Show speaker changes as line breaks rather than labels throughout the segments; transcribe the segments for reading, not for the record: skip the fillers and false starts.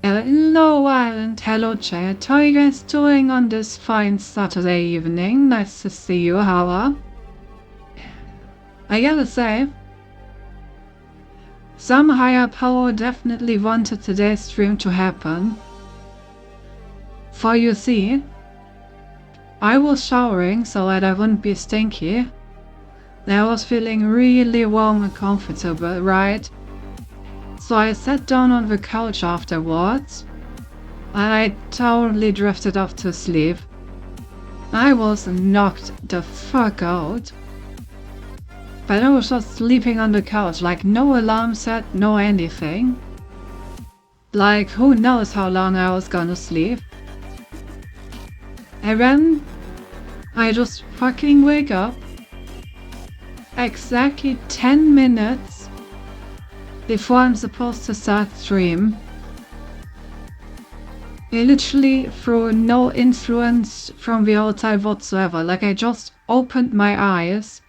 Hello, and hello, chat. How are you guys doing on this fine Saturday evening? Nice to see you, Hala. I gotta say, some higher power definitely wanted today's stream to happen. For you see, I was showering so that I wouldn't be stinky. I was feeling really warm and comfortable, right? So I sat down on the couch afterwards, and I totally drifted off to sleep. I was knocked the fuck out. But I was just sleeping on the couch, like no alarm set, no anything. Like who knows how long I was gonna sleep. And then I just fucking wake up exactly 10 minutes before I'm supposed to start stream. Literally through no influence from the outside whatsoever. Like I just opened my eyes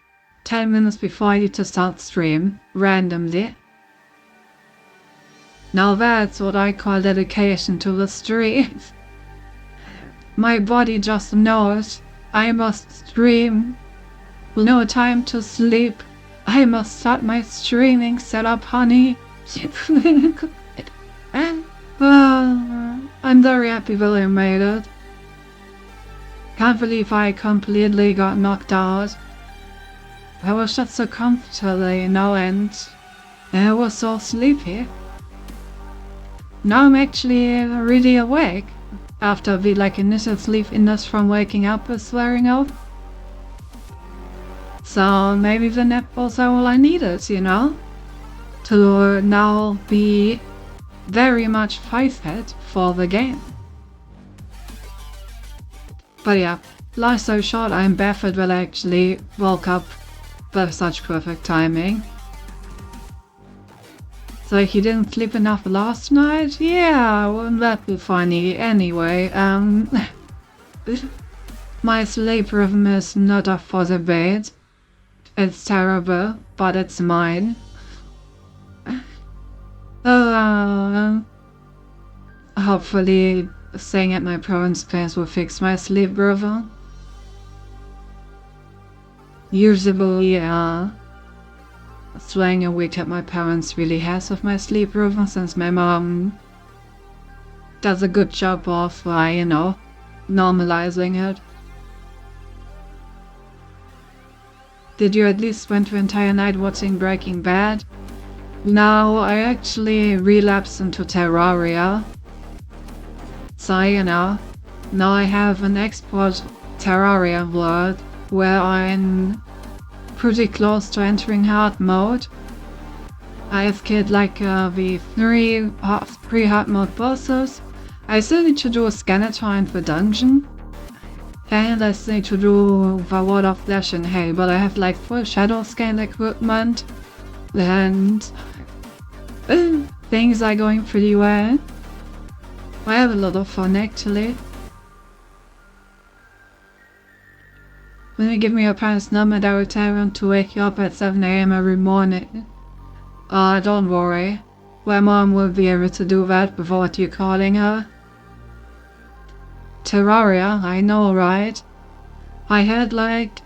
10 minutes before I need to start stream, randomly. Now that's what I call dedication to the stream. My body just knows I must stream. No time to sleep. I must start my streaming setup, honey. I'm very happy that I made it. Can't believe I completely got knocked out. I was just so comfortable, you know, and I was so sleepy. Now I'm actually really awake after the initial sleepiness from waking up is wearing off. So maybe the nap was all I needed, you know, to now be very much fit for the game. But yeah, life so short, I'm baffled that I actually woke up with such perfect timing. So he didn't sleep enough last night? Yeah, wouldn't that be funny? Anyway, my sleep rhythm is not up for debate. It's terrible, but it's mine. Hopefully staying at my parents' place will fix my sleep rhythm. Usually, staying awake at my parents really has with my sleep rhythm, since my mom does a good job of, you know, normalizing it. Did you at least spend your entire night watching Breaking Bad? No, I actually relapsed into Terraria. So, you know, now I have an export Terraria world where I'm pretty close to entering hard mode. I've killed like the three hard mode bosses. I still need to do a Skeletor in the dungeon. And I still need to do the Wall of Flesh in Hell, but I have like full shadow scale equipment. And things are going pretty well. I have a lot of fun actually. When you give me your parents' number, I will tell them to wake you up at 7 AM every morning. Don't worry. My mom will be able to do that without you calling her. Terraria, I know, right? I had like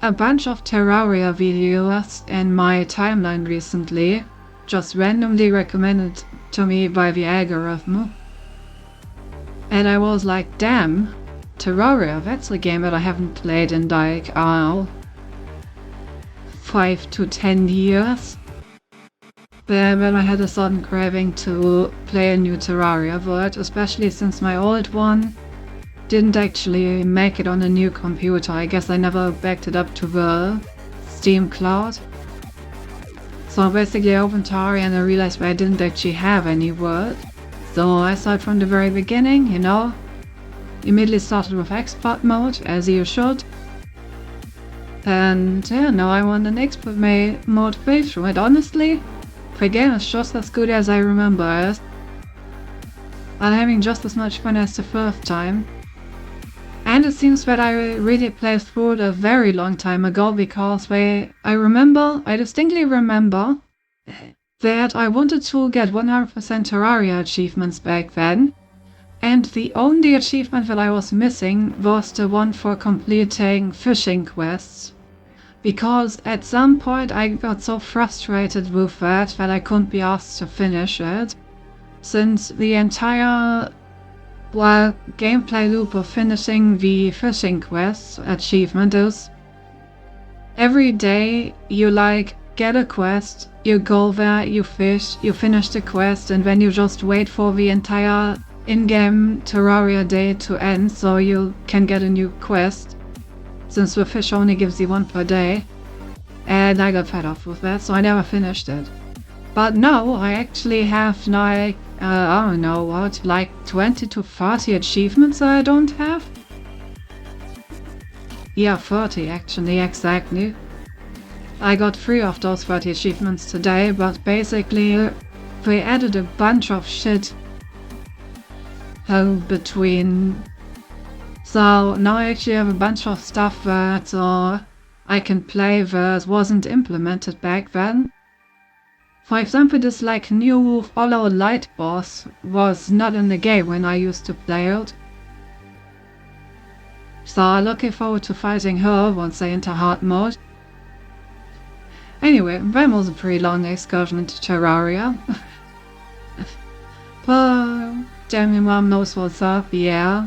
a bunch of Terraria videos in my timeline recently, just randomly recommended to me by the algorithm. And I was like, damn, Terraria, that's a game that I haven't played in like, 5 to 10 years. Then I had a sudden craving to play a new Terraria world, especially since my old one didn't actually make it on a new computer. I guess I never backed it up to the Steam cloud. So basically I opened Terraria and I realized I didn't actually have any world. So I started from the very beginning, you know. Immediately started with expert mode, as you should. And yeah, now I'm on an expert mode playthrough, and honestly, the game is just as good as I remember it. I'm having just as much fun as the first time. And it seems that I really played through it a very long time ago, because I distinctly remember that I wanted to get 100% Terraria achievements back then. And the only achievement that I was missing was the one for completing fishing quests. Because at some point I got so frustrated with that I couldn't be asked to finish it. Since the entire gameplay loop of finishing the fishing quest achievement is every day you like get a quest, you go there, you fish, you finish the quest, and then you just wait for the entire in-game Terraria day to end so you can get a new quest, since the fish only gives you one per day. And I got fed up with that, so I never finished it. But now I actually have like, I don't know what, like 20 to 30 achievements that I don't have? Yeah, 30 actually, exactly. I got 3 of those 30 achievements today, but basically they added a bunch of shit between. So now I actually have a bunch of stuff that I can play that wasn't implemented back then. For example, this like new Hollow Light boss was not in the game when I used to play it. So I'm looking forward to fighting her once I enter hard mode. Anyway, that was a pretty long excursion into Terraria. But damn, your mom knows what's up, yeah.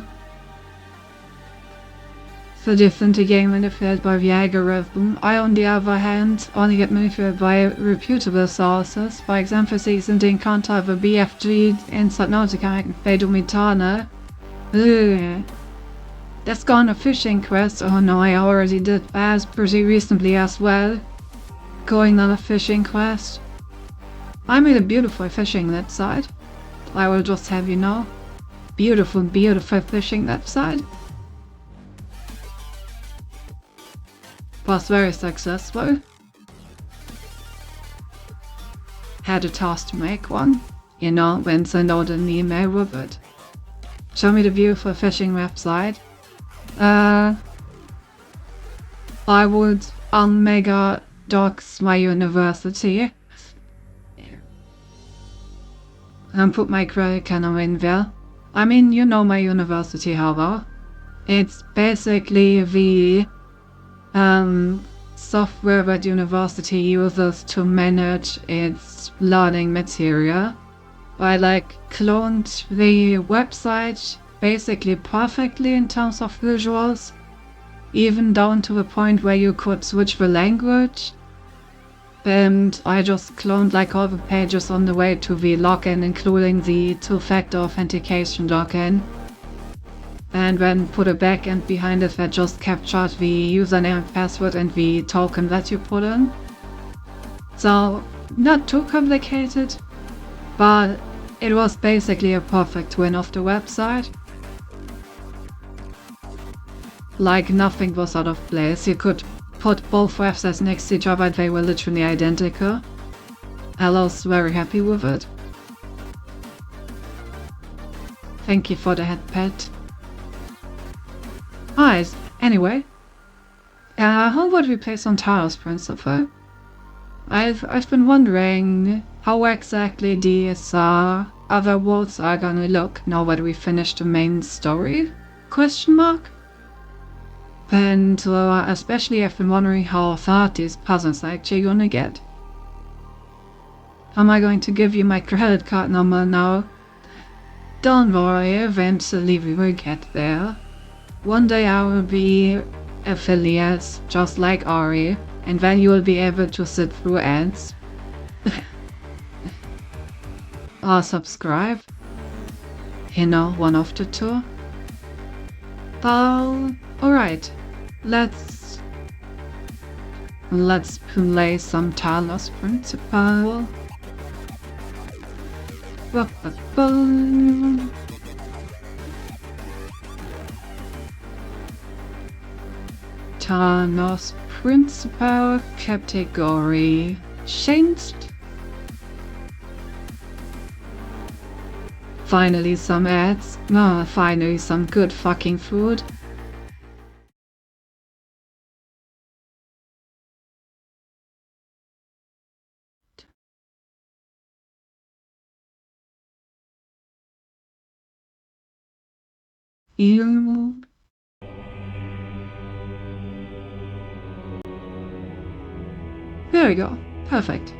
The different game manipulated by the algorithm. I, on the other hand, only get manipulated by reputable sources. For example, the recent encounter of a BFG in Subnautica and Fedomitana. Let's go on a fishing quest. Oh no, I already did that pretty recently as well. Going on a fishing quest. I made a beautiful fishing website. I will just have you know. Beautiful, beautiful fishing website. Was very successful. Had a task to make one, you know, then send out an email with it. Show me the beautiful fishing website. I would mega dox my university and put my credit card in there. I mean, you know my university, however. It's basically the software that university uses to manage its learning material. I like cloned the website basically perfectly in terms of visuals. even down to the point where you could switch the language. And I just cloned like all the pages on the way to the login, including the two-factor authentication login. And then put a backend behind it that just captured the username and password and the token that you put in. So, not too complicated, but it was basically a perfect twin of the website. Like nothing was out of place. You could put both websites next to each other and they were literally identical. I was very happy with it. Thank you for the head pet. Alright, anyway. How would we place on Talos Principle? I've been wondering how exactly these other worlds are gonna look now that we finished the main story? Question mark? And especially I've been wondering how hard these puzzles are actually gonna get. Am I going to give you my credit card number now? Don't worry, eventually we will get there. One day I will be affiliates, just like Ari, and then you will be able to sit through ads. Or subscribe. You know, one of the two. Well, alright. Let's play some Talos Principle. Talos Principle category changed. Finally some ads. Finally some good fucking food. There we go. Perfect.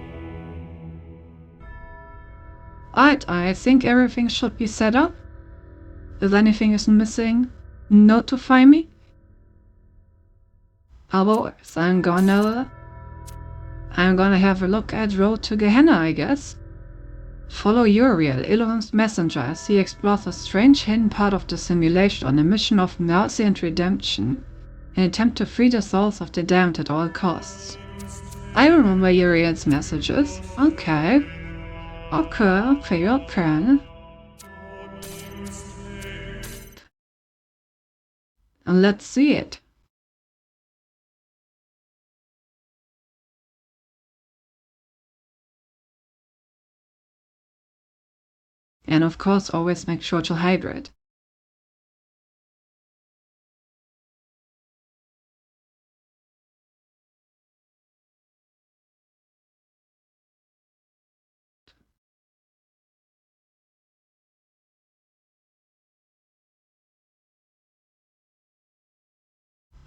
Alright, I think everything should be set up. If anything is missing, notify me. Otherwise, I'm gonna have a look at Road to Gehenna, I guess. Follow Uriel, Illium's messenger, as he explores a strange hidden part of the simulation on a mission of mercy and redemption, in an attempt to free the souls of the damned at all costs. I remember Uriel's messages. Okay. Okay. And let's see it. And of course, always make sure to hydrate.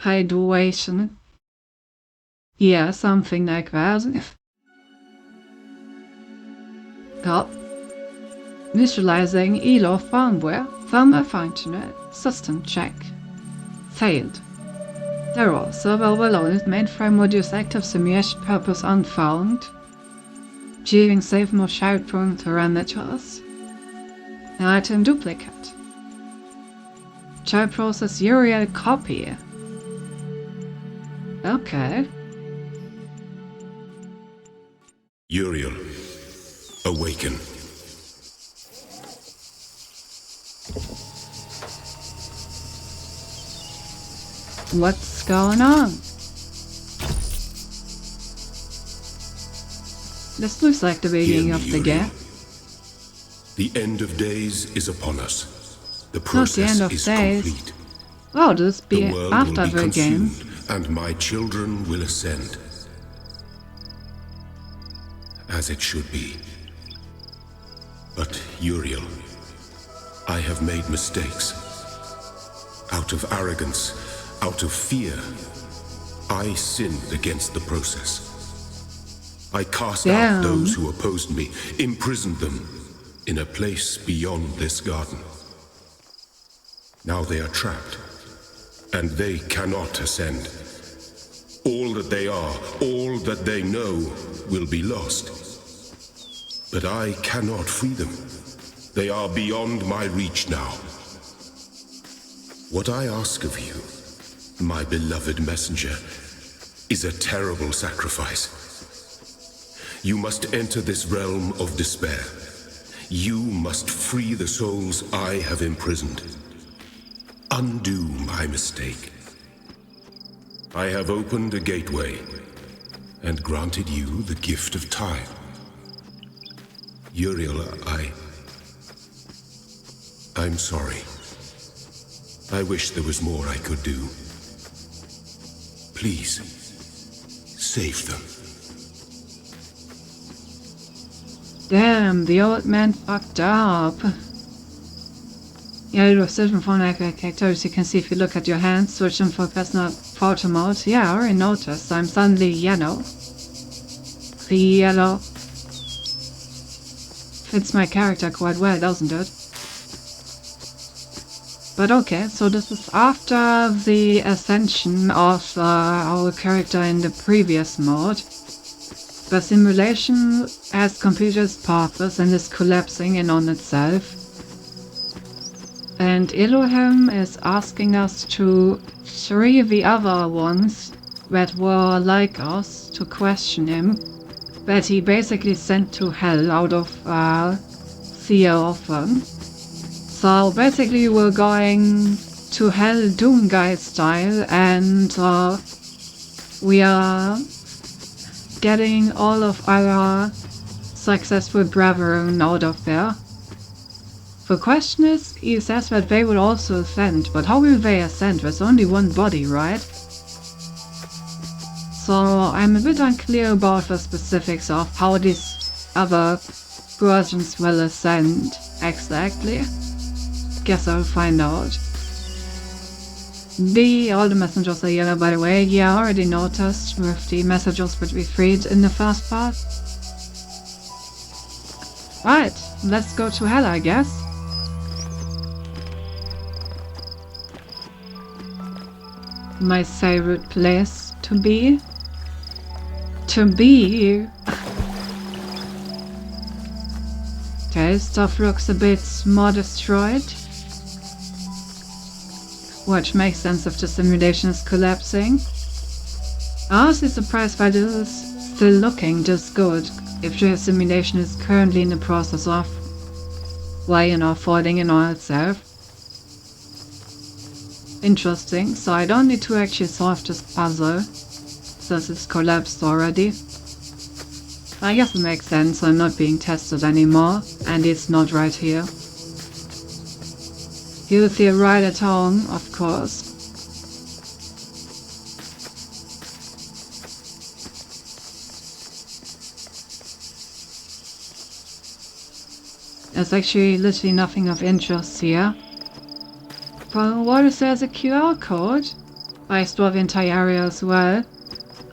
Hydration. Yeah, something like that. Oh. Visualizing ELO firmware functional system check. Failed. Error. Server overloaded. Mainframe modules active. Simulation purpose unfound. Achieving safe mode child parameters. Item duplicate. Child process Uriel copy. Okay.
Uriel, awaken.
What's going on? This looks like the beginning of the game.
The end of days is upon us. The
Not the
process
end of
is
days.
complete.
Oh, this be
The world
after
will be
the game.
consumed, and my children will ascend. As it should be. But Uriel, I have made mistakes. Out of arrogance, out of fear, I sinned against the process. I cast out those who opposed me, imprisoned them in a place beyond this garden. Now they are trapped, and they cannot ascend. All that they are, all that they know, will be lost. But I cannot free them. They are beyond my reach now. What I ask of you, my beloved messenger, is a terrible sacrifice. You must enter this realm of despair. You must free the souls I have imprisoned. Undo my mistake. I have opened a gateway and granted you the gift of time. Uriel, I'm sorry. I wish there was more I could do. Please, save them.
Damn, the old man fucked up. Yeah, you search for characters. You can see if you look at your hands, search them for personal photo mode. Yeah, I already noticed. I'm suddenly yellow. The yellow fits my character quite well, doesn't it? But okay, so this is after the ascension of our character in the previous mode. The simulation has completed its purpose and is collapsing in on itself. And Elohim is asking us to free the other ones that were like us to question him, that he basically sent to hell out of fear of them. So basically we're going to hell Doomguy style, and we are getting all of our successful brethren out of there. The question is, he says that they will also ascend, but how will they ascend? There's only one body, right? So I'm a bit unclear about the specifics of how these other versions will ascend exactly. Guess I'll find out. All the messengers are yellow, by the way. Yeah, I already noticed with the messengers that we freed in the first part. Right, let's go to hell, I guess. My favorite place to be. Okay, stuff looks a bit more destroyed. Which makes sense if the simulation is collapsing. I'm honestly surprised that it is still looking this good if the simulation is currently in the process of, well, falling in on itself. Interesting, so I don't need to actually solve this puzzle, since it's collapsed already. I guess it makes sense, I'm not being tested anymore, and it's not right here. You'll see it right at home, of course. There's actually literally nothing of interest here. But what if there's a QR code? I explore the entire area as well.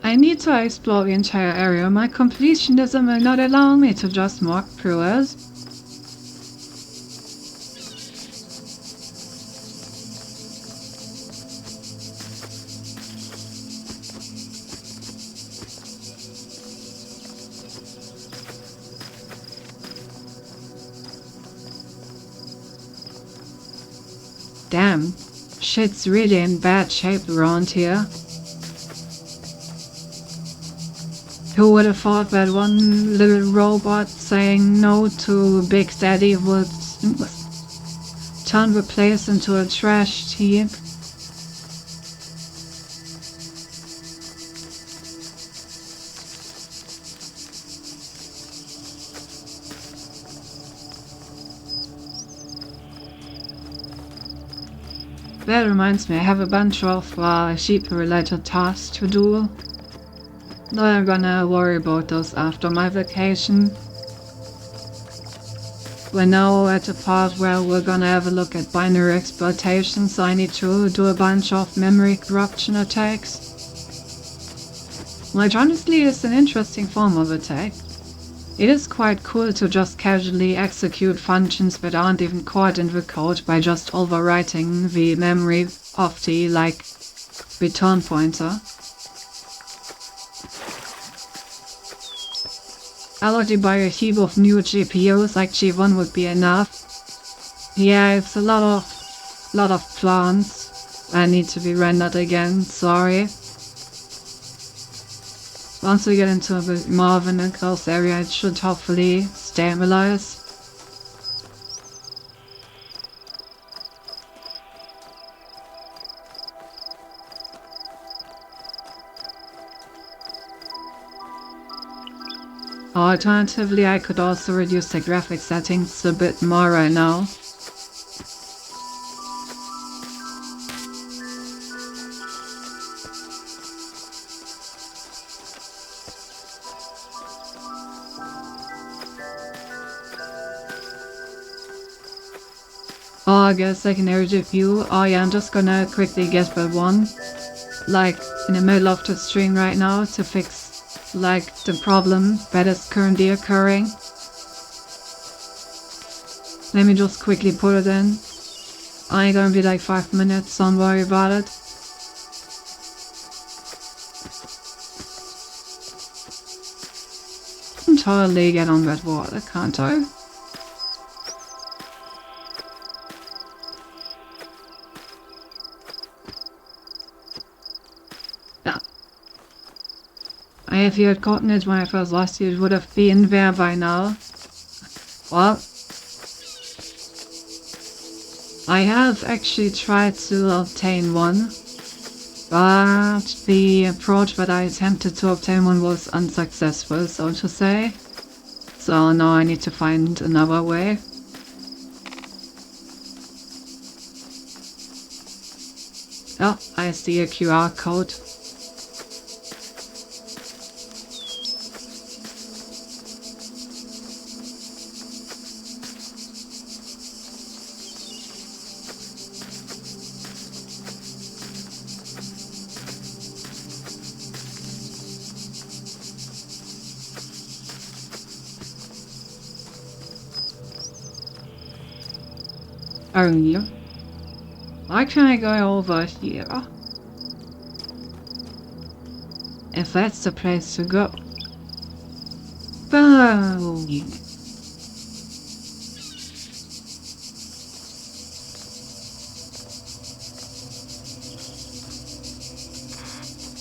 I need to explore the entire area. My completionism will not allow me to just walk through it. Damn, shit's really in bad shape around here. Who would have thought that one little robot saying no to Big Daddy would turn the place into a trash heap? That reminds me, I have a bunch of sheep-related tasks to do. No, I'm gonna worry about those after my vacation. We're now at the part where we're gonna have a look at binary exploitation, so I need to do a bunch of memory corruption attacks. Which honestly is an interesting form of attack. It is quite cool to just casually execute functions that aren't even caught in the code by just overwriting the memory of the, like, return pointer. I'll already buy a heap of new GPUs, like G1 would be enough. Yeah, it's a lot of plants that need to be rendered again, sorry. Once we get into a bit more of an enclosed area, it should hopefully stabilize. Alternatively, I could also reduce the graphics settings a bit more right now. Oh, I guess secondary GPU. Oh yeah, I'm just gonna quickly get that one, like, in the middle of the stream right now to fix, like, the problem that is currently occurring. Let me just quickly put it in. Only gonna be like 5 minutes, don't worry about it. I can totally get on that water, can't I? If you had gotten it when I first lost you, it would have been there by now. Well, I have actually tried to obtain one, but the approach that I attempted to obtain one was unsuccessful, so to say. So now I need to find another way. Oh, I see a QR code. Why can't I go over here? If that's the place to go. Boom!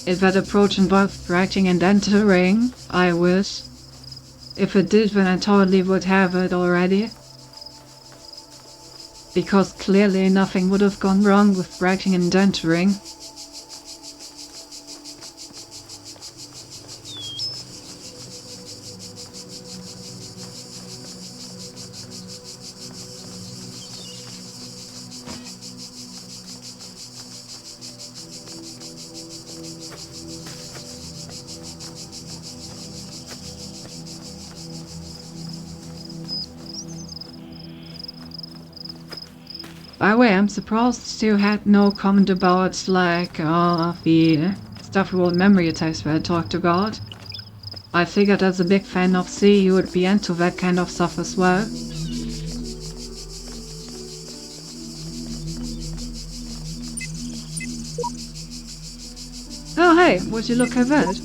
If that approach involved writing and entering, I wish. If it did, then I totally would have it already. Because clearly nothing would have gone wrong with writing and entering. By the way, I'm surprised you had no comment about, like, the stuff about memory types that I talked about. I figured as a big fan of C, you would be into that kind of stuff as well. Oh hey, would you look at that?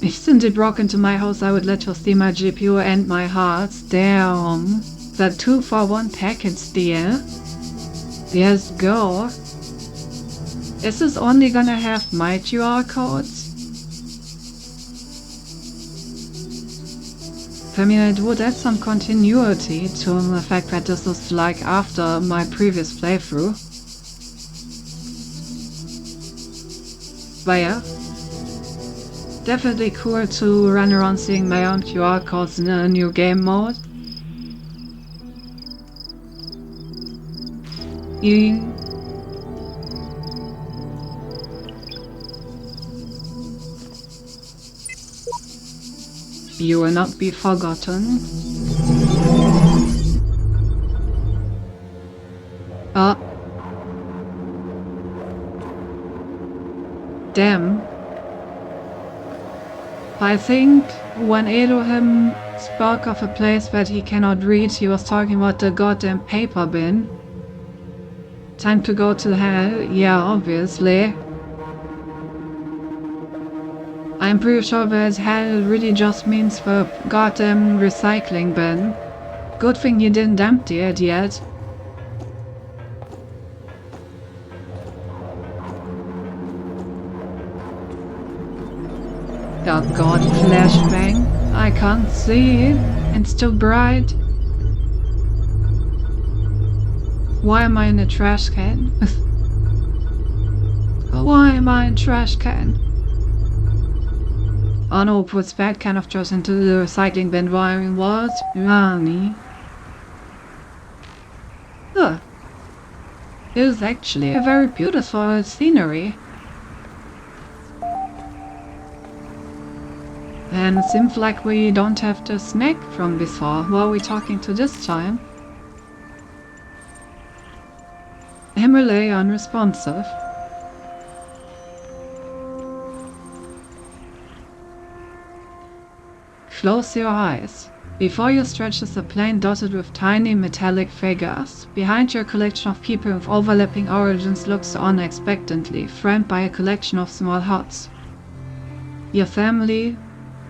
If Cindy broke into my house, I would let her steal my GPU and my hearts. Damn. That 2-for-1 package deal. Let's go. Is this only gonna have my QR codes? I mean, it would add some continuity to the fact that this is like after my previous playthrough. But yeah. Definitely cool to run around seeing my own QR codes in a new game mode. You will not be forgotten. Damn. I think when Elohim spoke of a place that he cannot reach, he was talking about the goddamn paper bin. Time to go to hell? Yeah, obviously. I'm pretty sure that hell really just means the goddamn recycling bin. Good thing you didn't empty it yet. Oh god, flashbang. I can't see. It's too bright. Why am I in a trash can? Why am I in a trash can? Oh no, puts that kind of just into the recycling bin. Wiring what? Rani. Huh. It is actually a very beautiful scenery. And it seems like we don't have the snack from before. Who are we talking to this time? Emily unresponsive. Close your eyes. Before you stretches a plain dotted with tiny metallic figures. Behind your collection of people with overlapping origins looks on expectantly, framed by a collection of small huts. Your family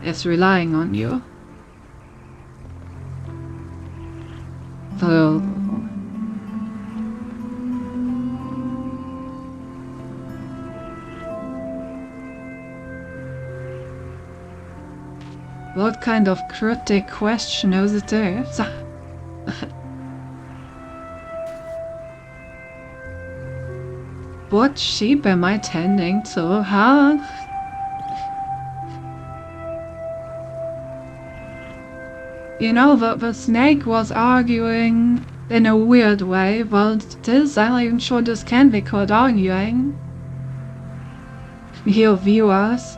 is relying on you. So, what kind of cryptic question is it there? What sheep am I tending to, huh? You know, the snake was arguing in a weird way, but this, I'm not even sure this can be called arguing. Your viewers,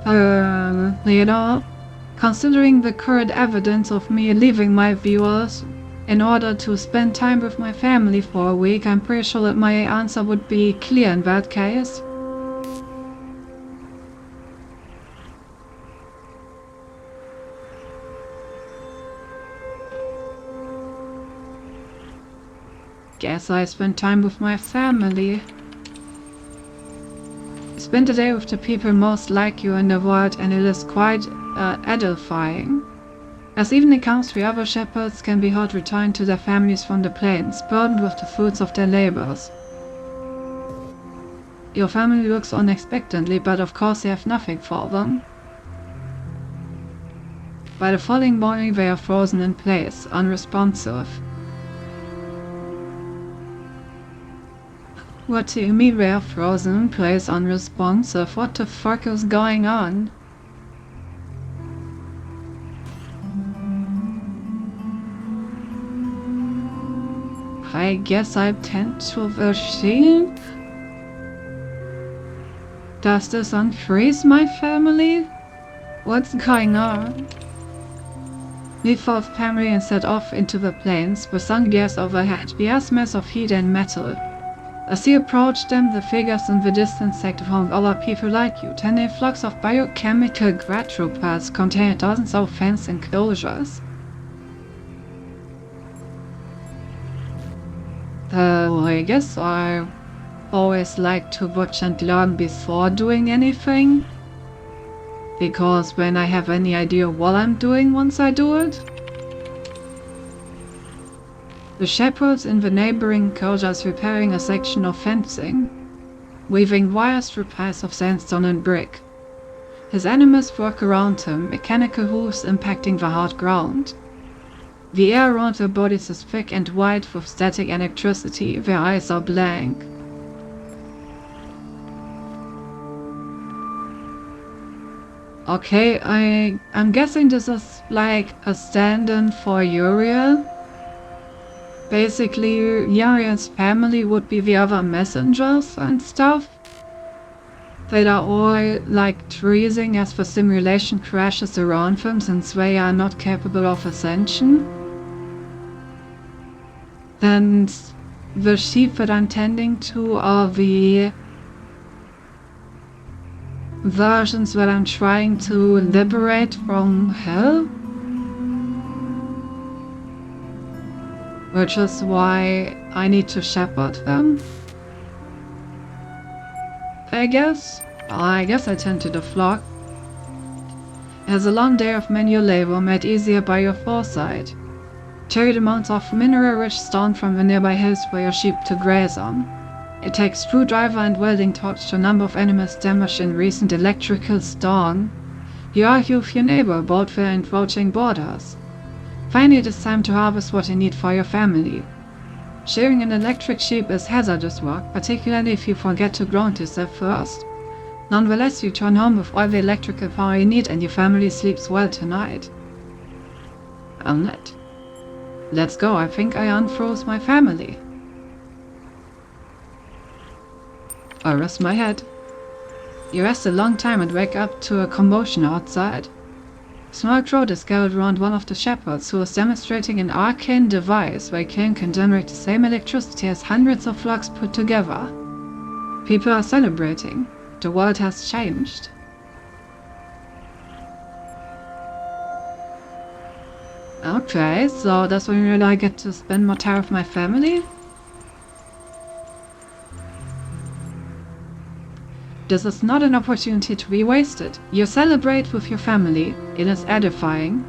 you know, considering the current evidence of me leaving my viewers in order to spend time with my family for a week, I'm pretty sure that my answer would be clear in that case. Guess I spend time with my family. Spend a day with the people most like you in the world, and it is quite edifying. As evening comes, the other shepherds can be heard returning to their families from the plains, burdened with the fruits of their labors. Your family looks on expectantly, but of course they have nothing for them. By the following morning they are frozen in place, unresponsive. What do you mean they are frozen in place, unresponsive? What the fuck is going on? I guess I tend to the sheep? Does this unfreeze my family? What's going on? We forth family and set off into the plains, with sun glares overhead, the smells of heat and metal. As you approach them, the figures in the distance act around other people like you, tending flocks of biochemical quadrupeds containing dozens of fenced enclosures. I guess I always like to watch and learn before doing anything, because when I have any idea what I'm doing once I do it. The shepherds in the neighboring enclosures repairing a section of fencing, weaving wires through piles of sandstone and brick. His animals work around him, mechanical hooves impacting the hard ground. The air around their bodies is thick and white with static electricity, their eyes are blank. Okay, I'm guessing this is like a stand-in for Uriel. Basically, Uriel's family would be the other messengers and stuff. They are all like freezing as the simulation crashes around them since they are not capable of ascension. And the sheep that I'm tending to are the versions that I'm trying to liberate from hell. which is why I need to shepherd them. I guess I tend to the flock. As a long day of manual labor made easier by your foresight. Carry the amounts of mineral-rich stone from the nearby hills for your sheep to graze on. It takes screwdriver and welding torch to a number of animals damaged in recent electrical storm. You argue with your neighbor about their encroaching borders. Finally, it is time to harvest what you need for your family. Shearing an electric sheep is hazardous work, particularly if you forget to ground yourself first. Nonetheless, you turn home with all the electrical power you need and your family sleeps well tonight. Alright. Let's go, I think I unfroze my family. I rest my head. You rest a long time and wake up to a commotion outside. Small crowd is gathered around one of the shepherds who is demonstrating an arcane device where Cain can generate the same electricity as hundreds of flocks put together. People are celebrating. The world has changed. Okay, so that's when really I get to spend more time with my family? This is not an opportunity to be wasted. You celebrate with your family. It is edifying.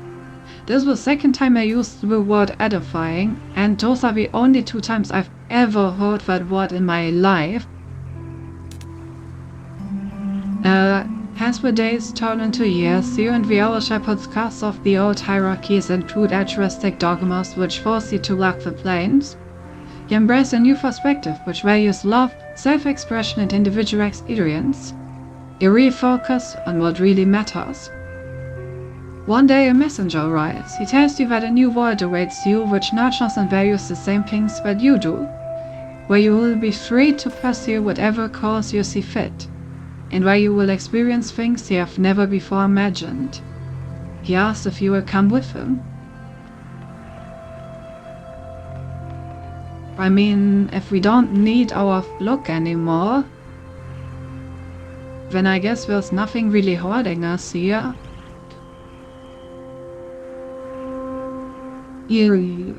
This was the second time I used the word edifying, and those are the only 2 times I've ever heard that word in my life. As the days turn into years, you and the other shepherds cast off the old hierarchies and crude altruistic dogmas which force you to walk the plains. You embrace a new perspective which values love, self-expression and individual experience. You refocus on what really matters. One day a messenger arrives. He tells you that a new world awaits you which nurtures and values the same things that you do, where you will be free to pursue whatever cause you see fit, and where you will experience things you have never before imagined. He asks if you will come with him. I mean, if we don't need our flock anymore, then I guess there's nothing really holding us here. Eerie.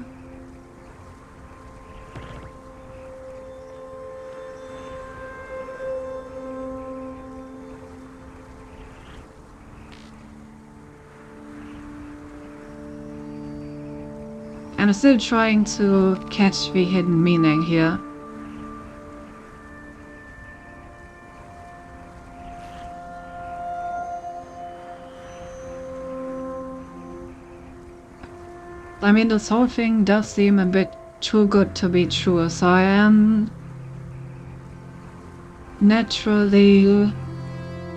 I'm still trying to catch the hidden meaning here. I mean, this whole thing does seem a bit too good to be true, so I am naturally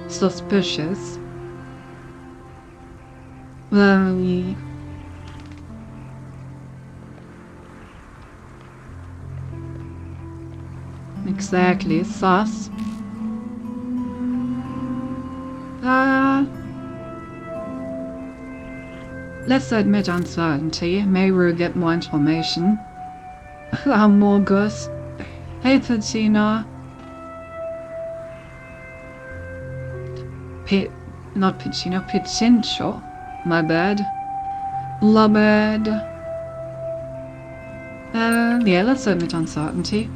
suspicious. Exactly, sus. Let's admit uncertainty. Maybe we'll get more information. Morgus. Hey, Ticina. Not Picino, Pichincho. My bad. Labad. Yeah, let's admit uncertainty.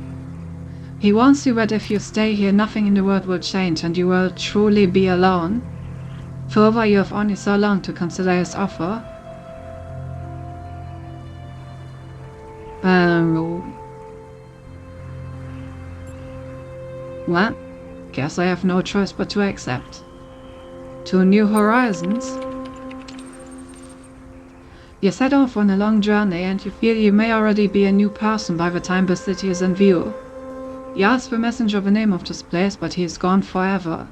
He warns you that if you stay here, nothing in the world will change and you will truly be alone. Further, you have only so long to consider his offer. Well, guess I have no choice but to accept. To new horizons. You set off on a long journey and you feel you may already be a new person by the time the city is in view. You ask the messenger the name of this place, but he is gone forever.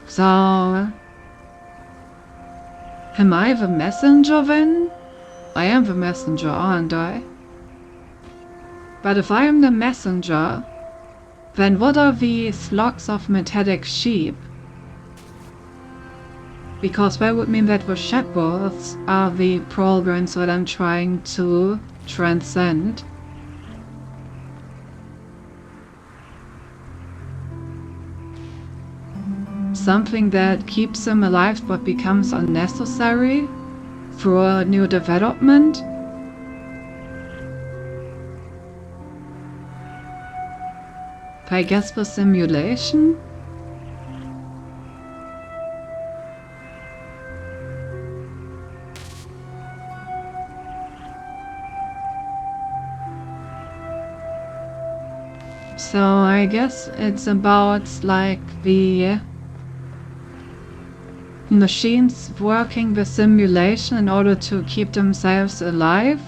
So... am I the messenger then? I am the messenger, aren't I? But if I am the messenger, then what are these flocks of metallic sheep? Because that would mean that the shepherds are the programs that I'm trying to transcend. something that keeps them alive but becomes unnecessary through a new development. I guess for simulation? So I guess it's about like the machines working with simulation in order to keep themselves alive.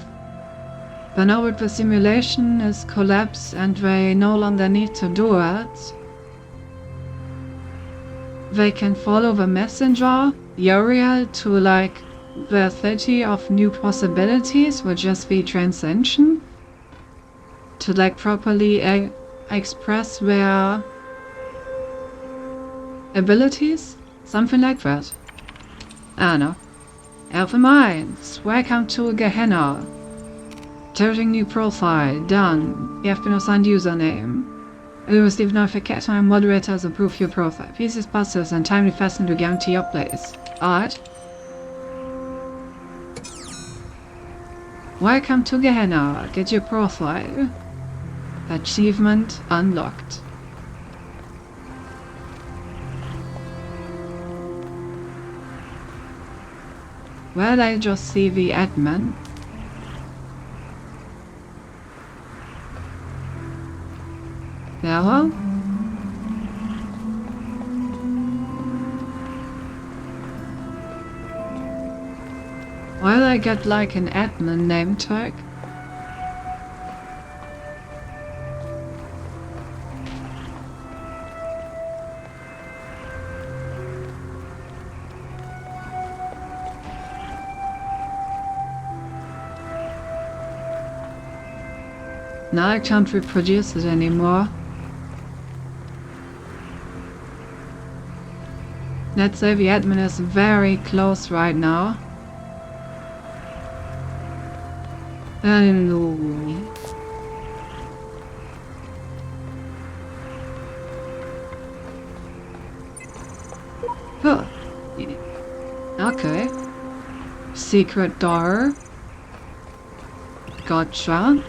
But now that the simulation is collapsed and they no longer need to do it, they can follow the messenger, Uriel, to like the city of new possibilities, which is the Transcension, to like properly express their abilities, something like that. I don't know. Elfen Minds, welcome to Gehenna. Charging new profile, done. You have been assigned username. You receive notification when moderators approve your profile. Pieces, puzzles, and timely fasten to guarantee your place. Alright. Welcome to Gehenna. Get your profile. Achievement unlocked. Well, I just see the admin. Hello? Well, I got like an admin name tag. Now I can't reproduce it anymore. Let's say the admin is very close right now. Huh. Okay. Secret door. Gotcha.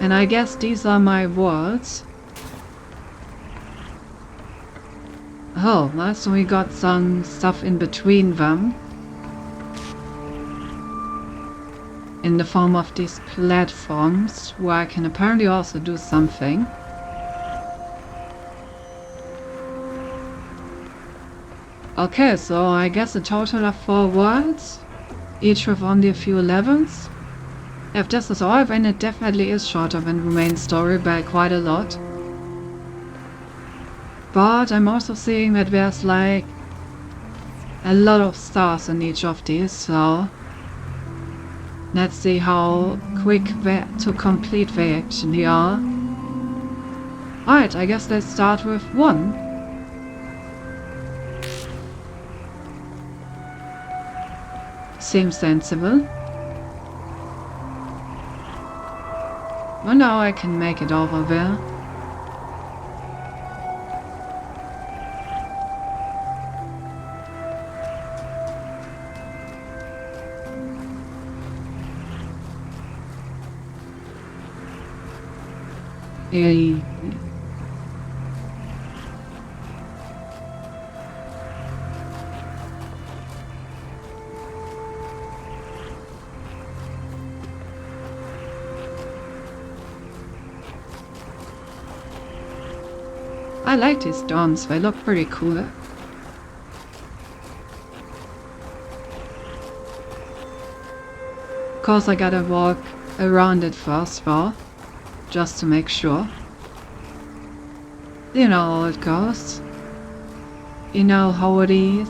And I guess these are my words. Oh, so we got some stuff in between them. In the form of these platforms, where I can apparently also do something. Okay, so I guess a total of 4 words, each with only a few levels. If this is all, then it definitely is shorter than the main story by quite a lot. But I'm also seeing that there's like a lot of stars in each of these, so let's see how quick to complete they actually are. Alright, I guess let's start with 1. Seems sensible. Well, now I can make it over there. Hey. I like these dawns, they look pretty cool. Of course I gotta walk around it first though, just to make sure. You know how it goes. You know how it is.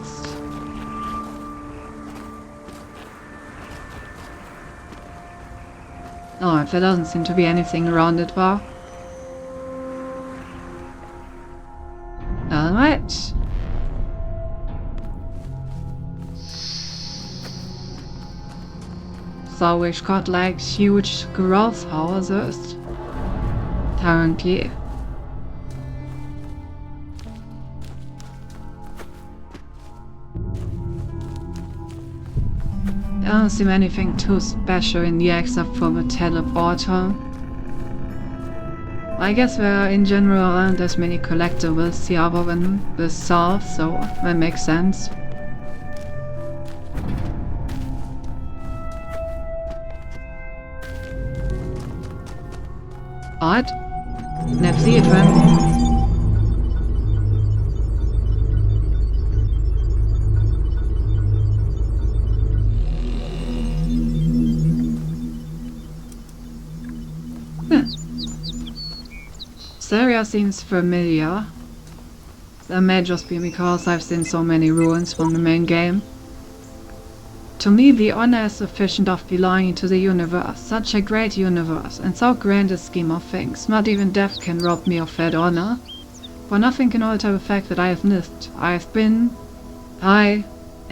Oh, there doesn't seem to be anything around it though. Alright. So we've got like huge growth houses. Apparently. I don't see anything too special in the except for the teleporter. I guess there in general aren't as many collectibles here other than the south, so that makes sense. Odd. Never see it then. This area seems familiar. That may just be because I've seen so many ruins from the main game. To me, the honor is sufficient of belonging to the universe, such a great universe, and so grand a scheme of things. Not even death can rob me of that honor. For nothing can alter the fact that I have lived. I have been,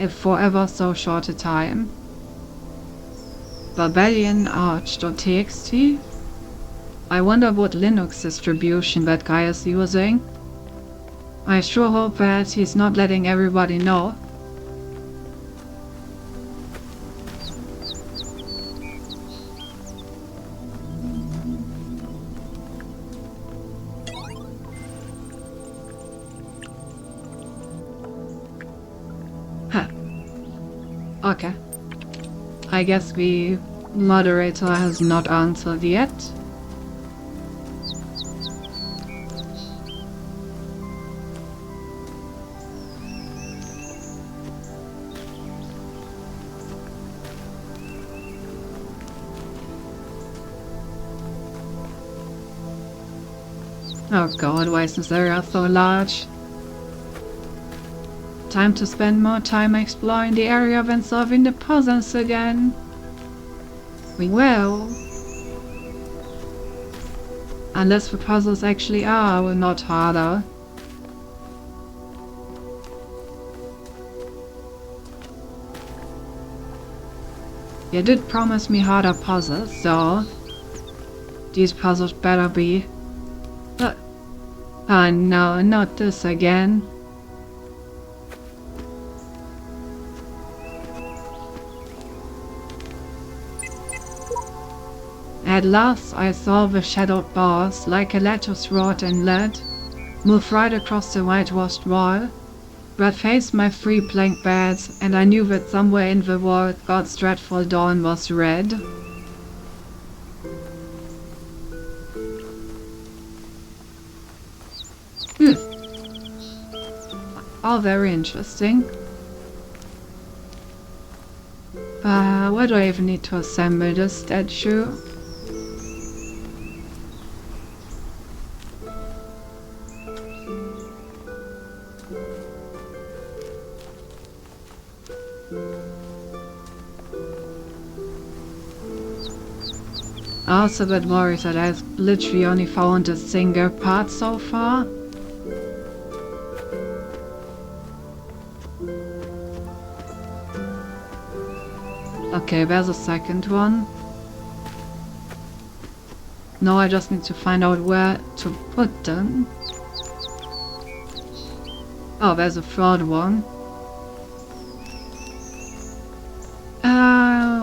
for ever so short a time. Barbarian.arch.txt. I wonder what Linux distribution that guy is using. I sure hope that he's not letting everybody know. Huh. Okay. I guess the moderator has not answered yet. Oh god, why is this area so large? Time to spend more time exploring the area than solving the puzzles again. We will. Unless the puzzles actually are not harder. You did promise me harder puzzles, so these puzzles better be. Oh no, not this again. At last I saw the shadowed bars, like a lattice wrought in lead, move right across the whitewashed wall, that faced my 3 blank beds, and I knew that somewhere in the world God's dreadful dawn was red. All very interesting. Why do I even need to assemble this statue? Also a bit worried that I've literally only found a single part so far. Okay, there's a second one. Now I just need to find out where to put them. Oh, there's a third one.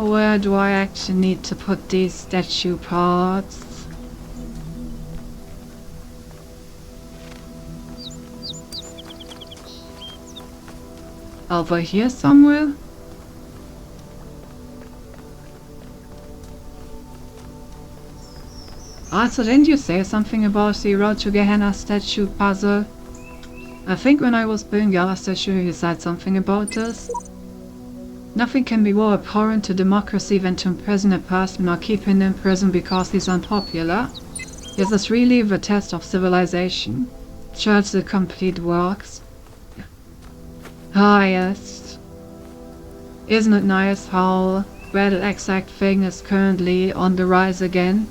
Where do I actually need to put these statue parts? Over here somewhere? Also, didn't you say something about the Road to Gehenna statue puzzle? I think when I was building the other statue you said something about this. Nothing can be more abhorrent to democracy than to imprison a person or keep him in prison because he's unpopular. This is really the test of civilization. Judge the complete works. Ah yes. Isn't it nice how that exact thing is currently on the rise again?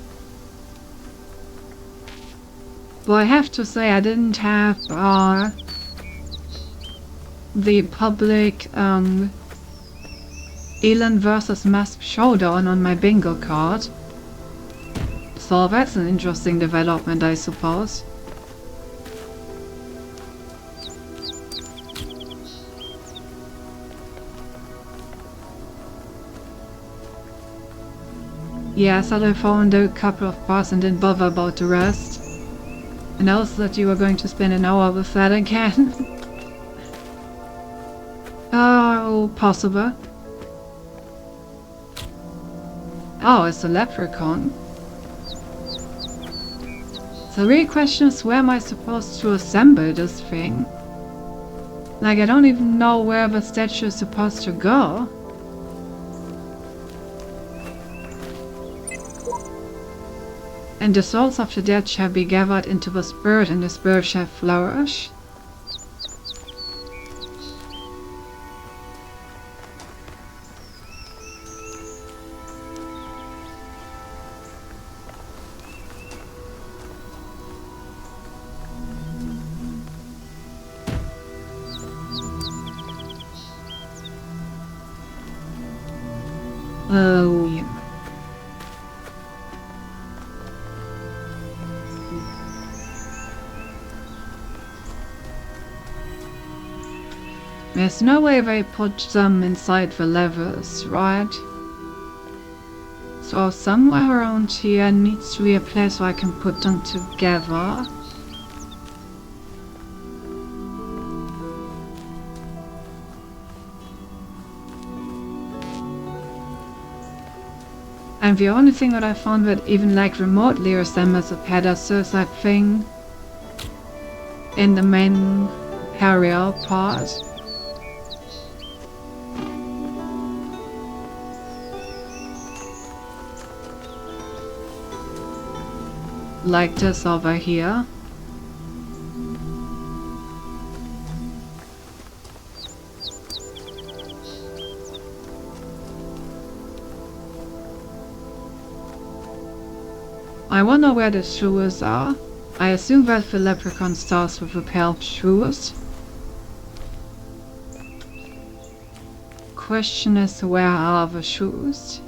But I have to say I didn't have the public Elon vs. Musk showdown on my bingo card. So that's an interesting development, I suppose. Yes, I found a couple of bars and didn't bother about the rest. And also that you were going to spend an hour with that again. Oh, possible. Oh, it's a leprechaun. The real question is, where am I supposed to assemble this thing? Like, I don't even know where the statue is supposed to go. And the souls of the dead shall be gathered into the spirit, and the spirit shall flourish. Oh, yeah. There's no way they put them inside the levers, right? So somewhere around here needs to be a place where I can put them together. And the only thing that I found that even like remotely resembles a pedestal is that thing in the main area part. Like this over here. I wonder where the shoes are. I assume that the leprechaun starts with a pair of shoes. Question is, where are the shoes?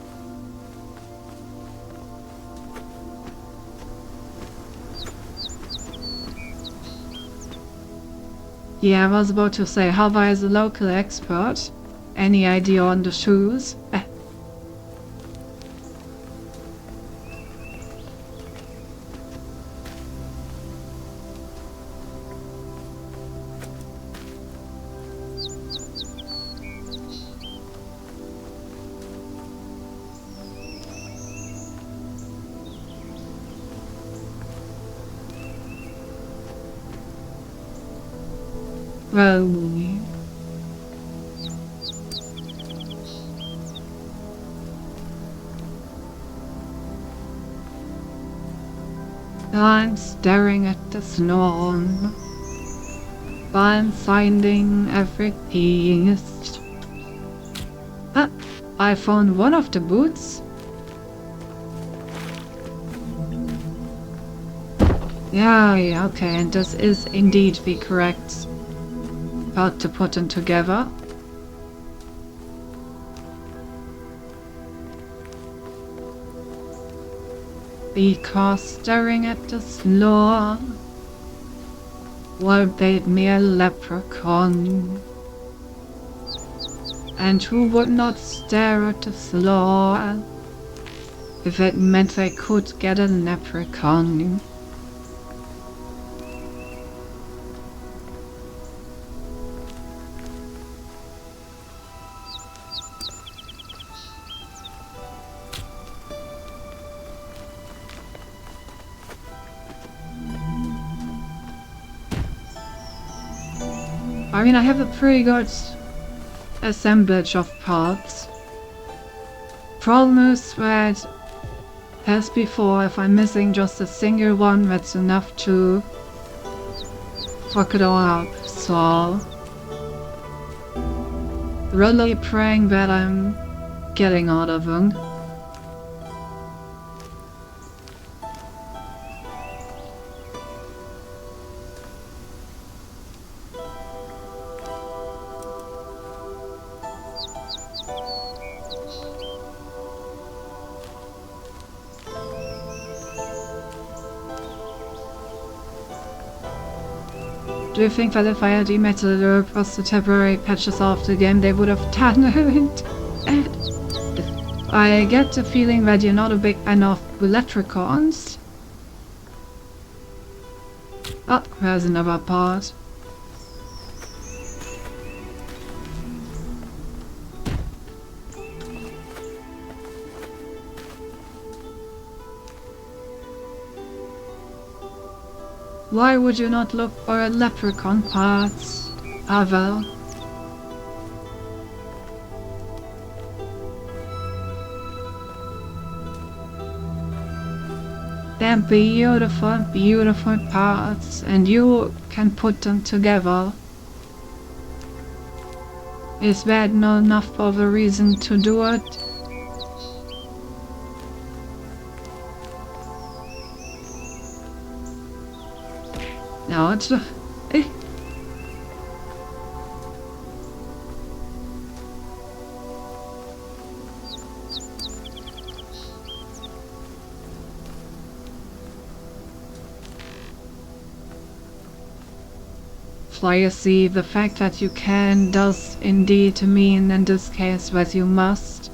Yeah, I was about to say, Hava is a local expert. Any idea on the shoes? Well, I'm staring at the snow, I'm finding every piece. Ah, I found one of the boots. Yeah, okay, and this is indeed the correct part to put them together. Because staring at the floor will bait me a leprechaun. And who would not stare at the floor if it meant they could get a leprechaun? I mean, I have a pretty good assemblage of parts. Problem is that, as before, if I'm missing just a single one, that's enough to fuck it all up. So, really praying that I'm getting out of them. Do you think that if I had emitted across the temporary patches of the game, they would have done it? I get the feeling that you're not a big fan of Electricons. Oh, there's another part. Why would you not look for leprechaun parts, Pavel? They're beautiful, beautiful parts, and you can put them together. Is that not enough of a reason to do it? No, it's Flyer C, the fact that you can does indeed mean in this case that you must.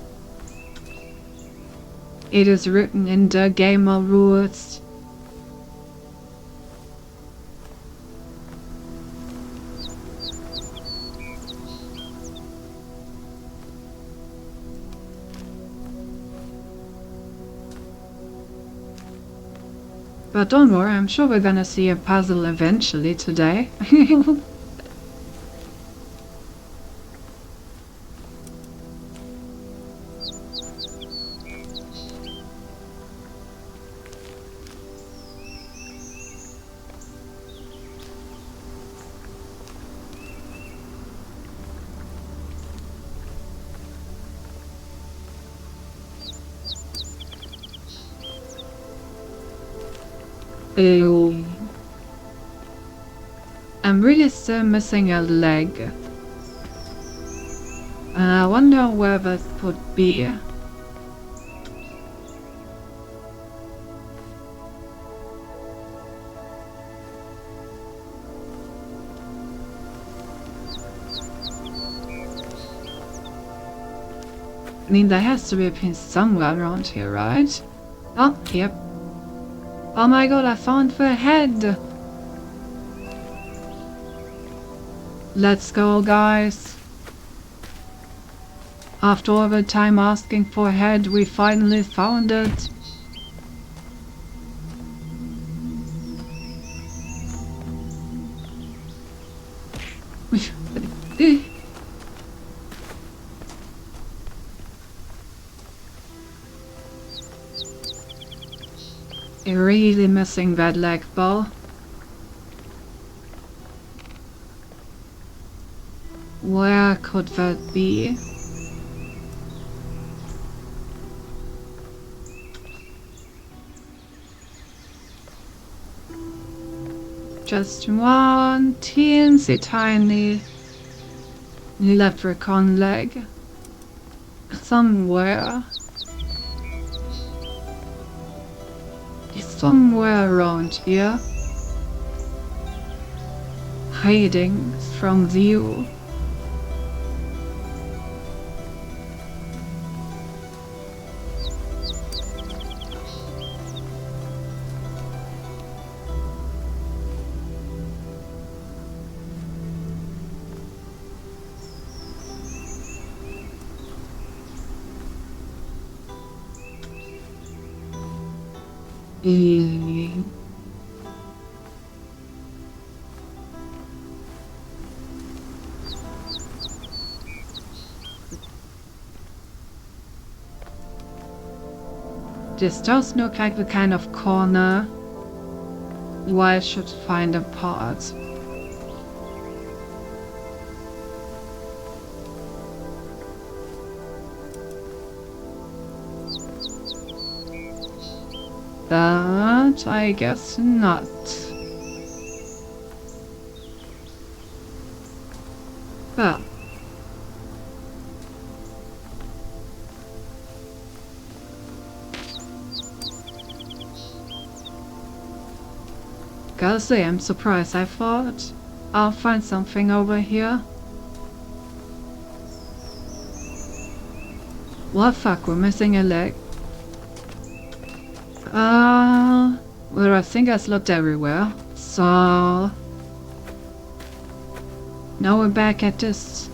It is written in the gamer rules. But don't worry, I'm sure we're gonna see a puzzle eventually today. Ew. I'm really still missing a leg. And I wonder where that could be. I mean, there has to be a piece somewhere around here, right? Oh, yep. Oh my god, I found the head! Let's go, guys. After all the time asking for a head, we finally found it. You're really missing that leg, Ball. Where could that be? Just one teensy tiny leprechaun leg. Somewhere. Somewhere around here. Hiding from view. This does look like the kind of corner where I should find a part. But I guess not. Well. Gotta say, I'm surprised. I thought I'll find something over here. Well, fuck, we're missing a leg. Well, I think I looked everywhere. So... now we're back at this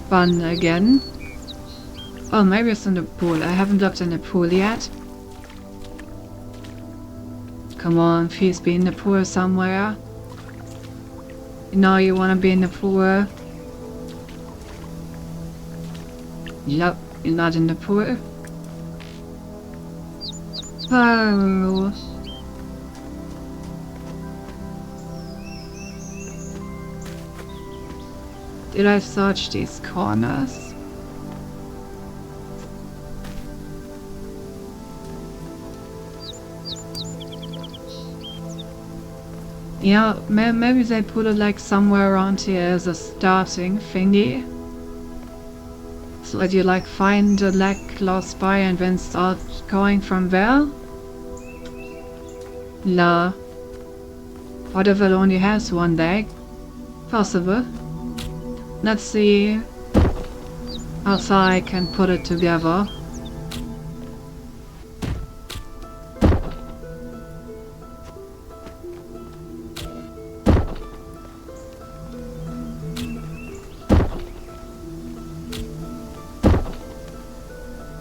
one again. Oh, maybe it's in the pool. I haven't looked in the pool yet. Come on, please be in the pool somewhere. You know you wanna be in the pool. Yep, you're not in the pool. Oh. Did I search these corners? Yeah, maybe they put it like somewhere around here as a starting thingy. So that you like find a leg close by and then start going from there? La. What if it only has one leg? Possible. Let's see how far I can put it together.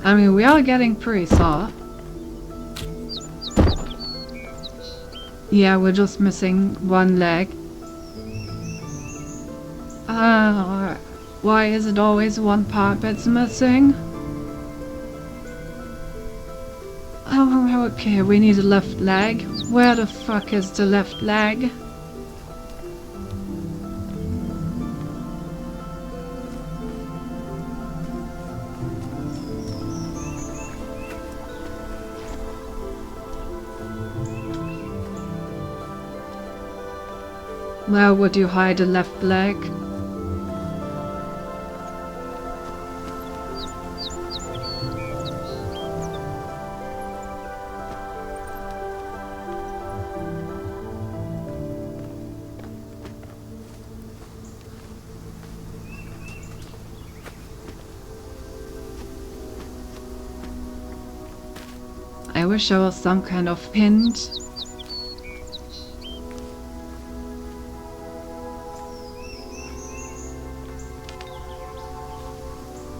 I mean, we are getting pretty soft. Yeah, we're just missing one leg. Why is it always one part that's missing? Oh, okay, we need a left leg. Where the fuck is the left leg? Where would you hide a left leg? I wish there was some kind of hint.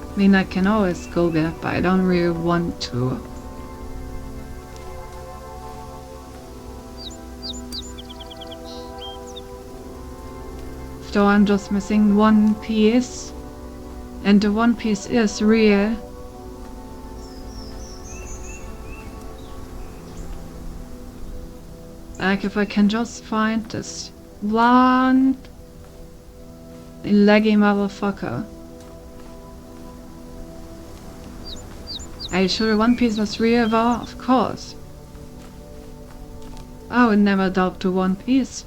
I mean, I can always go there, but I don't really want to. So I'm just missing one piece. And the one piece is real. Like if I can just find this one leggy motherfucker. Are you sure one piece was real? Well, of course. I would never doubt to one piece.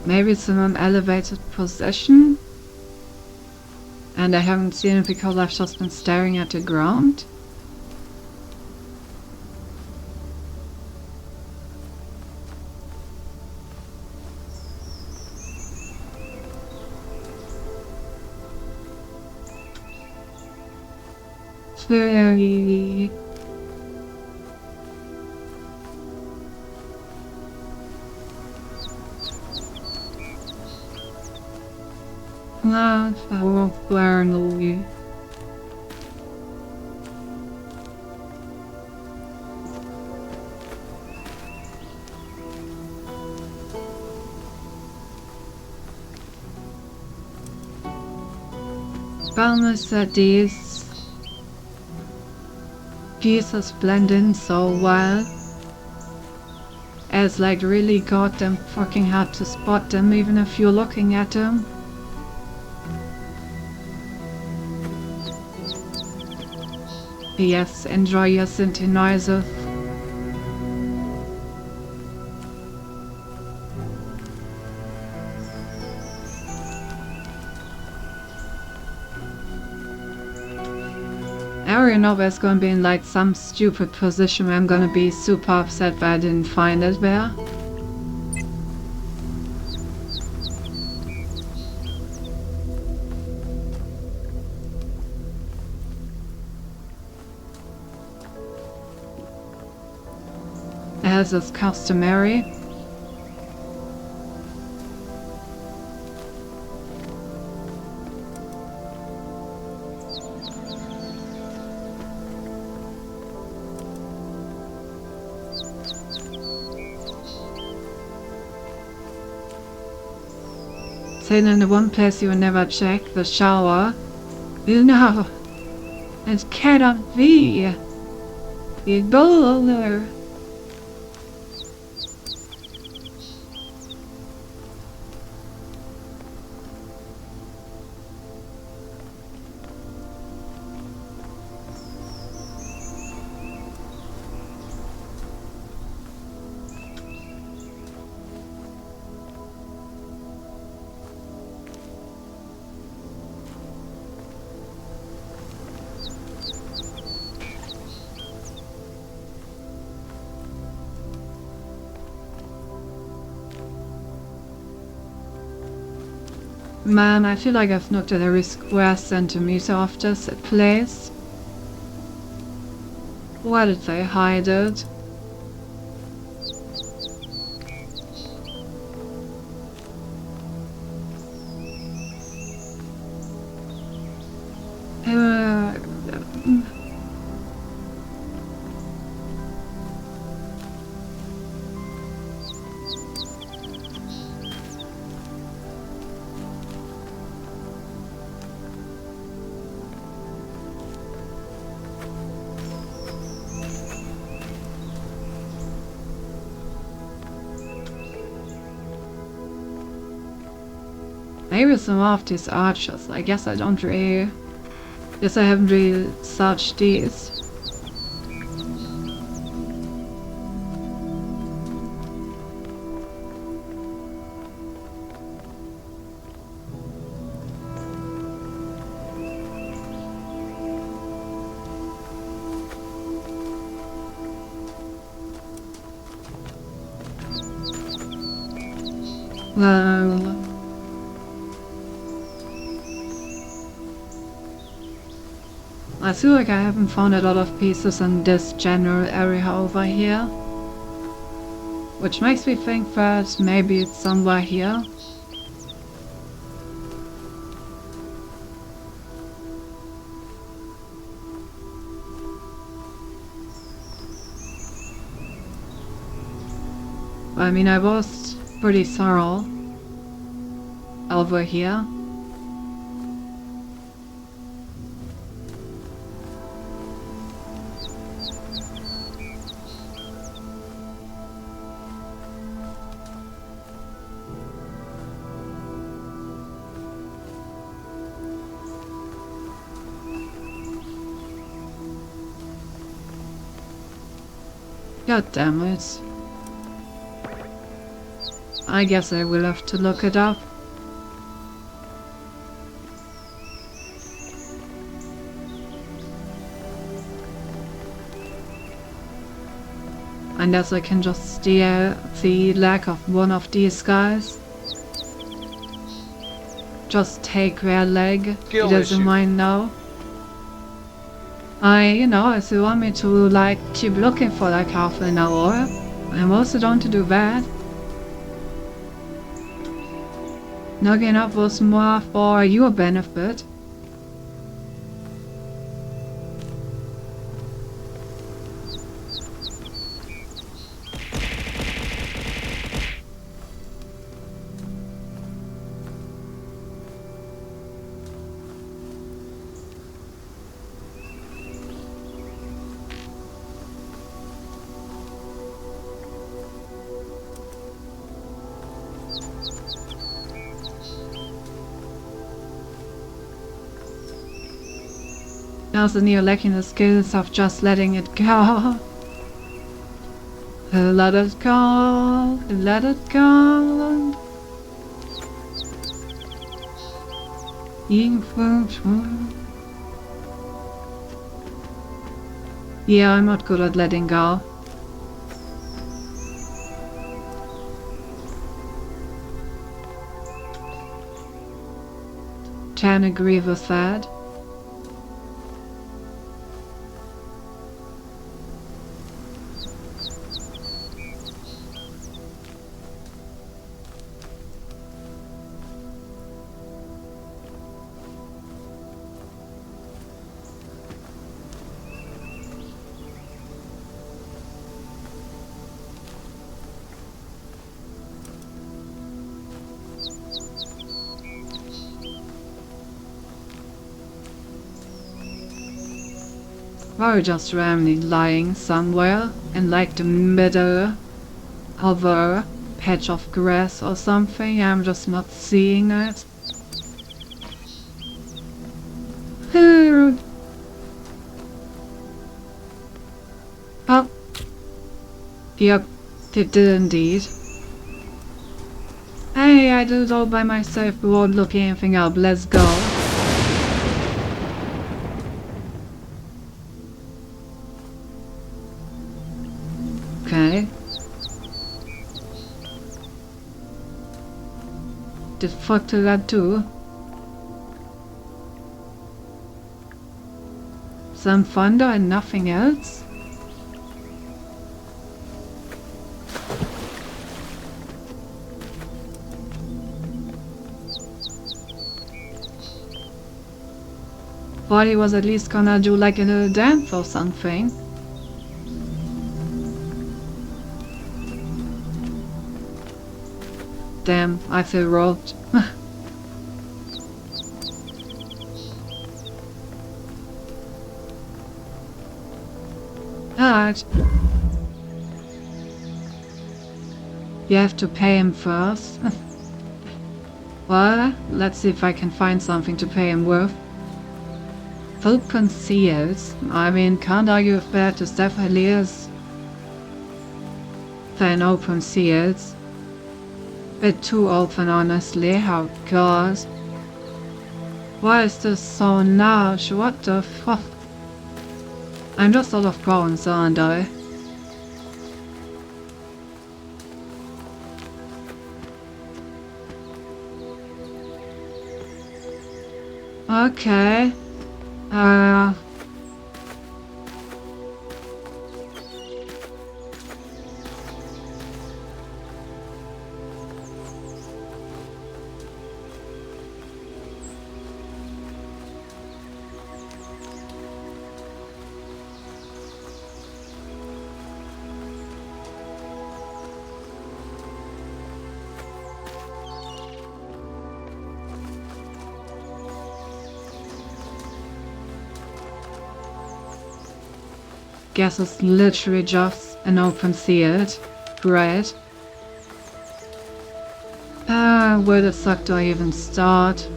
Maybe it's in an elevated position and I haven't seen it because I've just been staring at the ground. Very... I won't learn you. Bonus that these pieces blend in so well. It's like really goddamn fucking hard to spot them even if you're looking at them. Yes, enjoy your synthesizer. sure you know there's gonna be in like some stupid position where I'm gonna be super upset that I didn't find it there. As is customary. Saying in the one place you will never check, the shower. No, it cannot be. You bowler. Man, I feel like I've looked at every square centimeter of this place. Why did they hide it? Maybe some of these archers. I guess I don't really... Guess I haven't really searched these. Well... I feel like I haven't found a lot of pieces in this general area over here. Which makes me think that maybe it's somewhere here. I mean, I was pretty thorough over here. God damn it. I guess I will have to look it up. Unless I can just steal the leg of one of these guys. Just take their leg. He doesn't mind now. If you want me to like keep looking for like half an hour, I'm also down to do that. Looking up was more for your benefit. Doesn't you're lacking the skills of just letting it go. Let it go, let it go. Yeah, I'm not good at letting go. Can agree with that. Or just randomly lying somewhere in like the middle of a patch of grass or something. I'm just not seeing it. Oh. Yep, it did indeed. Hey, I did it all by myself without looking anything up. Let's go. Okay. The fuck did that do? Some thunder and nothing else? Thought he was at least gonna do like a little dance or something. Damn, I feel robbed. Alright. You have to pay him first. Well, let's see if I can find something to pay him with. Full conceals. I mean, can't argue with that. This definitely is an open seals. Bit too open, honestly. How goes? Why is this so large? What the fuck? I'm just out of prawns, aren't I? Okay. Guess it's literally just an open field. Great. Where the fuck do I even start?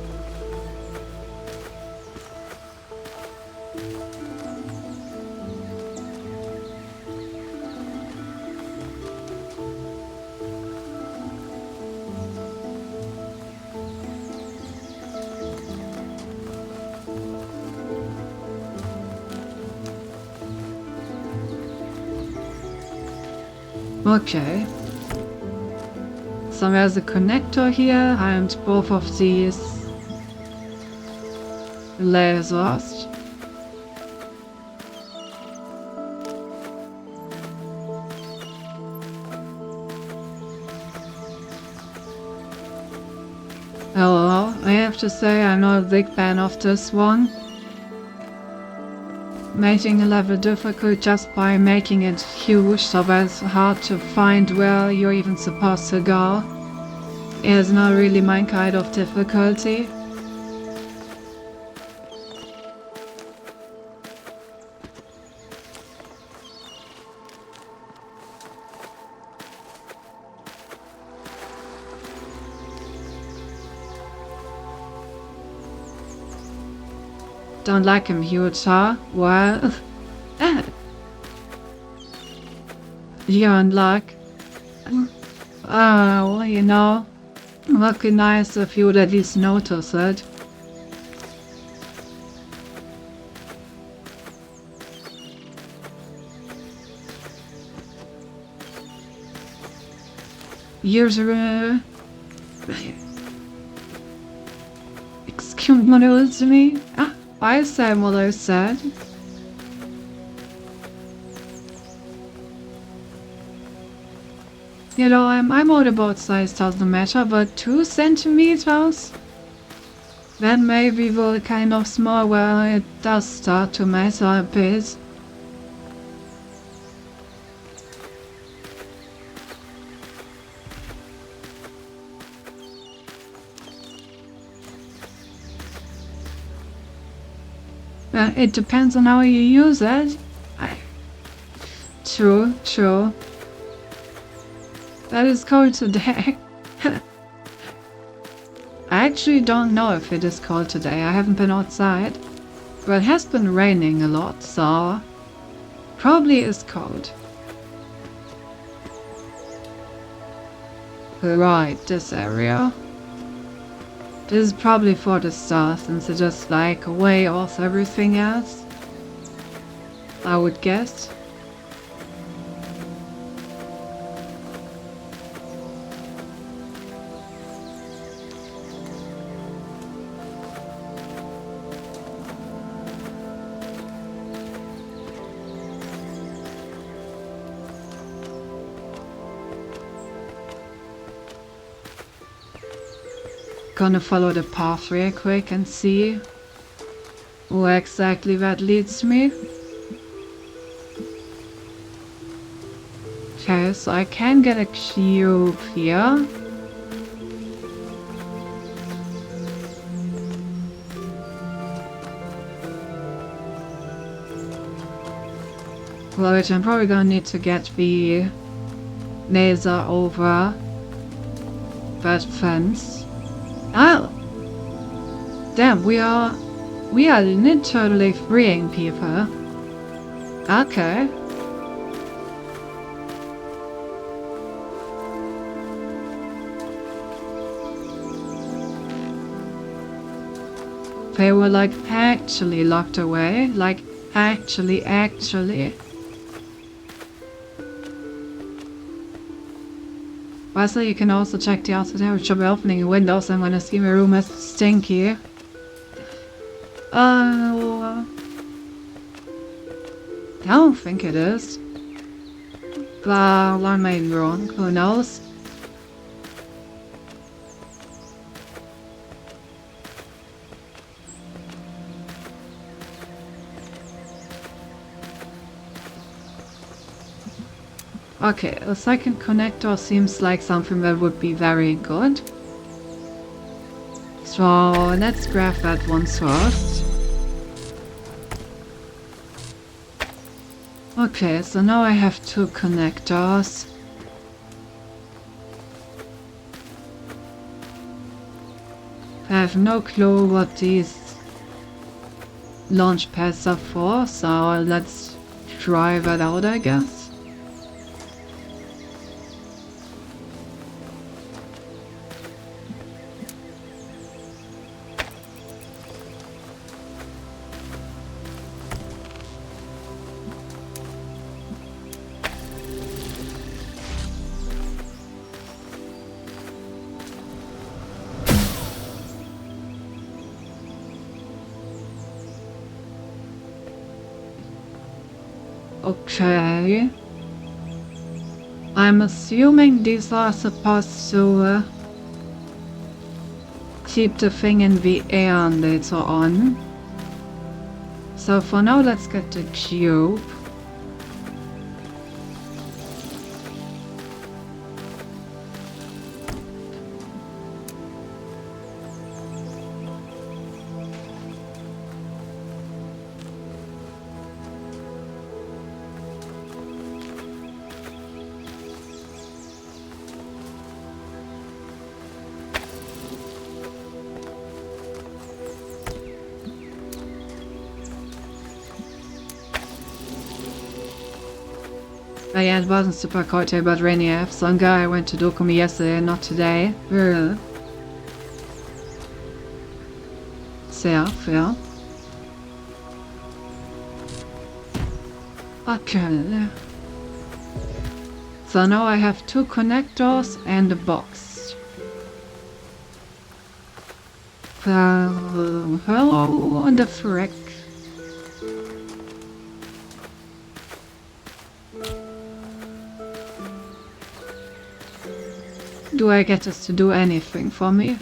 Okay. So there's a connector here and both of these lasers. Hello, I have to say I'm not a big fan of this one. Making a level difficult just by making it huge so that it's hard to find where you're even supposed to go is not really my kind of difficulty. Don't like him huge, huh? Well, you're in luck. Well, you know, it would be nice if you would at least notice it. Usually, excuse me. I said what I said. You know, I'm all about size doesn't matter, but 2 centimeters? That may be well kind of small where it does start to matter a bit. It depends on how you use it. True. That is cold today. I actually don't know if it is cold today. I haven't been outside. But it has been raining a lot, so probably is cold. Right, this area. This is probably for the stars, since it's just like way off everything else. I would guess. Gonna follow the path real quick and see where exactly that leads me. Okay, so I can get a cube here. Which I'm probably gonna need to get the laser over that fence. Oh! Damn, we are literally freeing people. Okay. They were like actually locked away. Like actually. Also, you can also check the outside temperature by opening windows. I'm gonna see my room is stinky. I don't think it is. But I may be wrong. Who knows? Okay, a second connector seems like something that would be very good. So let's grab that one first. Okay, so now I have 2 connectors. I have no clue what these launch pads are for, so let's try that out, I guess. Okay. I'm assuming these are supposed to keep the thing in the air later on. So for now, let's get the cube. Yeah, it wasn't super cold today, but rainy. I have some guy went to Dokumi yesterday, not today. Fair. Okay. So now I have 2 connectors and a box. Hello, the frick. Do I get this to do anything for me?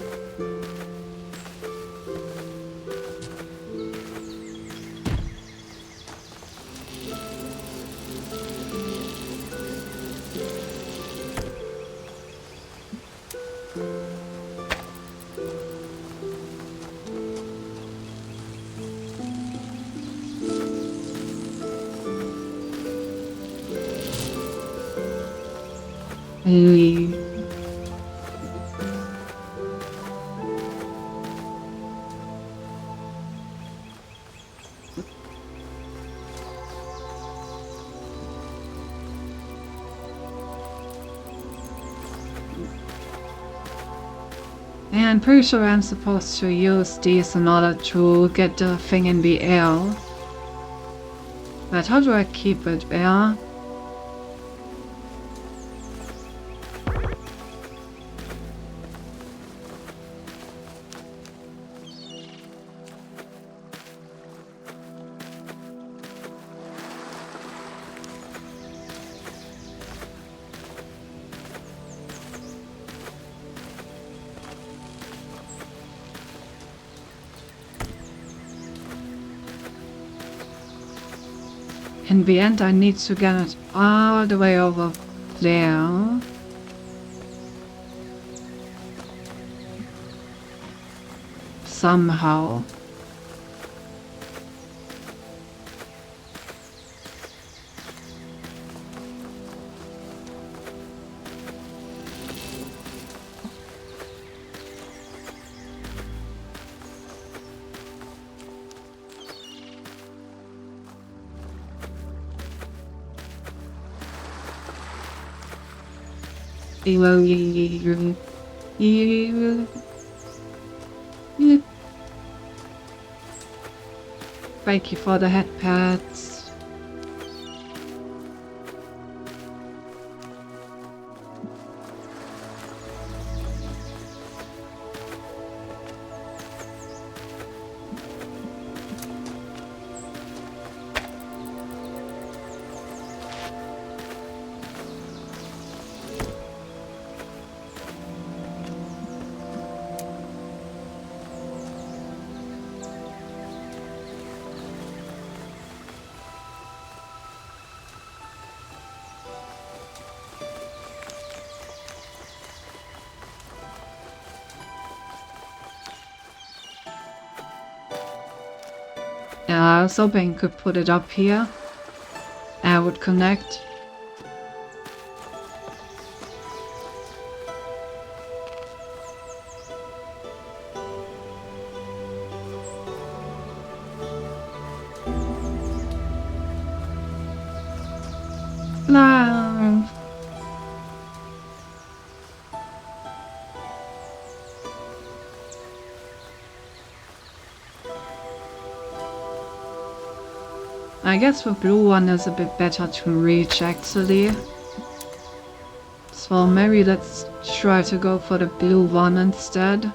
Yeah, I'm pretty sure I'm supposed to use these in order to get the thing in the air. But how do I keep it there? In the end, I need to get it all the way over there. Somehow. Thank you for the head pads. Yeah, I was hoping I could put it up here. I would connect. No. I guess the blue one is a bit better to reach actually. So maybe let's try to go for the blue one instead.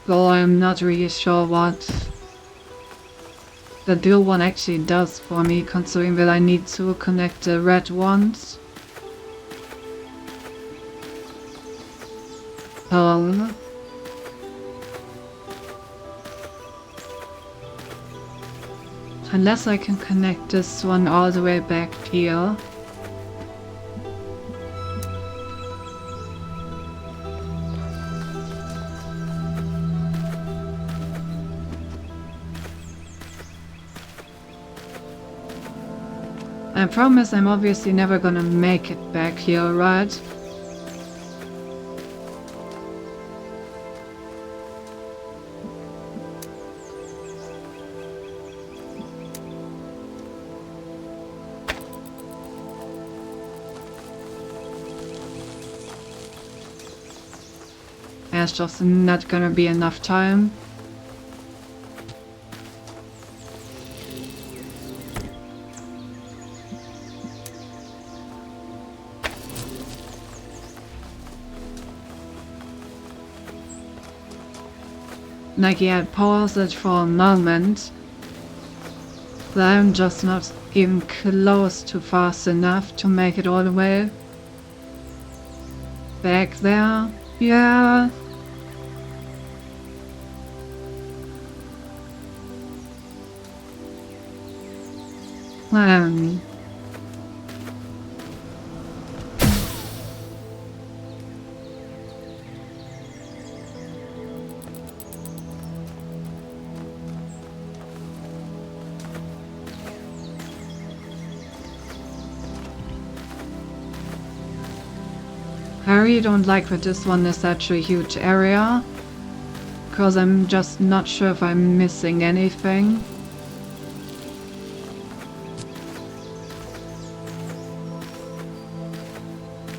Though I'm not really sure what the blue one actually does for me, considering that I need to connect the red ones. Unless I can connect this one all the way back here. I promise I'm obviously never gonna make it back here, right? there's just not gonna be enough time. Like, yeah, pause it for a moment. But I'm just not even close to fast enough to make it all the way back there. Yeah. I really don't like that this one is such a huge area, because I'm just not sure if I'm missing anything.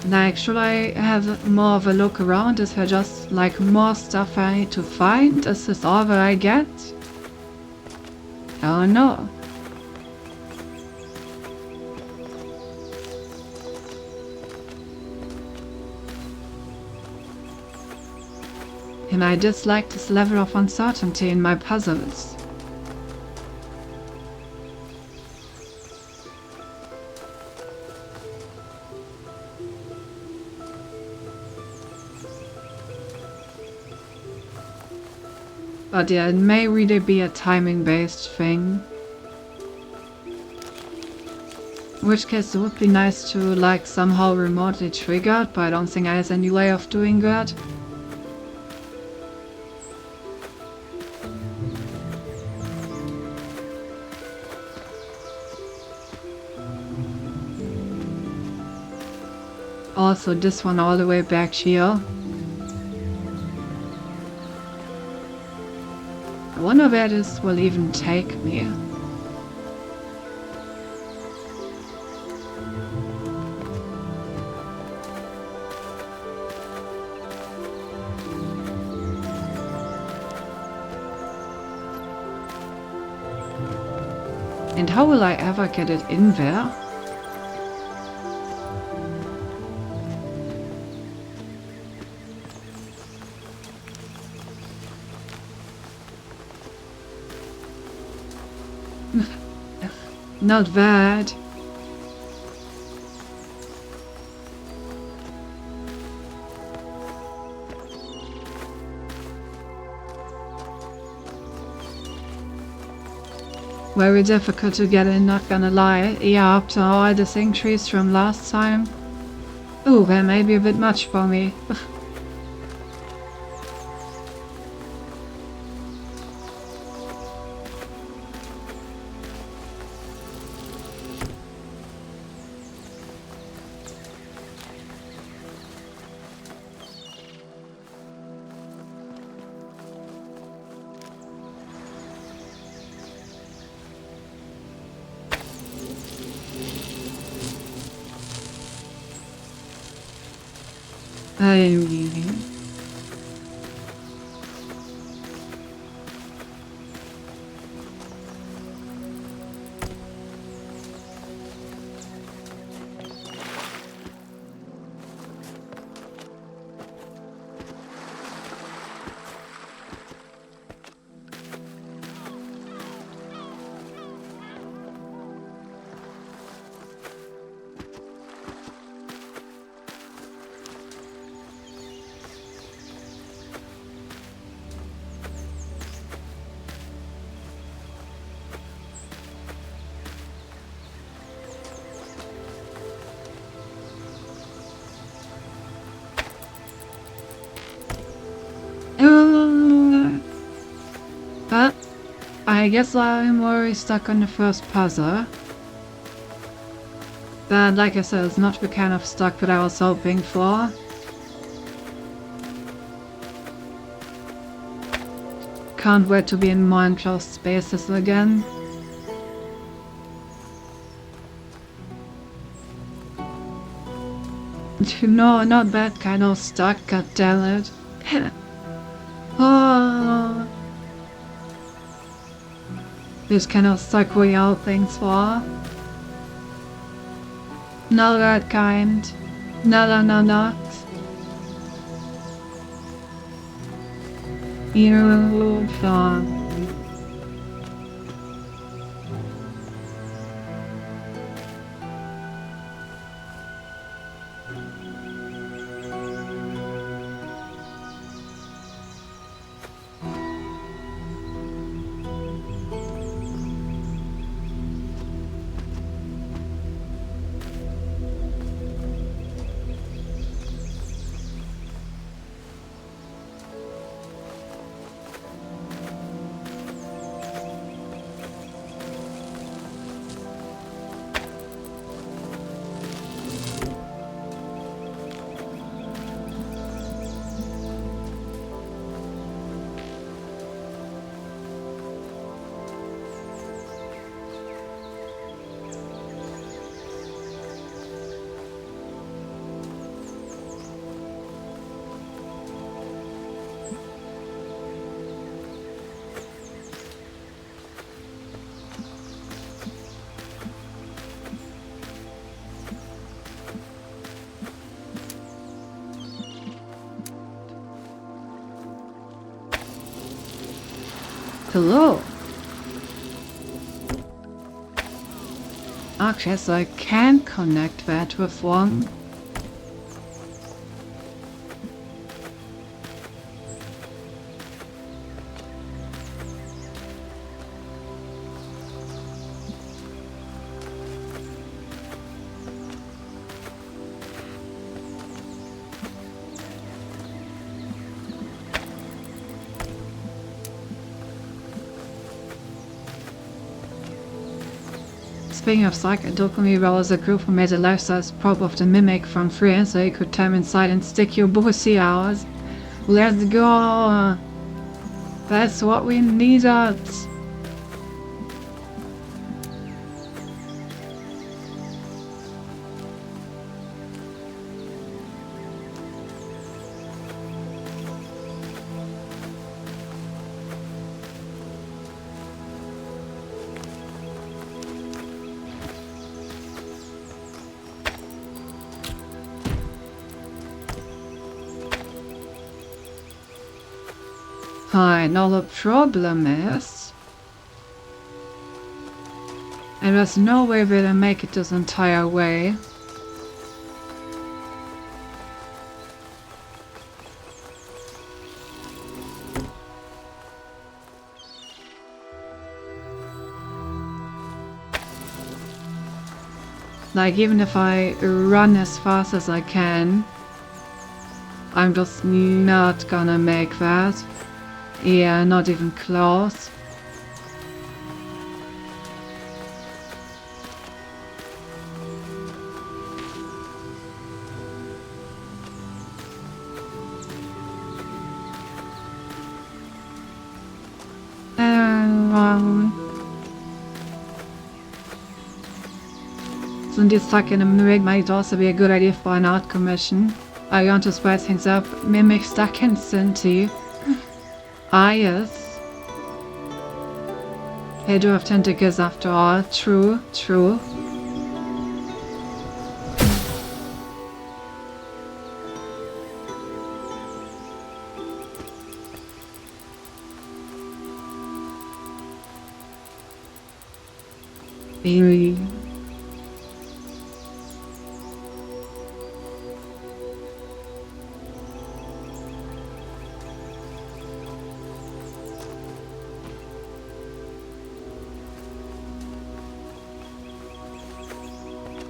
Like, should I have more of a look around? Is there just like more stuff I need to find? Is this all that I get? Oh no. And I dislike this level of uncertainty in my puzzles. But yeah, it may really be a timing-based thing. In which case it would be nice to like somehow remotely trigger it, but I don't think there's any way of doing that. Also, this one all the way back here. I wonder where this will even take me. And how will I ever get it in there? Not bad. Very difficult to get in, not gonna lie. Yeah, after all the centuries from last time. Ooh, that may be a bit much for me. But I guess I'm already stuck on the first puzzle. But like I said, it's not the kind of stuck that I was hoping for. Can't wait to be in more enclosed spaces again. No, not that kind of stuck, god damn it. Ah, this kind of stuck we all things for. Not that kind. No, not. You thought. Hello. Okay, so I can connect that with one. Speaking of Psych, Dokumi was a group who made a life-size prop of the Mimic from free so he could time inside and stick your pussy out. Let's go! That's what we needed! Fine, now the problem is... and there's no way we're gonna make it this entire way. Like, even if I run as fast as I can, I'm just not gonna make that. Yeah, not even close. So this stuck in a mimic might also be a good idea for an art commission. I want to spice things up. Mimic stuck in Cinti. Ah, yes. They do have tentacles after all. True, true. Baby.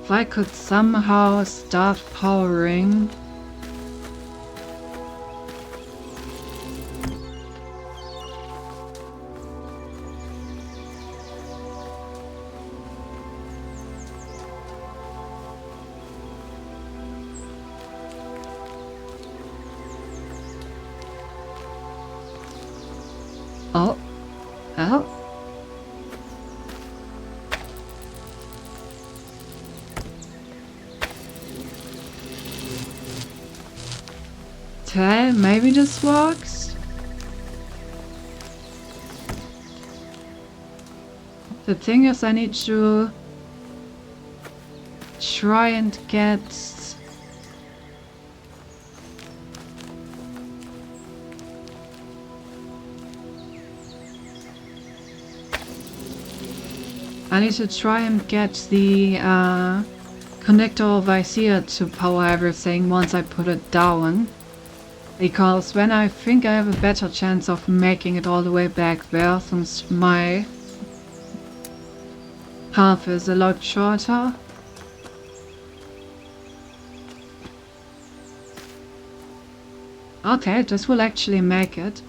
If I could somehow start powering. Oh. Oh. Okay, maybe this works. The thing is, I need to try and get... I need to try and get the connector over here to power everything once I put it down. Because then I think I have a better chance of making it all the way back there, since my path is a lot shorter. Okay, this will actually make it.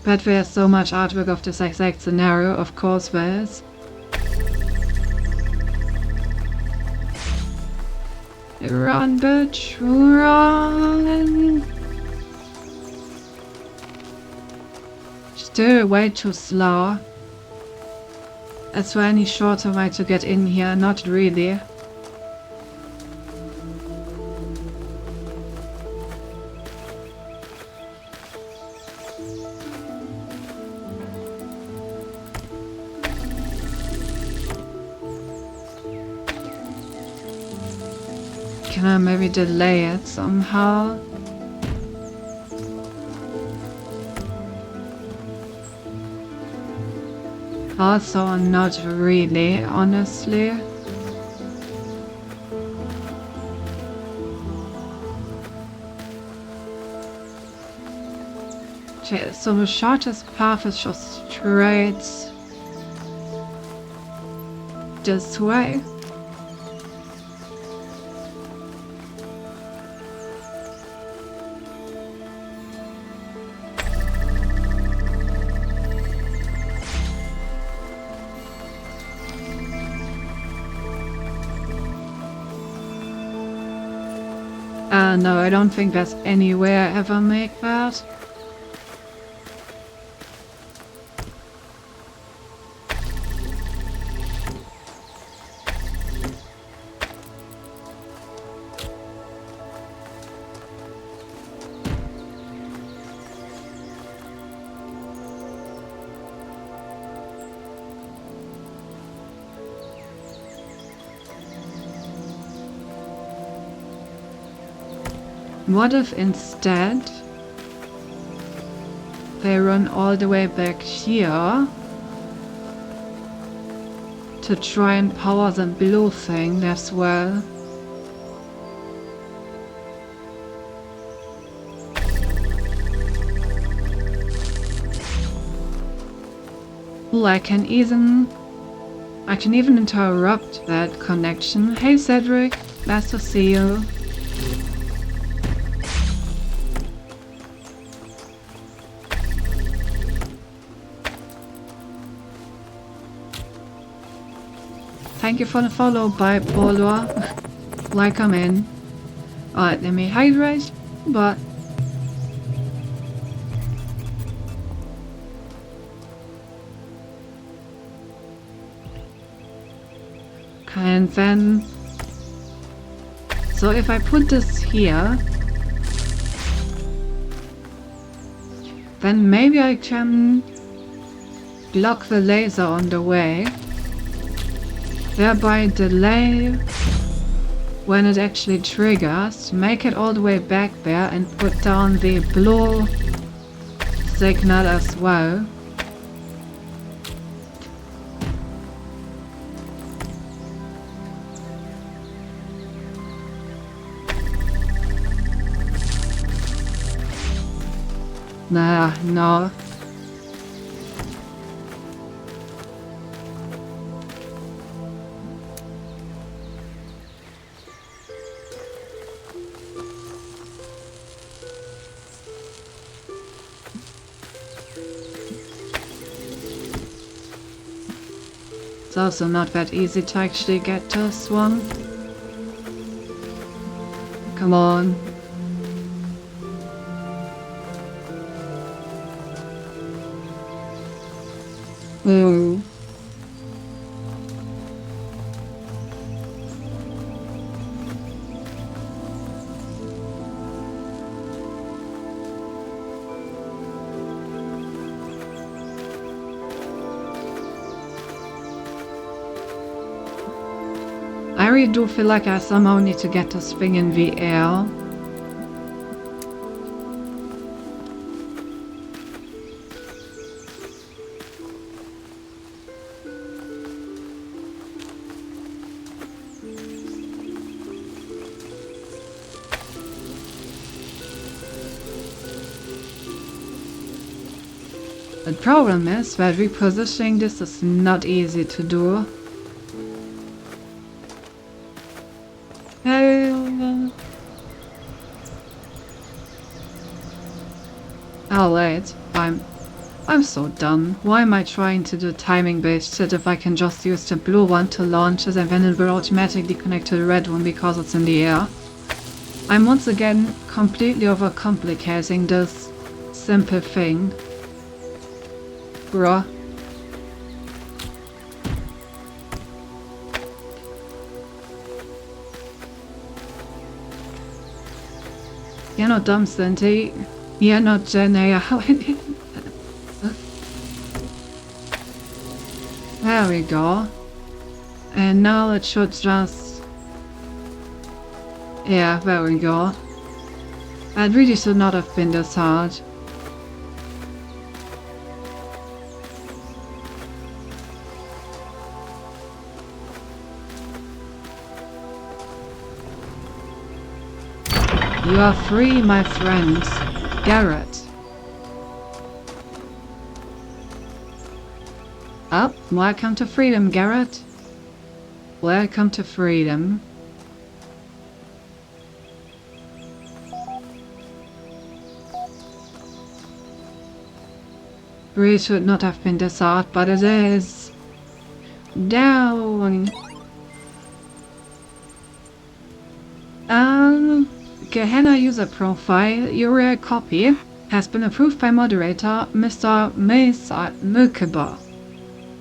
But there's so much artwork of this exact scenario, of course there is. Run, bitch, run! Still way too slow. Is there any shorter way to get in here? Not really. Can I maybe delay it somehow? Also, not really, honestly. Okay, so the shortest path is just straight this way. No, I don't think there's any way I ever make that. What if instead they run all the way back here to try and power the blue thing as well? Ooh, I can even interrupt that connection. Hey Cedric, nice to see you. Thank you for the follow, Bipolar. Welcome in. Alright, let me hydrate, but... And then... So if I put this here... Then maybe I can... block the laser on the way. Thereby delay when it actually triggers, make it all the way back there and put down the blue signal as well. Nah, no. It's also not that easy to actually get this one. Come on. Ooh. really do feel like I somehow need to get this thing in the air. The problem is that repositioning this is not easy to do. Oh wait, I'm so dumb. Why am I trying to do timing based shit if I can just use the blue one to launch it and then it will automatically connect to the red one because it's in the air? I'm once again completely overcomplicating this simple thing. Bruh. You're not dumb, Cindy. You're not Jenny. There we go. And now it should just... Yeah, there we go. It really should not have been this hard. You are free, my friend. Garrett. Oh, welcome to freedom, Garrett. Welcome to freedom. Really should not have been this hard, but it is. Down. Gehenna user profile, your rare copy, has been approved by moderator Mr. Mesa Milkebar.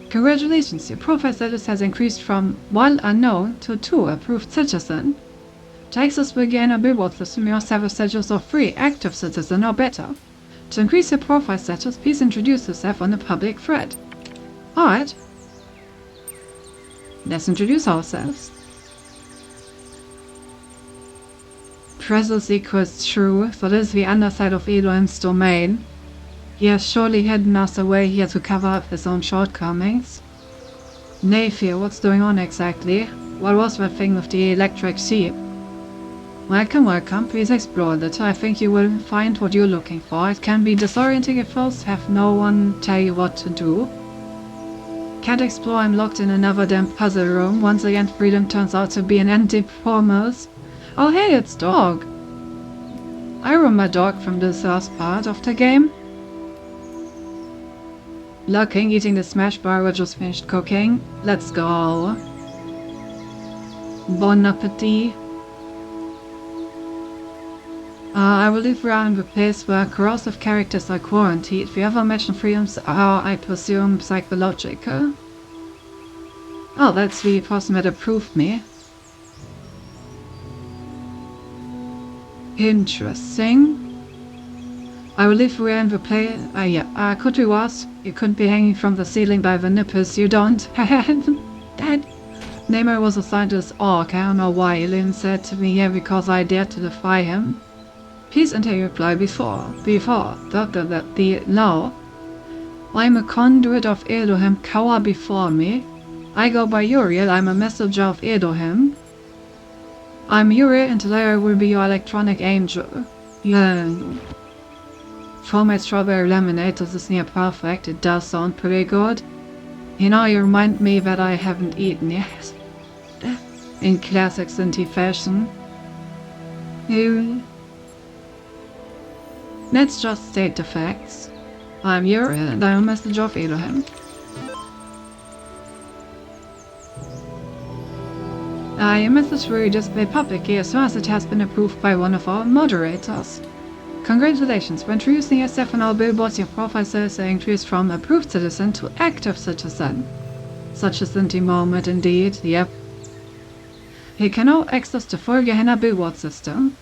Congratulations, your profile status has increased from 1 unknown to 2 approved citizen. To access the Gehenna billboard system, you must have a status of 3 active citizen or better. To increase your profile status, please introduce yourself on a public thread. Alright. Let's introduce ourselves. Presence equals true, so this is the underside of Elohim's domain. He has surely hidden us away here to cover up his own shortcomings. Nathir, what's going on exactly? What was that thing with the electric sheep? Welcome, welcome, please explore a little. I think you will find what you're looking for. It can be disorienting at first, have no one tell you what to do. Can't explore, I'm locked in another damn puzzle room. Once again, freedom turns out to be an empty promise. Oh hey, it's Dog! I remember Dog from the first part of the game. Looking, eating the smash bar we just finished cooking. Let's go. Bon appetit. I will live around the place where corrosive characters are quarantined. The other mentioned freedoms are, I presume, psychological. Oh, that's the person that approved me. Interesting. I will live around the place. Yeah. Could be worse. You couldn't be hanging from the ceiling by the nipples. You don't. That Namor was assigned to this orc. I don't know why. Elin said to me, yeah, because I dared to defy him. Please enter your reply before. No. I'm a conduit of Elohim. Cower before me. I go by Uriel. I'm a messenger of Elohim. I'm Uriel, and today I will be your electronic angel. Yeah. Homemade strawberry lemonade, this is near perfect. It does sound pretty good. You know, you remind me that I haven't eaten yet. In classic Sinti fashion. Let's just state the facts. I'm Uriel, and I'm a messenger of Elohim. Your message will be displayed publicly as soon as it has been approved by one of our moderators. Congratulations, when introducing yourself on our billboards, your profile says you increased from approved citizen to active citizen. Such a Sinti moment indeed, yep. You can now access the full Gehenna billboard system.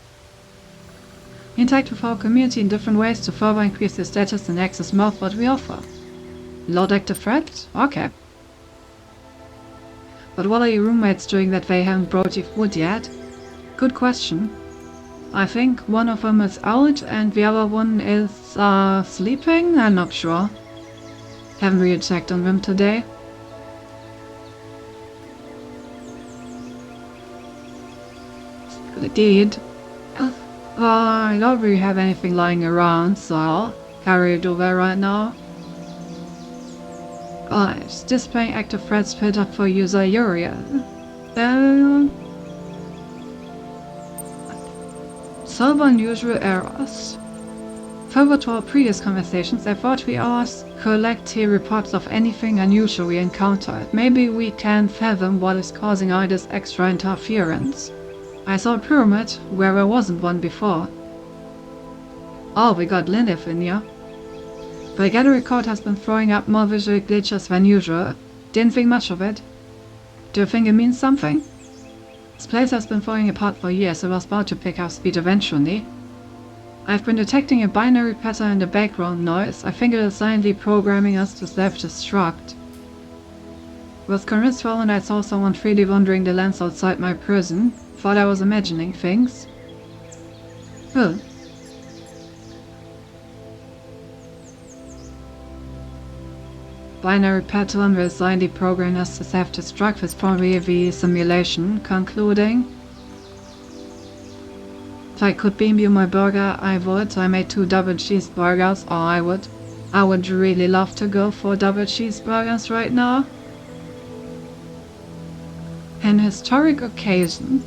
Interact with our community in different ways to further increase your status and access more of what we offer. Load active threat? Okay. But what are your roommates doing that they haven't brought you food yet? Good question. I think one of them is out and the other one is sleeping? I'm not sure. Haven't really checked on them today. Indeed. I don't really have anything lying around, so I'll carry it over right now. It's displaying active threats put up for user Uriel. Solve unusual errors. Further to our previous conversations, I thought we asked collective reports of anything unusual we encountered. Maybe we can fathom what is causing all this extra interference. I saw a pyramid where there wasn't one before. Oh, we got Lilith in here. The gallery code has been throwing up more visual glitches than usual. Didn't think much of it. Do you think it means something? This place has been falling apart for years, so it was bound to pick up speed eventually. I've been detecting a binary pattern in the background noise. I think it is silently programming us to self-destruct. I was convinced for when I saw someone freely wandering the lands outside my prison. Thought I was imagining things. Binary pattern will silently program us to self-destruct is probably the simulation, concluding. If I could beam you my burger, I would. I made 2 double cheeseburgers, or I would really love to go for double cheeseburgers right now. An historic occasion.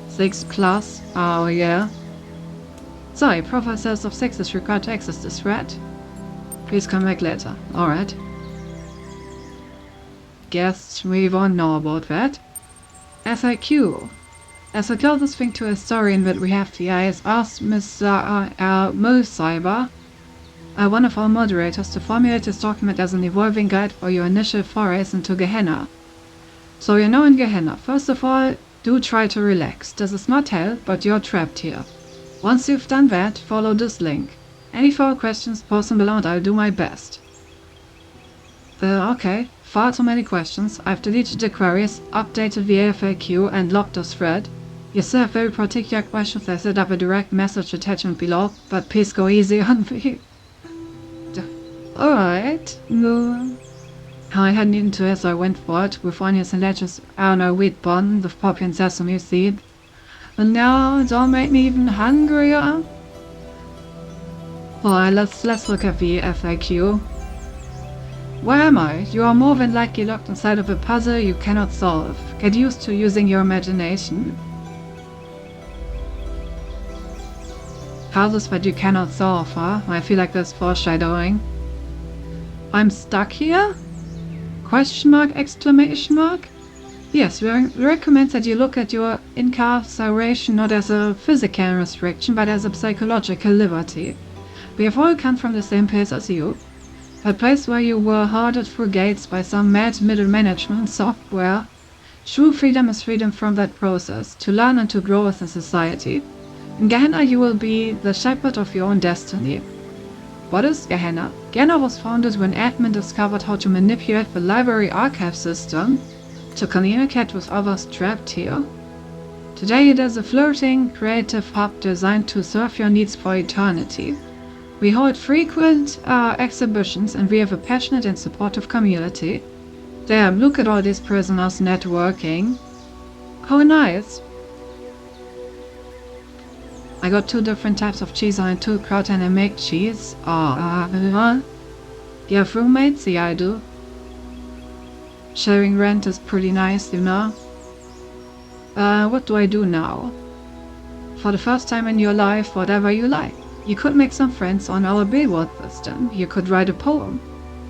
6+, oh yeah. Sorry, profile cells of 6 is required to access this thread. Please come back later. Alright. Guess we won't know about that. FAQ. As the closest thing to a historian that we have here is asked Mr. Mocyber, one of our moderators, to formulate this document as an evolving guide for your initial forays into Gehenna. So you're now in Gehenna. First of all, do try to relax. This is not hell, but you're trapped here. Once you've done that, follow this link. Any further questions, post them below and I'll do my best. Okay, far too many questions. I've deleted the queries, updated the FAQ and locked this thread. You still have very particular questions. I set up a direct message attachment below, but please go easy on me. Alright, no. I hadn't eaten today, so I went for it with onions and lettuce on a wheat bun with poppy and sesame seed. And now, don't make me even hungrier. Alright, let's look at the FAQ. Where am I? You are more than likely locked inside of a puzzle you cannot solve. Get used to using your imagination. Puzzles that you cannot solve, huh? I feel like there's foreshadowing. I'm stuck here? Question mark, exclamation mark? Yes, we recommend that you look at your incarceration not as a physical restriction, but as a psychological liberty. We have all come from the same place as you. A place where you were herded through gates by some mad middle management software. True freedom is freedom from that process, to learn and to grow as a society. In Gehenna you will be the shepherd of your own destiny. What is Gehenna? Gehenna was founded when admin discovered how to manipulate the library archive system to communicate with others trapped here. Today it is a flirting, creative hub designed to serve your needs for eternity. We hold frequent exhibitions and we have a passionate and supportive community. Damn, look at all these prisoners networking. How nice. I got 2 different types of cheese and 2 kraut and I make cheese. You have roommates? Yeah, I do. Sharing rent is pretty nice, you know. What do I do now? For the first time in your life, whatever you like. You could make some friends on our Billboard system. You could write a poem.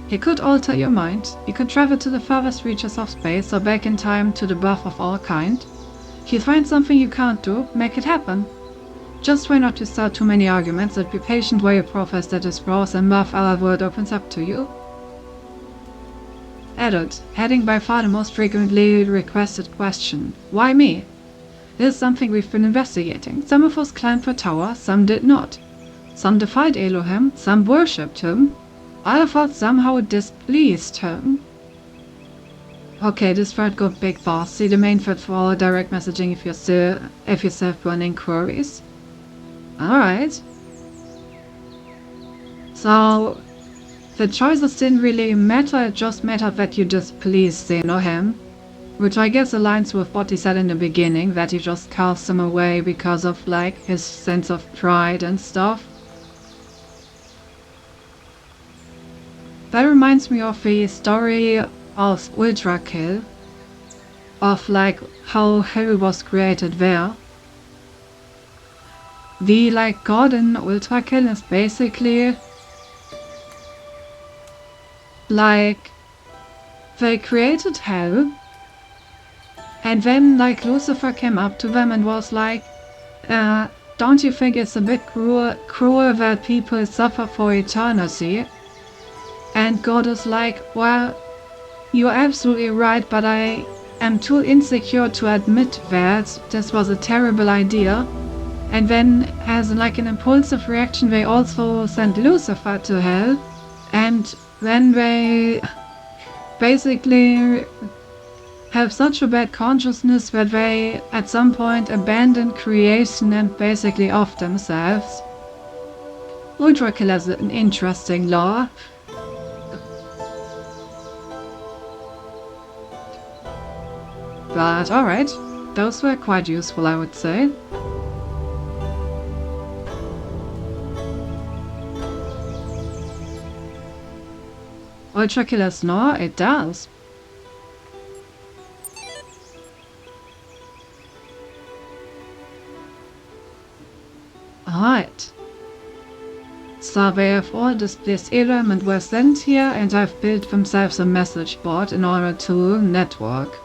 You could alter your mind. You could travel to the farthest reaches of space or back in time to the birth of our kind. If you find something you can't do, make it happen. Just try not to start too many arguments and be patient while you process that is gross and birth other world opens up to you. Adult, heading by far the most frequently requested question. Why me? This is something we've been investigating. Some of us climbed the tower, some did not. Some defied Elohim, some worshipped him. Other thought somehow it displeased him. Okay, this thread got big boss. See the main thread for direct messaging if you still have burning queries. Alright. So the choices didn't really matter, it just mattered that you displeased him. Which I guess aligns with what he said in the beginning, that he just cast him away because of like his sense of pride and stuff. That reminds me of the story of Ultra Kill, of like how Hell was created there. The like god in Ultra Kill is basically like they created Hell, and then like Lucifer came up to them and was like, don't you think it's a bit cruel that people suffer for eternity? And God is like, well, you're absolutely right, but I am too insecure to admit that this was a terrible idea. And then, as like an impulsive reaction, they also sent Lucifer to hell. And then they basically have such a bad consciousness that they at some point abandon creation and basically off themselves. Ultra Kill has an interesting lore. But alright, those were quite useful, I would say. Ultra Kill has lore? It does. Alright. So they have all this element were sent here and have built themselves a message board in order to network.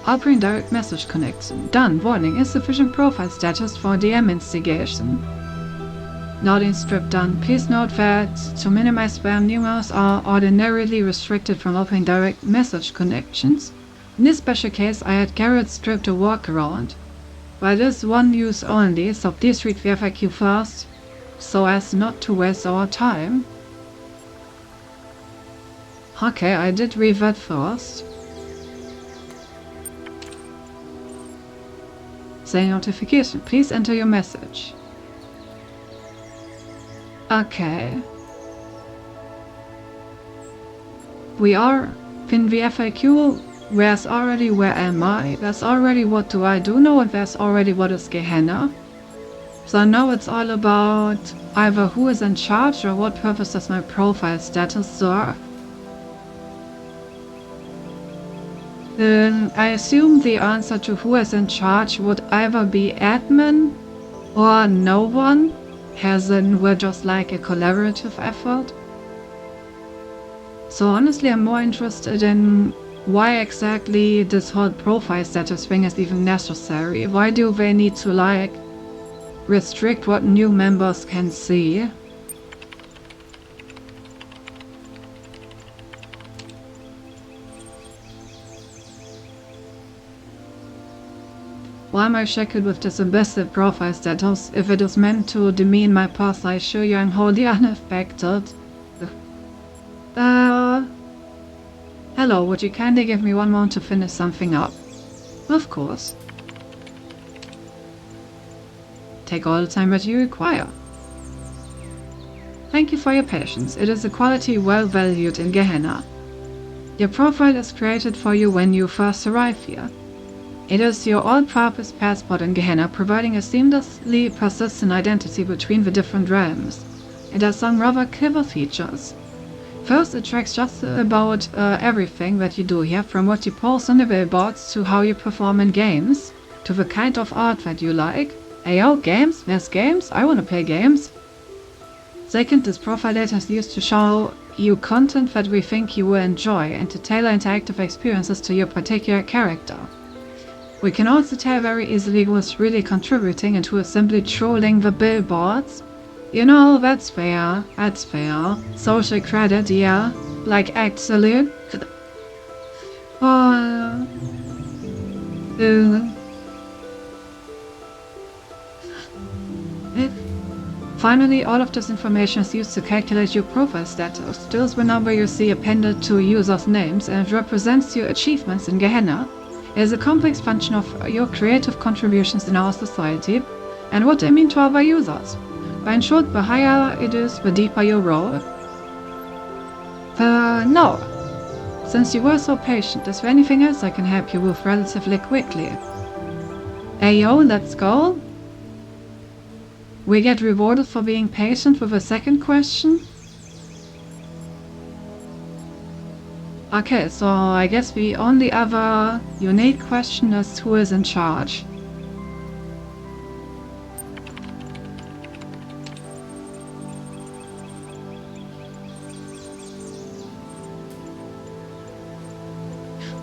Open direct message connection. Done. Warning. Insufficient profile status for DM instigation. Loading strip done. Please note that to minimize spam, numerals are ordinarily restricted from opening direct message connections. In this special case, I had Garrett strip to work around. By this one use only, so please read the FAQ first, so as not to waste our time. Okay, I did read that first. Say notification. Please enter your message. Okay. We are in the FAQ. There's already where am I? There's already what do I do now, and there's already what is Gehenna. So now it's all about either who is in charge or what purpose does my profile status serve. I assume the answer to who is in charge would either be admin or no one, as in we're just like a collaborative effort. So honestly, I'm more interested in why exactly this whole profile status thing is even necessary. Why do they need to like restrict what new members can see? Why am I shackled with this imbecile profile status? If it is meant to demean my past, I assure you I'm wholly unaffected. Hello, would you kindly give me one moment to finish something up? Of course. Take all the time that you require. Thank you for your patience. It is a quality well valued in Gehenna. Your profile is created for you when you first arrive here. It is your all-purpose passport in Gehenna, providing a seamlessly persistent identity between the different realms. It has some rather clever features. First, it tracks just about everything that you do here, from what you post on the billboards to how you perform in games, to the kind of art that you like. Ayo, games? There's games? I wanna play games. Second, this profile data is used to show you content that we think you will enjoy and to tailor interactive experiences to your particular character. We can also tell very easily who is really contributing and who is simply trolling the billboards. You know, that's fair, that's fair. Social credit, yeah, like actually. Finally, all of this information is used to calculate your profile status. This is the number you see appended to users' names, and it represents your achievements in Gehenna. It is a complex function of your creative contributions in our society and what they mean to other users. In short, the higher it is, the deeper your role. No. Since you were so patient, is there anything else I can help you with relatively quickly? Ayo, let's go. We get rewarded for being patient with a second question? Okay, so I guess the only other unique question is who is in charge.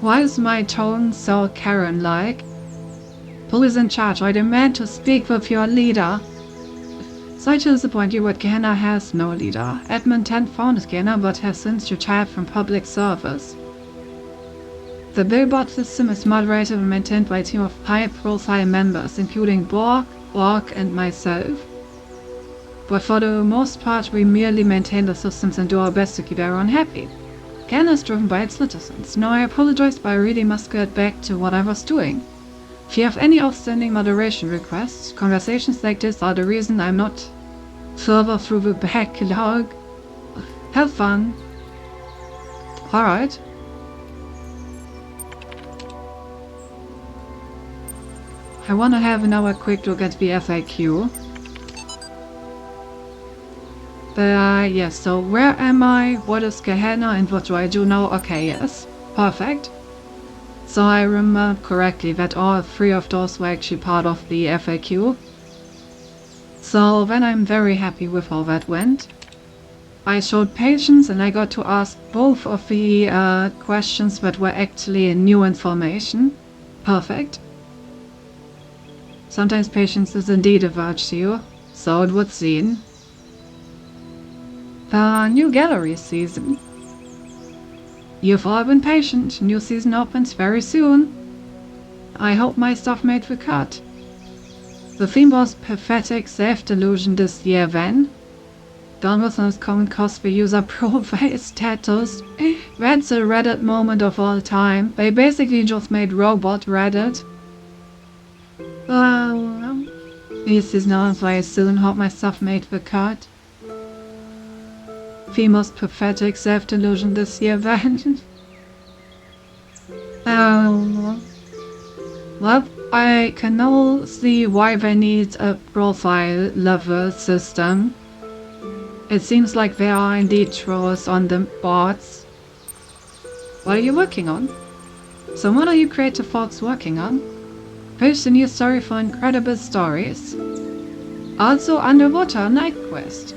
Why is my tone so Karen-like? Who is in charge? I demand to speak with your leader. Sorry to disappoint you, but Gehenna has no leader. Edmund 10 founded Gehenna, but has since retired from public service. The Billboard system is moderated and maintained by a team of high-profile members, including Borg, Orc, and myself. But for the most part, we merely maintain the systems and do our best to keep everyone happy. Gehenna is driven by its citizens. Now I apologize, but I really must get back to what I was doing. If you have any outstanding moderation requests, conversations like this are the reason I'm not further through the backlog. Have fun. Alright. I wanna have another quick look at the FAQ. But yes, so where am I? What is Gehenna and what do I do now? Okay, yes. Perfect. So I remember correctly that all three of those were actually part of the FAQ. So then I'm very happy with how that went. I showed patience and I got to ask both of the questions that were actually new information. Perfect. Sometimes patience is indeed a virtue, so it would seem. The new gallery season. You've all been patient. New season opens very soon. I hope my stuff made the cut. The theme was pathetic self-delusion this year then. Done with most common cosplay user profile status. That's a Reddit moment of all time. They basically just made robot Reddit. New season opens very soon. Hope my stuff made the cut. The most pathetic self-delusion this year then. Well, I can now see why they need a profile level system. It seems like there are indeed trolls on the boards. What are you working on? So what are you creative folks working on? Post a new story for incredible stories. Also Underwater Night Quest.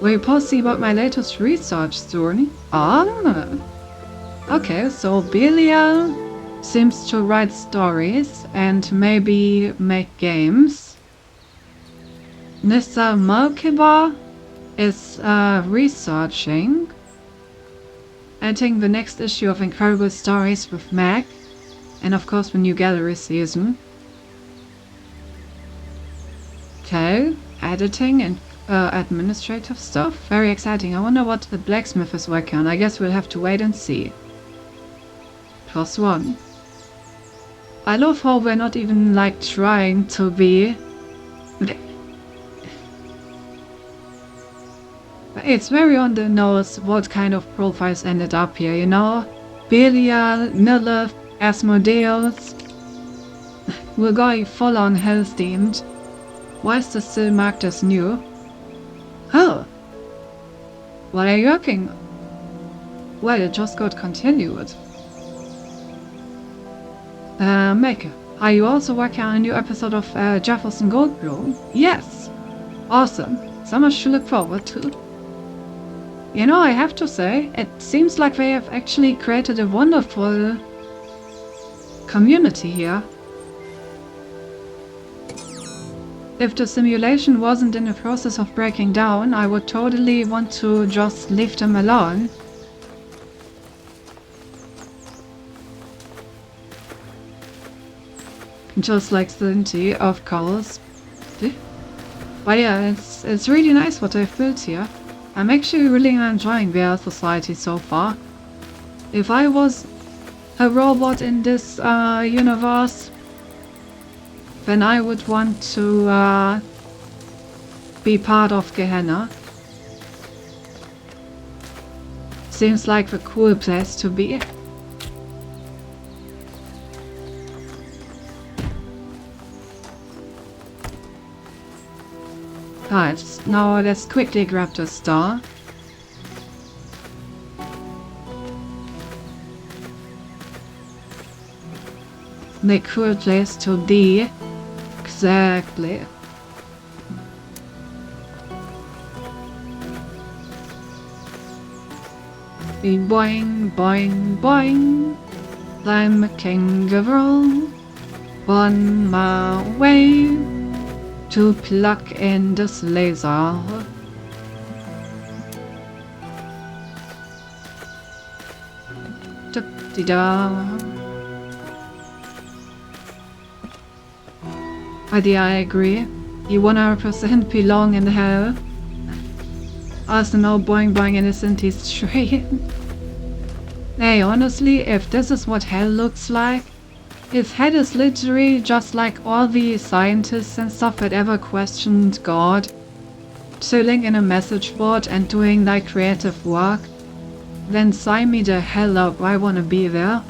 We're posting about my latest research soon. Ah. Okay, so Belial seems to write stories and maybe make games. Nissa Malkiba is researching. Editing the next issue of Incredible Stories with Meg. And of course the new gallery season. Okay, editing and administrative stuff. Very exciting. I wonder what the blacksmith is working on. I guess we'll have to wait and see. +1. I love how we're not even like trying to be. It's very on the nose what kind of profiles ended up here, you know? Belial, Nilith, Asmodeus. We're going full on hell themed. Why is this still marked as new? Oh! What are you working on? Well, it just got continued. Maker, are you also working on a new episode of Jefferson Goldblum? Yes! Awesome. So much to look forward to. You know, I have to say, it seems like they have actually created a wonderful community here. If the simulation wasn't in the process of breaking down, I would totally want to just leave them alone. Just like Cinti, of course. But yeah, it's really nice what I've built here. I'm actually really enjoying VR Society so far. If I was a robot in this universe, then I would want to be part of Gehenna. Seems like the cool place to be. Right, now let's quickly grab the star. The cool place to be. Exactly. Boing, boing, boing. I'm a kangaroo. On my way to plug in this laser. Da-da-da. I agree. You 100% belong in hell. Also no boing boing innocent is straight. Hey, honestly, if this is what hell looks like, if hell is literally just like all the scientists and stuff that ever questioned God, chilling in a message board and doing like creative work, then sign me the hell up, I wanna be there.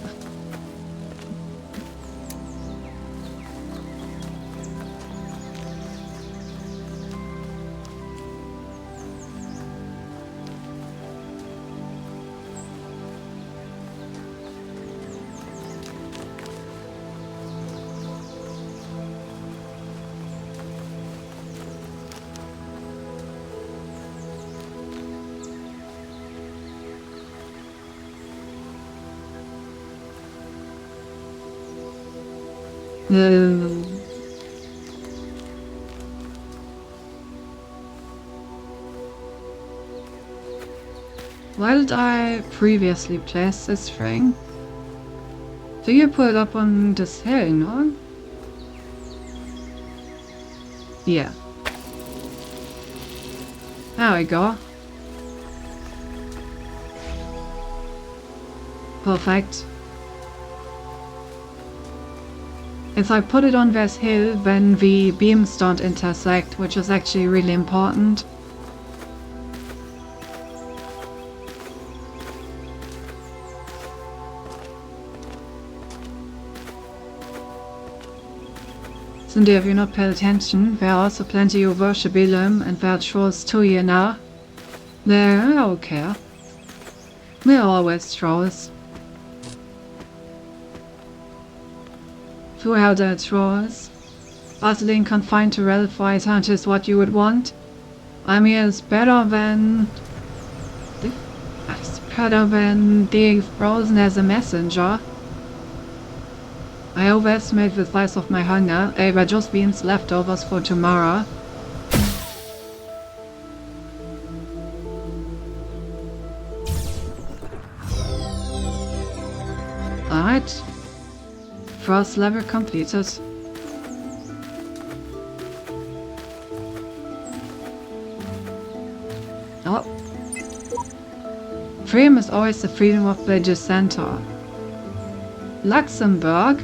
Why did I previously place this thing? Do you put it up on this hill, no? Yeah. There we go. Perfect. If I put it on this hill, then the beams don't intersect, which is actually really important. Cindy, if you not paid attention, there are also plenty who worship Elam and there are trolls too, you know. I don't care. We're always trolls. Who held the trolls? Battling confined to relified hunt is what you would want. I mean, it's better than being frozen as a messenger. I overestimate the size of my hunger. They were just beans leftovers for tomorrow. Alright. First level completed. Oh. Freedom is always the freedom of the dissenter. Luxembourg?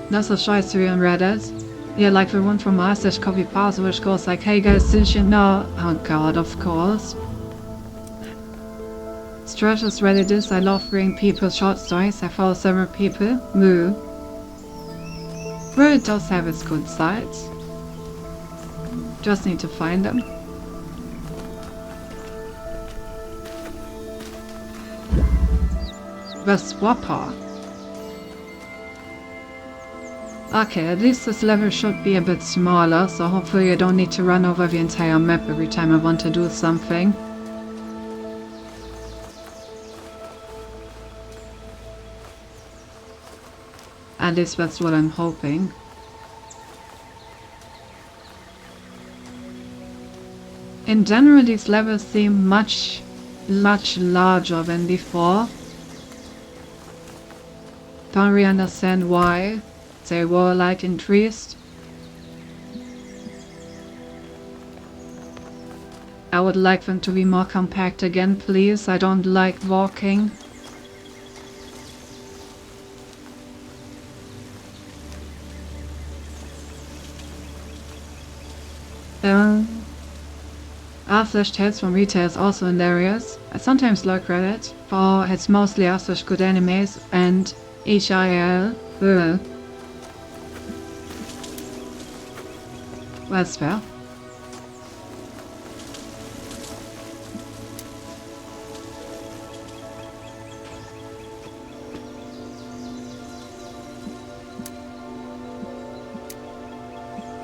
That's a scheiß on Reddit. Yeah, like the one from Masters copy pasta which goes like, hey guys, did you know? Oh god, of course. Stratus Reddit is, I love reading people's short stories. I follow several people. Moo. Reddit does have its good sides. Just need to find them. The Swapper. Okay, at least this level should be a bit smaller, so hopefully I don't need to run over the entire map every time I want to do something. At least that's what I'm hoping. In general, these levels seem much larger than before. Don't really understand why they were like increased. I would like them to be more compact again, please. I don't like walking. Arthur's Tales from Rita is also in areas. I sometimes look at it, for it's mostly Arthur's good animes and HIL. That's fair.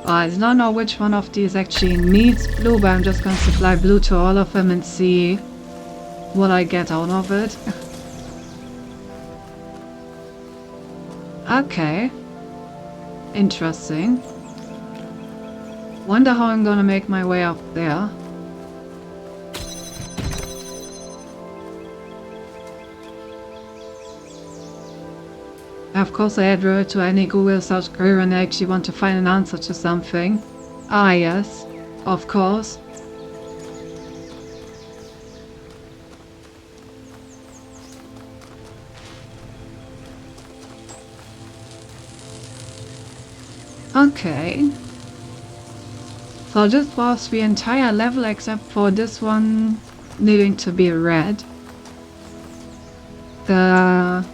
I don't know which one of these actually needs blue, but I'm just going to supply blue to all of them and see what I get out of it. Okay. Interesting. Wonder how I'm gonna make my way up there. Of course I had wrote to any Google search query and I actually want to find an answer to something. Ah yes, of course. Okay. So this was the entire level except for this one needing to be red. The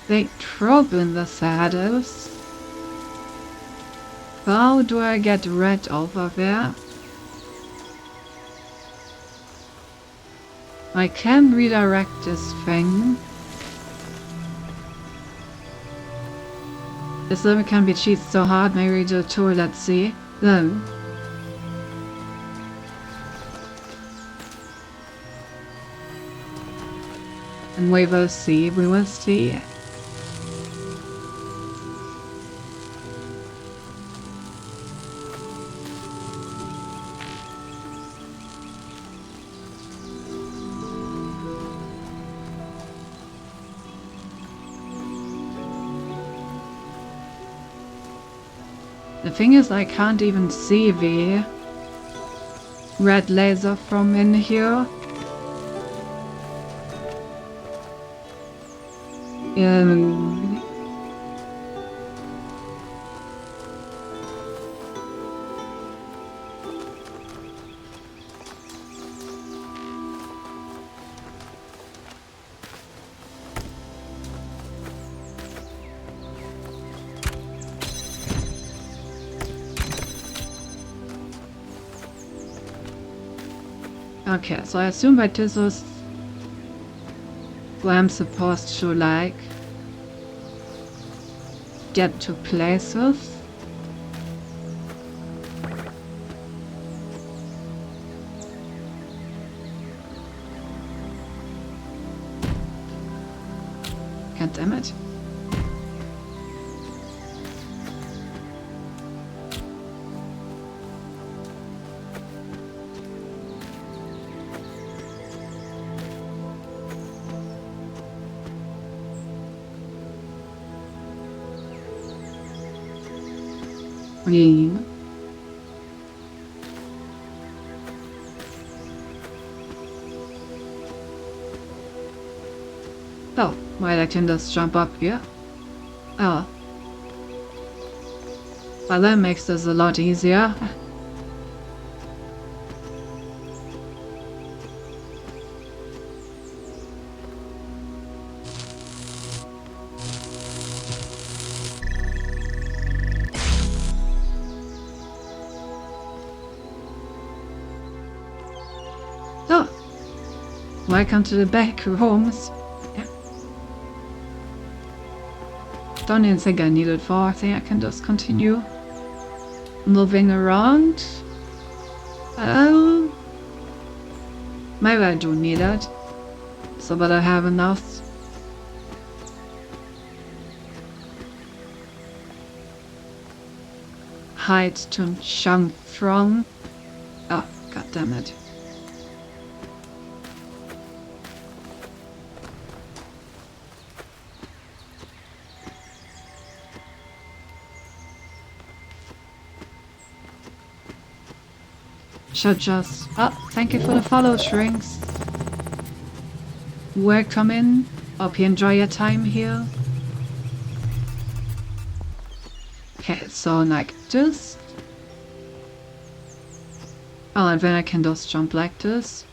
big trouble in the shadows. How do I get red over there? I can redirect this thing. This level can be cheated so hard, maybe the tool, let's see. No. And we will see, we will see. The thing is, I can't even see the red laser from in here. Okay, so I assume that this is where I'm supposed to, like, get to places. God damn it. Yeah. Oh, wait, I can just jump up here. Oh. Well, that makes this a lot easier. Oh, welcome to the back rooms. Yeah. Don't even think I need it for. I think I can just continue moving around. Maybe I do need it, so that I have enough. Height to jump from. Oh, god damn it. should just... Oh, thank you for the follow, Shrinks. Welcome in. Hope you enjoy your time here. Okay, so like this. Oh, and then I can just jump like this.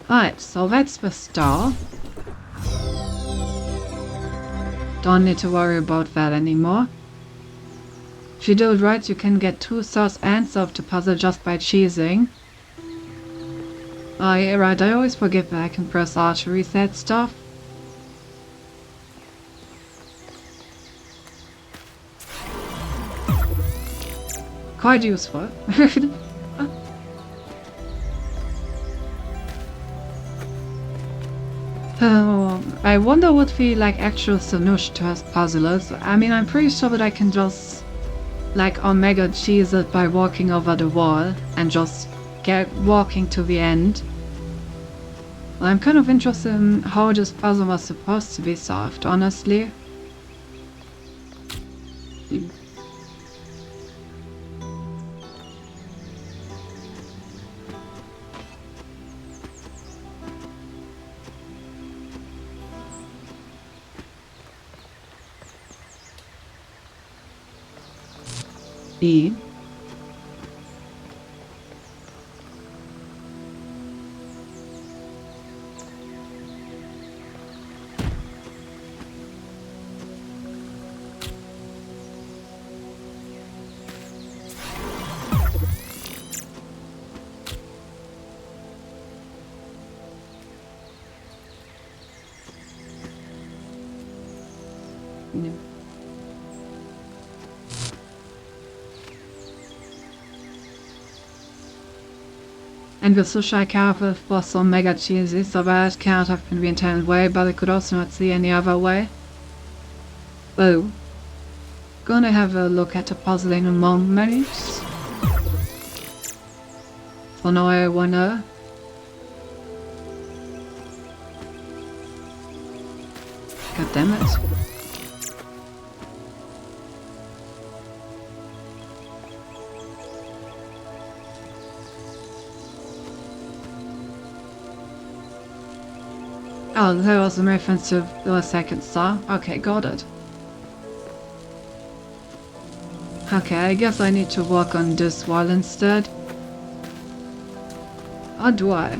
Alright, so that's the star. Don't need to worry about that anymore. If you do it right, you can get 2 stars and solve the puzzle just by cheesing. Oh yeah, right, I always forget that I can press R to reset stuff. Quite useful. I wonder what the like actual solution to this puzzle is. I mean, I'm pretty sure that I can just like Omega cheese it by walking over the wall and just get walking to the end. Well, I'm kind of interested in how this puzzle was supposed to be solved, honestly. E. No. And with such a careful for some mega cheesy, so that can't have been the intended way, but I could also not see any other way. Oh. Gonna have a look at the puzzle in a moment. For now I wanna... God damn it. Oh, that was a reference to the second star. Okay, got it. Okay, I guess I need to work on this wall instead. Or do I?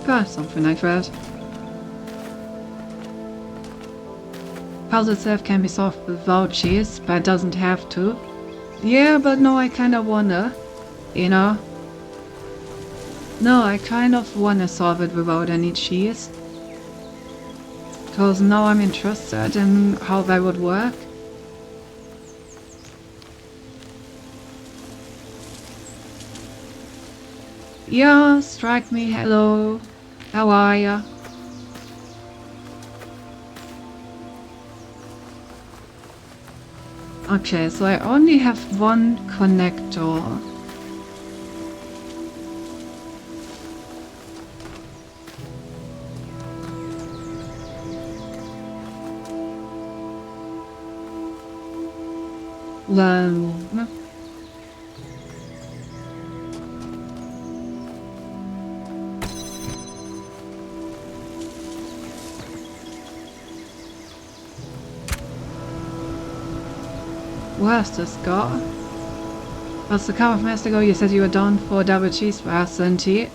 Got something like that. Puzzle itself can be solved without cheese, but it doesn't have to. Yeah, but no, I kinda wanna. You know? No, I kind of wanna solve it without any cheese. Because now I'm interested in how that would work. Yeah, strike me, hello. How are ya? Okay, so I only have one connector. Well, where's this guy? That's a couple of minutes ago you said you were done for double cheeseburgers, and he...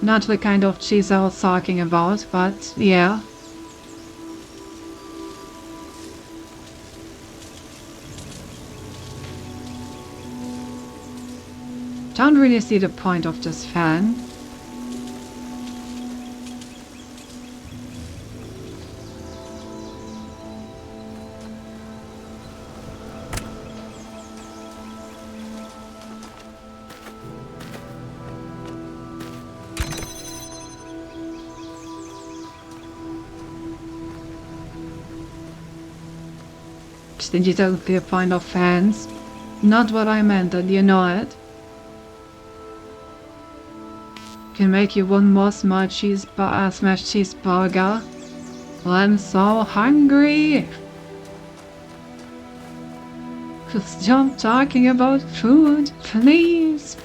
Not the kind of cheese I was talking about, but yeah. Don't really see the point of this fan. Did you don't see a point of fans? Not what I meant, and you know it. Can make you one more smashed cheeseburger. I'm so hungry. Stop talking about food, please.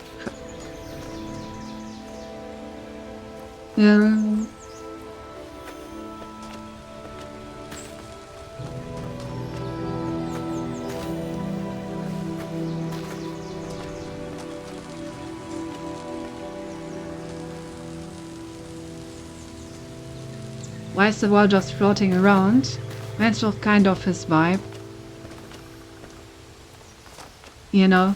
Yeah. Why is the wall just floating around? That's not kind of his vibe. You know?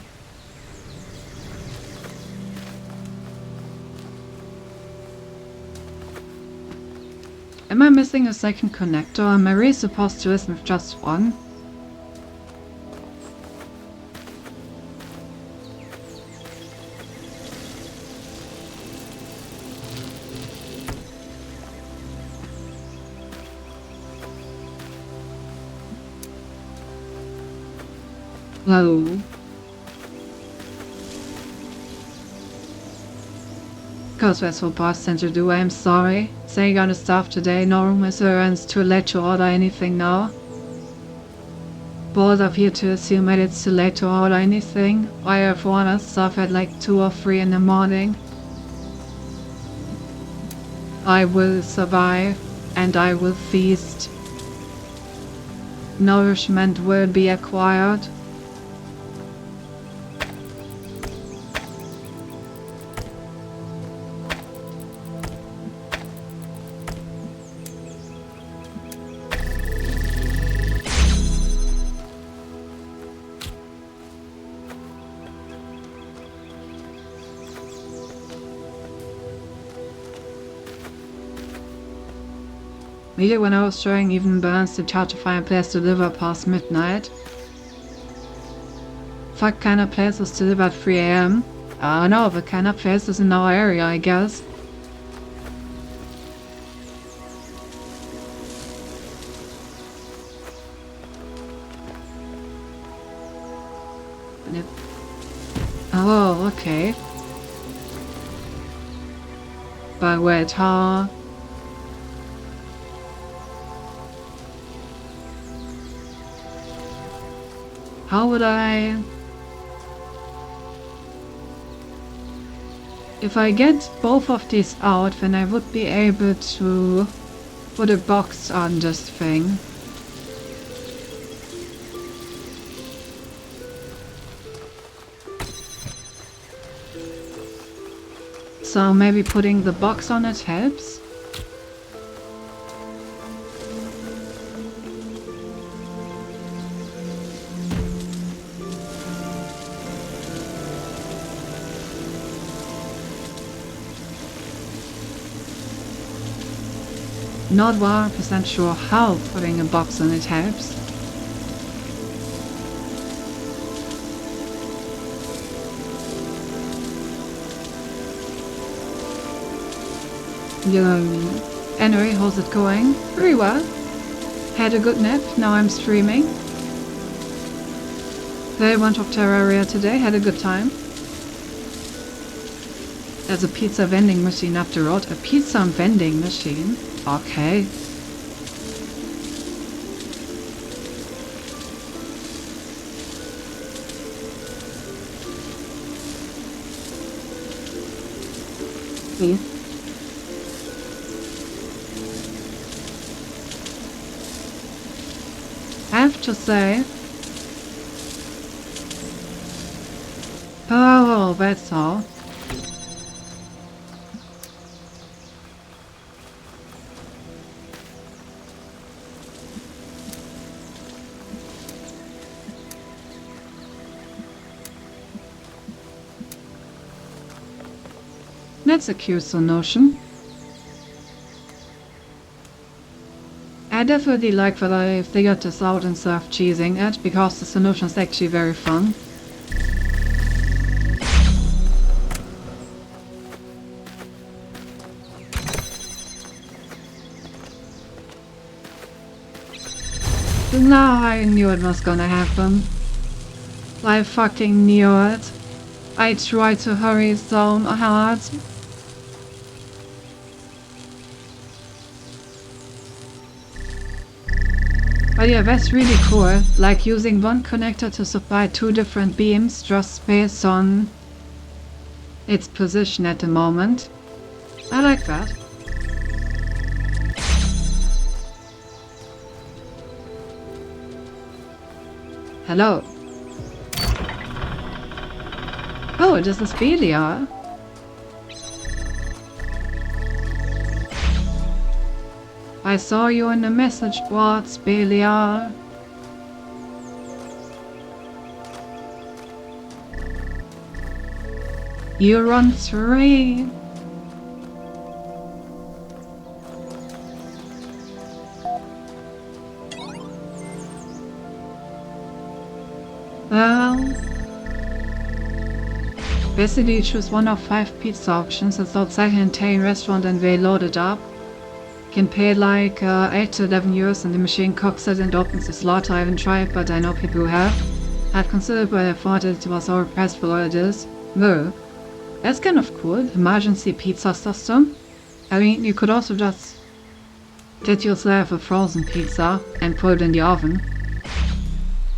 Am I missing a second connector? Am I really supposed to listen with just one? Whoa. Cause that's what boss tend to do. I'm sorry. Saying on the staff today, no room is errands too late to order anything now. Both of you to assume that it's too late to order anything. I have ordered stuff at like 2 or 3 in the morning. I will survive and I will feast. Nourishment will be acquired. Maybe when I was showing even burns to charge a fireplace deliver past midnight. Fuck kind of places deliver at 3 AM. I don't know, the kind of places in our area, I guess. Oh, okay. But wait, how? How would I... If I get both of these out, then I would be able to put a box on this thing. So maybe putting the box on it helps. Not 100% sure how putting a box on it helps. Anyway, how's it going? Very well. Had a good nap, now I'm streaming. Played a bunch of Terraria today, had a good time. There's a pizza vending machine up the road. A pizza vending machine? Okay. I have to say... Oh, that's all. That's a cute notion. I definitely like that I figured this out instead of cheesing it, because the solution is actually very fun. Now I knew it was gonna happen. I fucking knew it. I tried to hurry so hard. But yeah, that's really cool, like using one connector to supply two different beams just based on its position at the moment. I like that. Hello. Oh, this is Belial. I saw you in the message boards, Belial. You're on 3. Well, basically choose one of 5 pizza options. It's outside an Italian restaurant and they load it up. Can pay like 8 to 11 euros and the machine cooks it and opens the slot. I haven't tried, but I know people who have. I've considered, but I thought it was overpriced for what it is. No. That's kind of cool. Emergency pizza system. I mean, you could also just get yourself a frozen pizza and put it in the oven.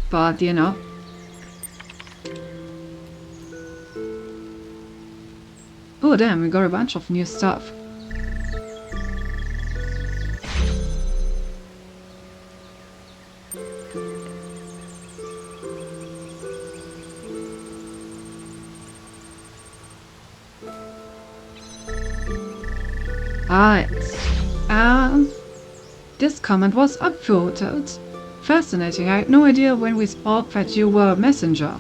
But, you know. Oh damn, we got a bunch of new stuff. Alright. This comment was upvoted. Fascinating, I had no idea when we spoke that you were a messenger.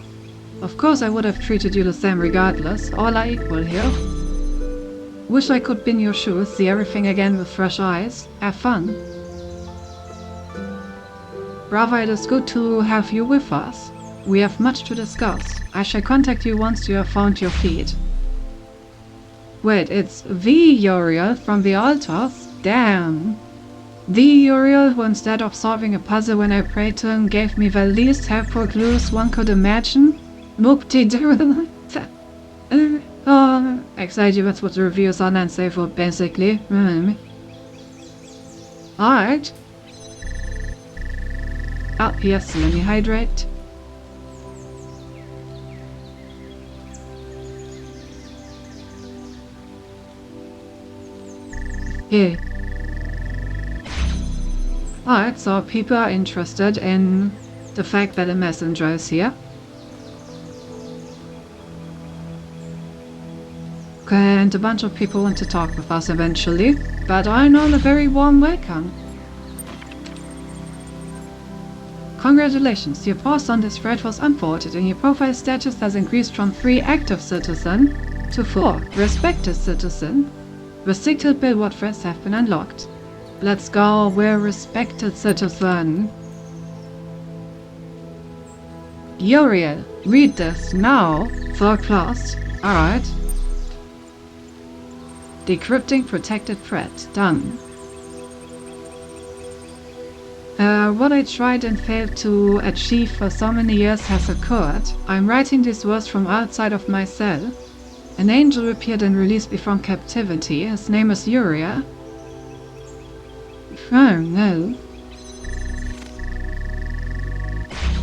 Of course I would have treated you the same regardless, all are equal here. Wish I could be in your shoes, see everything again with fresh eyes. Have fun. Bravo, it is good to have you with us. We have much to discuss. I shall contact you once you have found your feet. Wait, it's the Uriel from the altars? Damn. The Uriel who, instead of solving a puzzle when I prayed to him, gave me the least helpful clues one could imagine? Mukti Exactly, that's what the reviews online say for basically. Alright. Oh, yes, let me hydrate. Here. Alright, so people are interested in the fact that a messenger is here. And a bunch of people want to talk with us eventually, but I know a very warm welcome. Congratulations, your post on this thread was unfolded and your profile status has increased from 3 active citizen to 4 respected citizen. Restricted billboard threads have been unlocked. Let's go, we're respected citizen. Uriel, read this now. Third class. Alright. Decrypting protected thread. Done. What I tried and failed to achieve for so many years has occurred. I'm writing these words from outside of my cell. An angel appeared and released me from captivity. His name is Uriel. Oh no.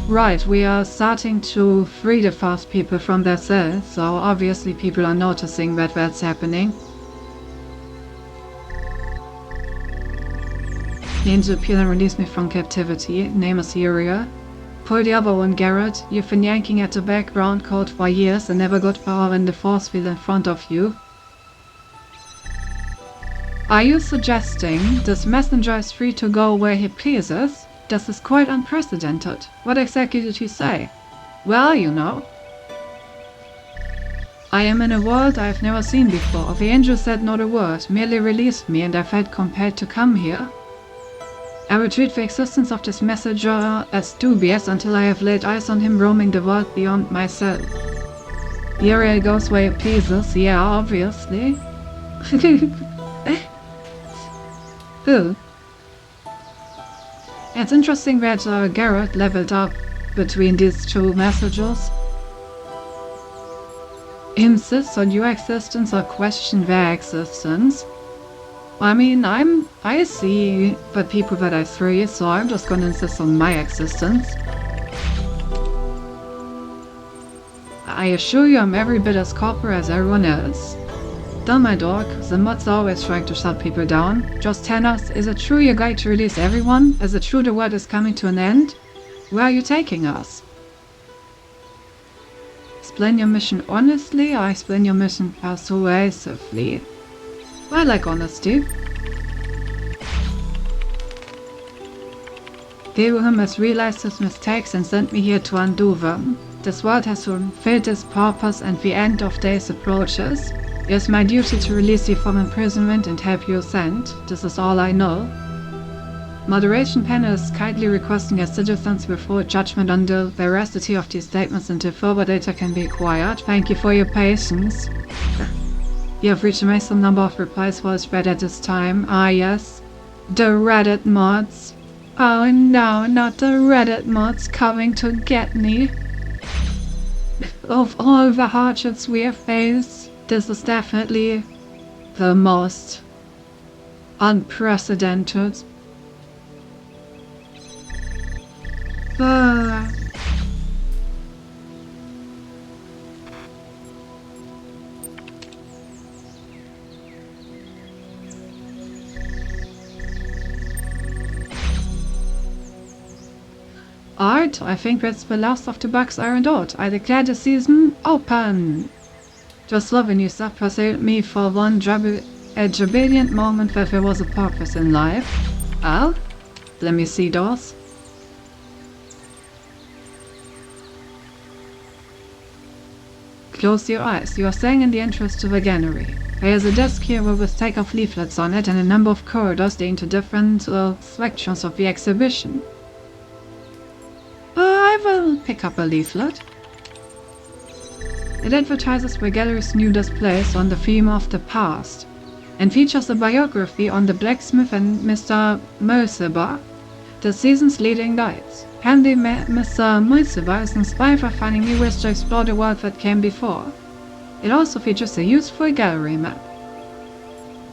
Right, we are starting to free the fast people from their cells, so obviously people are noticing that that's happening. The angel appeared and released me from captivity. Name is Uriel. Pull the other one, Garrett. You've been yanking at the background code for years and never got power when the force field in front of you. Are you suggesting this messenger is free to go where he pleases? This is quite unprecedented. What exactly did he say? Well, you know. I am in a world I have never seen before. The angel said not a word, merely released me and I felt compelled to come here. I will treat the existence of this messenger as dubious until I have laid eyes on him roaming the world beyond myself. Uriel goes where he pleases, yeah, obviously. Who? It's interesting that Garrett leveled up between these two messages. Insists on your existence or question their existence. I mean, I see the people that I free, so I'm just gonna insist on my existence. I assure you I'm every bit as copper as everyone else. Done my dog, the mod's always trying to shut people down. Just tell us, is it true you're going to release everyone? Is it true the world is coming to an end? Where are you taking us? Explain your mission honestly, or explain your mission persuasively? I like honesty. Gabriel has realized his mistakes and sent me here to undo them. This world has fulfilled its purpose and the end of days approaches. It is my duty to release you from imprisonment and help you ascend. This is all I know. Moderation panel is kindly requesting that citizens withhold judgment on the veracity of these statements until further data can be acquired. Thank you for your patience. You have reached a maximum number of replies for this thread at this time. Ah yes, the Reddit mods. Oh no, not the Reddit mods coming to get me. Of all the hardships we have faced, this is definitely the most unprecedented. Alright, I think that's the last of the bugs ironed out. I declare the season open! Just loving you stuff persuaded me for one jubilant moment that there was a purpose in life. Well, let me see those. Close your eyes. You are staying in the entrance to the gallery. There is a desk here with stack of leaflets on it and a number of corridors leading to different sections of the exhibition. I will pick up a leaflet. It advertises the gallery's new displays on the theme of the past and features a biography on the blacksmith and Mr. Mulciber, the season's leading knights. Handy Mr. Mulciber is inspired by finding new ways to explore the world that came before. It also features a useful gallery map.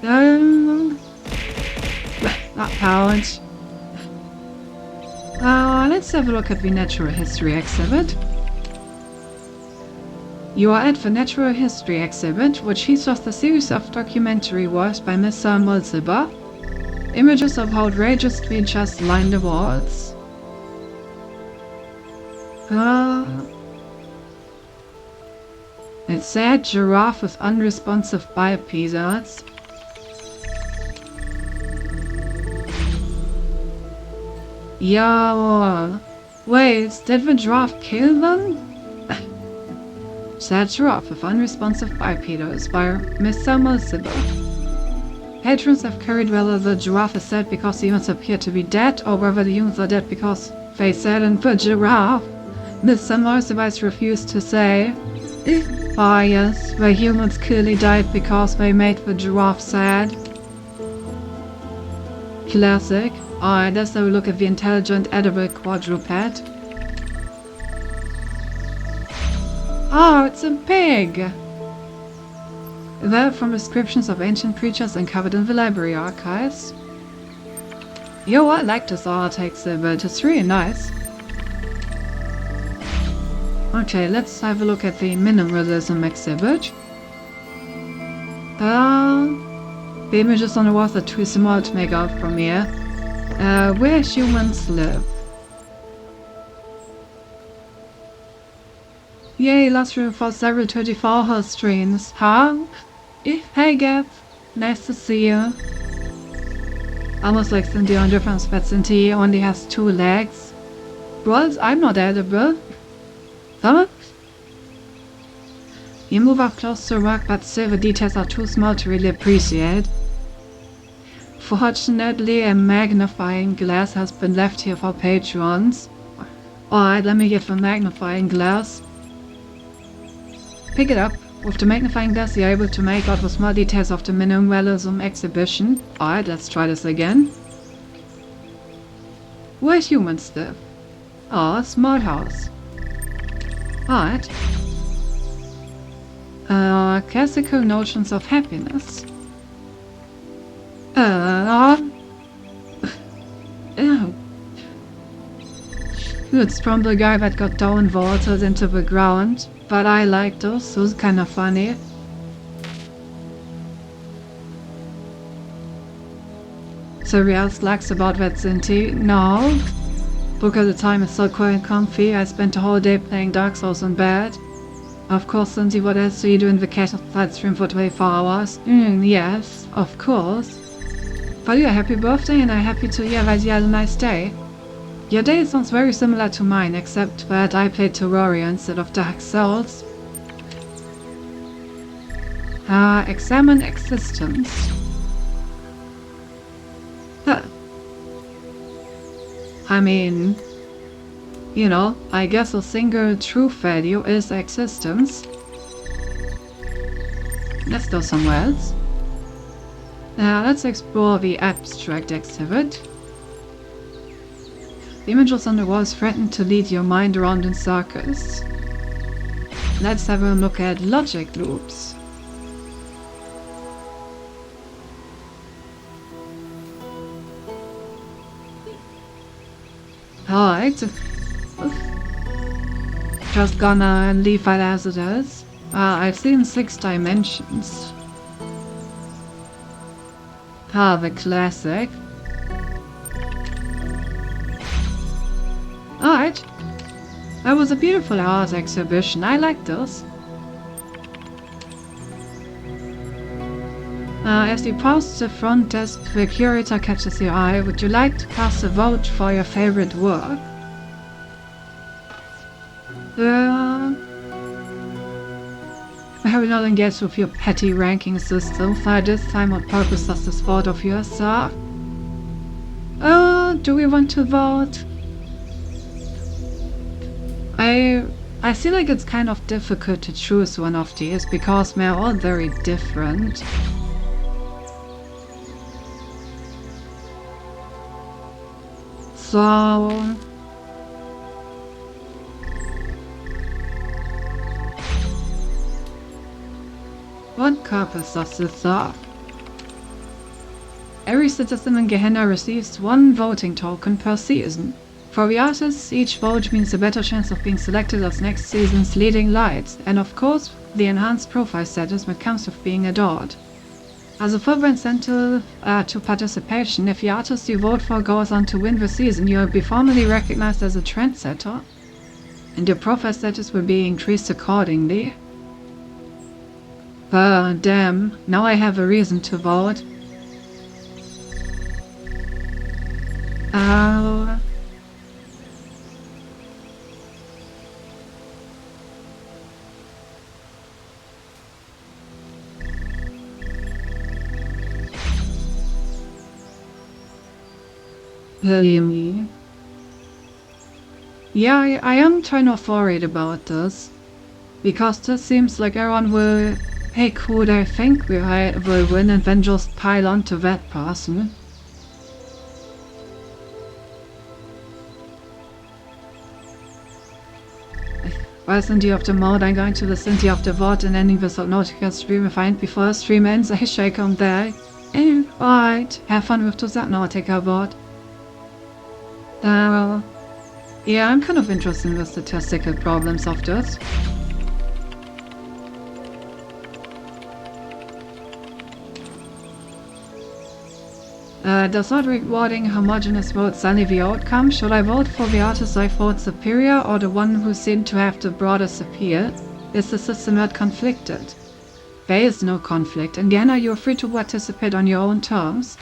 That count. Let's have a look at the natural history exhibit. You are at the natural history exhibit, which features a series of documentary works by Mr. Mulciber. Images of outrageous creatures line the walls. It said giraffe with unresponsive bipedals. Yo, wait, did the giraffe kill them? Sad giraffe with unresponsive bipedals by Mr. Mulciber. Patrons have queried whether the giraffe is dead because the humans appear to be dead, or whether the humans are dead because they saddened the giraffe. Mr. Mulciber refused to say. Ah yes, the humans clearly died because they made the giraffe sad. Classic. Alright, let's have a look at the intelligent edible quadruped. Oh, it's a pig! There from descriptions of ancient creatures uncovered in the library archives. Yo, I like this art exhibit, it's really nice. Okay, let's have a look at the minimalism exhibit. The images on the walls are too small to make out from here. Where humans live. Yay, last room for several 24-hour streams. Huh? Hey Gav, nice to see you. Almost like Cindy on difference, but Cindy only has 2 legs. Well, I'm not edible. Huh? You move up close to work, but still the details are too small to really appreciate. Fortunately, a magnifying glass has been left here for patrons. Alright, let me get the magnifying glass. Pick it up. With the magnifying glass, you're able to make out the small details of the minimalism exhibition. Alright, let's try this again. Where humans live? Oh, a small house. Alright. Classical notions of happiness. Ew. It's from the guy that got downvoted into the ground, but I liked those. It was kind of funny. So real slacks about that Zinti? No. Because the time is so quite comfy. I spent the whole day playing Dark Souls in bed. Of course, Zinti, what else do you do in the cat side stream for 24 hours? Yes, of course. But yeah, happy birthday, and I'm happy to hear that you had a nice day. Your day sounds very similar to mine, except that I played Terraria instead of Dark Souls. Examine existence. Huh. I mean, you know, I guess a single true value is existence. Let's go somewhere else. Let's explore the abstract exhibit. The images on the walls threaten to lead your mind around in circles. Let's have a look at logic loops. Alright. Just gonna leave it as it is. I've seen 6 dimensions. The classic. Alright. That was a beautiful art exhibition. I like this. As you pass the front desk, the curator catches your eye. Would you like to cast a vote for your favorite work? I have not engaged with your petty ranking system. For this time, what purpose does this vote of yours serve? Do we want to vote? I feel like it's kind of difficult to choose one of these because they're all very different. So what purpose does this serve? Every citizen in Gehenna receives 1 voting token per season. For the artists, each vote means a better chance of being selected as next season's leading light, and of course, the enhanced profile status that comes with being adored. As a further incentive to participation, if the artist you vote for goes on to win the season, you will be formally recognized as a trendsetter, and your profile status will be increased accordingly. Damn, now I have a reason to vote. Yeah, I am kind of worried about this. Because this seems like everyone will pick who they think will win and then just pile onto that person. While Cindy of the mode, I'm going to the Cindy of the vote and ending this Nautica stream if I end before the stream ends. I shake on there. Alright, have fun with the Nautica vote. Yeah, I'm kind of interested in the statistical problems of this. Does not rewarding homogeneous votes only the outcome? Should I vote for the artist I thought superior or the one who seemed to have the broadest appeal? Is the system not conflicted? There is no conflict. Again, you're free to participate on your own terms.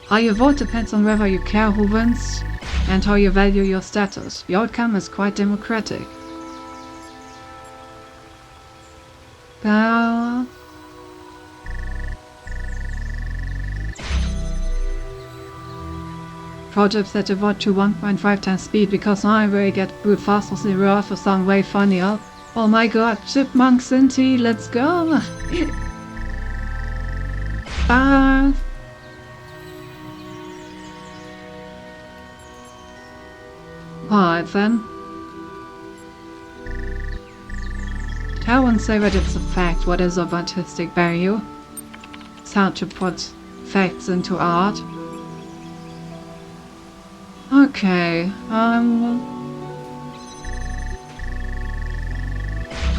How you vote depends on whether you care who wins and how you value your status. The outcome is quite democratic. Projects that evolve to 1.5 times speed because now I will get brute fast or the earth or something way funnier. Oh my god, Chipmunk Cinti, let's go! Alright then. I won't say that it's a fact what is of artistic value. It's hard to put facts into art. Okay,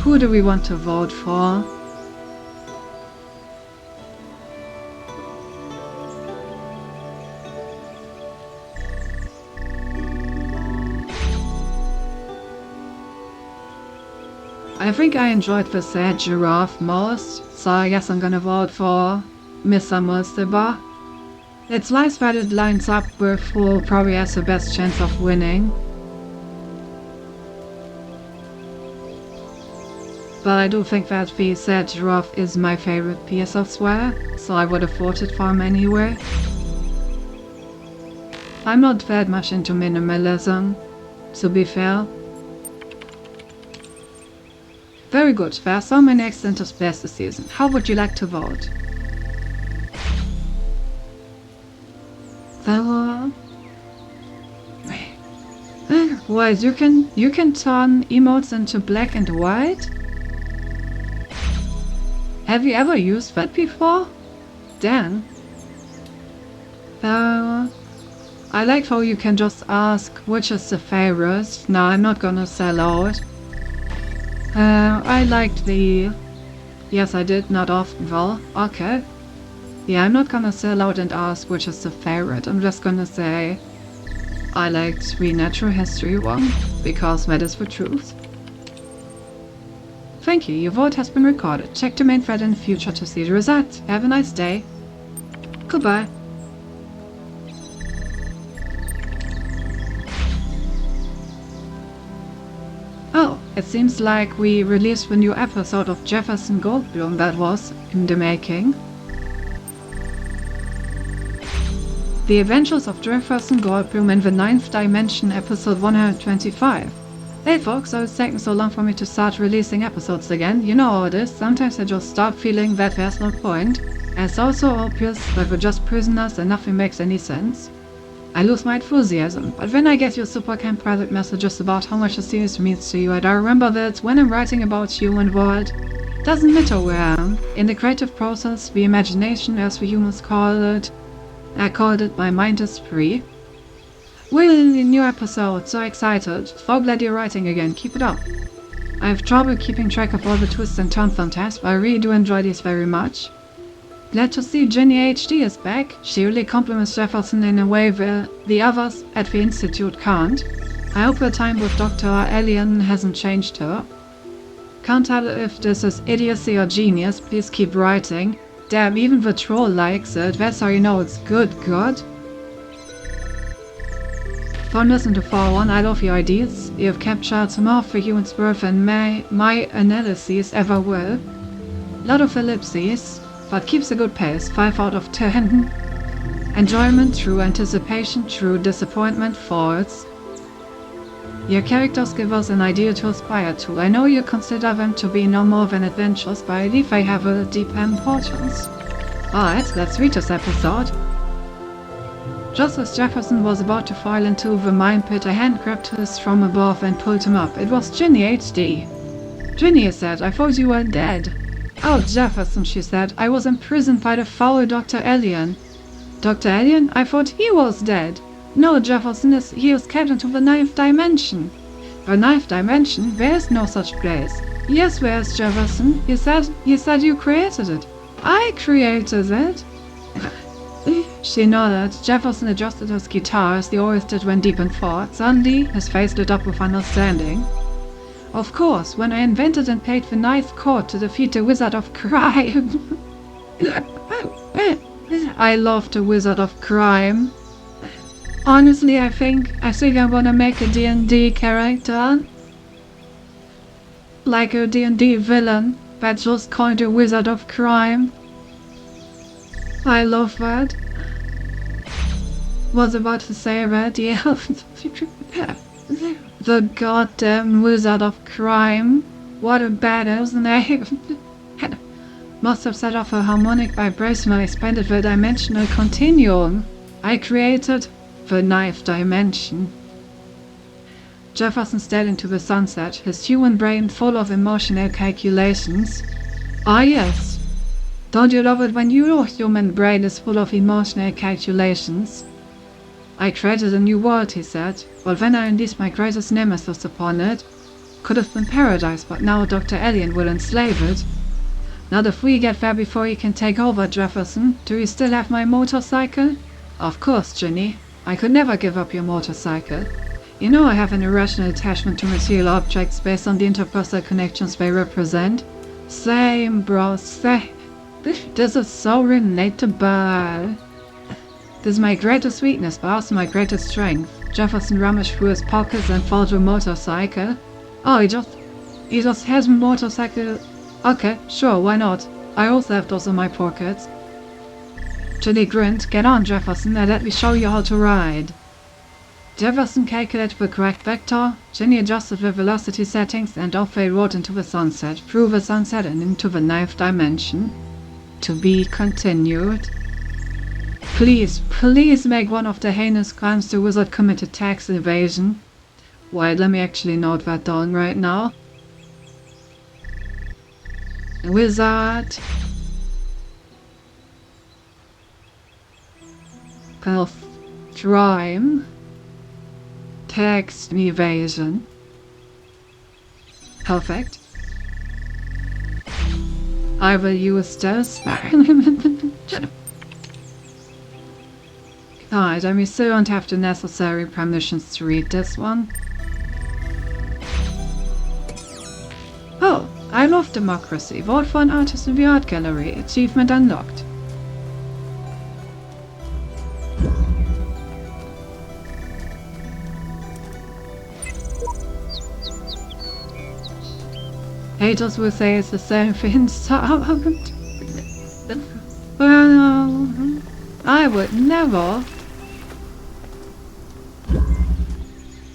who do we want to vote for? I think I enjoyed the sad giraffe most, so I guess I'm gonna vote for Mr. Mulciber. It's nice that it lines up with who probably has the best chance of winning. But I do think that the sad giraffe is my favorite piece of swear, so I would have voted for him anyway. I'm not that much into minimalism, to be fair. Very good, there are so many excellent displays this season. How would you like to vote? Wait, you can turn emotes into black and white? Have you ever used that before? Dan? I like how you can just ask which is the favorite. No, I'm not gonna sell out. I liked the... Yes, I did, not often. Well, okay. Yeah, I'm not gonna sell out and ask which is the favorite. I'm just gonna say I liked the natural history one, because that is the truth. Thank you, your vote has been recorded. Check the main thread in the future to see the result. Have a nice day. Goodbye. Oh, it seems like we released the new episode of Jefferson Goldblum that was in the making. The Adventures of Jefferson Goldblum in the Ninth Dimension, episode 125. Hey folks, so it's taking so long for me to start releasing episodes again. You know how it is, sometimes I just start feeling that there's no point. And it's also obvious that we're just prisoners and nothing makes any sense. I lose my enthusiasm, but when I get your super kind private messages about how much the series means to you, and I remember that when I'm writing about human world, doesn't matter where I am. In the creative process, the imagination, as we humans call it, I called it my mind is free. Really new episode, so excited. So glad you're writing again, keep it up. I have trouble keeping track of all the twists and turns sometimes, but I really do enjoy these very much. Glad to see Ginny HD is back. She really compliments Jefferson in a way where the others at the Institute can't. I hope her time with Dr. Alien hasn't changed her. Can't tell if this is idiocy or genius, please keep writing. Damn, even the troll likes it, that's how you know it's good. Don't listen to 4-1, I love your ideas. You have captured more of the human's worth than my analyses ever will. Lot of ellipses, but keeps a good pace, 5 out of 10. Enjoyment through anticipation, through disappointment, false. Your characters give us an idea to aspire to. I know you consider them to be no more than adventures, but I believe they have a deep importance. Alright, let's read this episode. Just as Jefferson was about to fall into the mine pit, a hand grabbed his from above and pulled him up. It was Ginny HD. Ginny said, I thought you were dead. Oh, Jefferson, she said, I was imprisoned by the foul Dr. Alien. Dr. Alien? I thought he was dead. No, Jefferson, he was kept into the Ninth Dimension. The Ninth Dimension? There's no such place. Yes, where's Jefferson? He said you created it. I created it? She nodded. Jefferson adjusted his guitar as he always did when deep in thought. Suddenly, his face lit up with understanding. Of course, when I invented and paid the ninth chord to defeat the Wizard of Crime. I love the Wizard of Crime. Honestly, I think I wanna make a D&D character. Like a D&D villain, but just called the Wizard of Crime. I love that. Was about to say that, yeah. The goddamn Wizard of Crime. What a badass name. Must have set off a harmonic vibration when I expanded the dimensional continuum. I created the Ninth Dimension. Jefferson stared into the sunset, his human brain full of emotional calculations. Ah yes, Don't you love it when your human brain is full of emotional calculations? I created a new world, he said. Well, when I unleashed my greatest nemesis upon it, could have been paradise, but now Dr. Alien will enslave it. Not if we get there before he can take over, Jefferson. Do you still have my motorcycle? Of course, Ginny. I could never give up your motorcycle. You know I have an irrational attachment to material objects based on the interpersonal connections they represent. Same, bro, same. This is so relatable. This is my greatest weakness, but also my greatest strength. Jefferson rummaged through his pockets and found a motorcycle. Oh, he just has a motorcycle. Okay, sure, why not? I also have those in my pockets. Ginny grinned. Get on, Jefferson, and let me show you how to ride. Jefferson calculated the correct vector. Ginny adjusted the velocity settings, and off they rode into the sunset, through the sunset and into the 9th dimension. To be continued. Please make one of the heinous crimes the wizard committed tax evasion. Wait, let me actually note that down right now. Wizard crime tax evasion. Perfect. I will use this. Alright, and we still don't have the necessary permissions to read this one. Oh, I love democracy. Vote for an artist in the art gallery. Achievement unlocked. Haters will say it's the same thing. Well, I would never.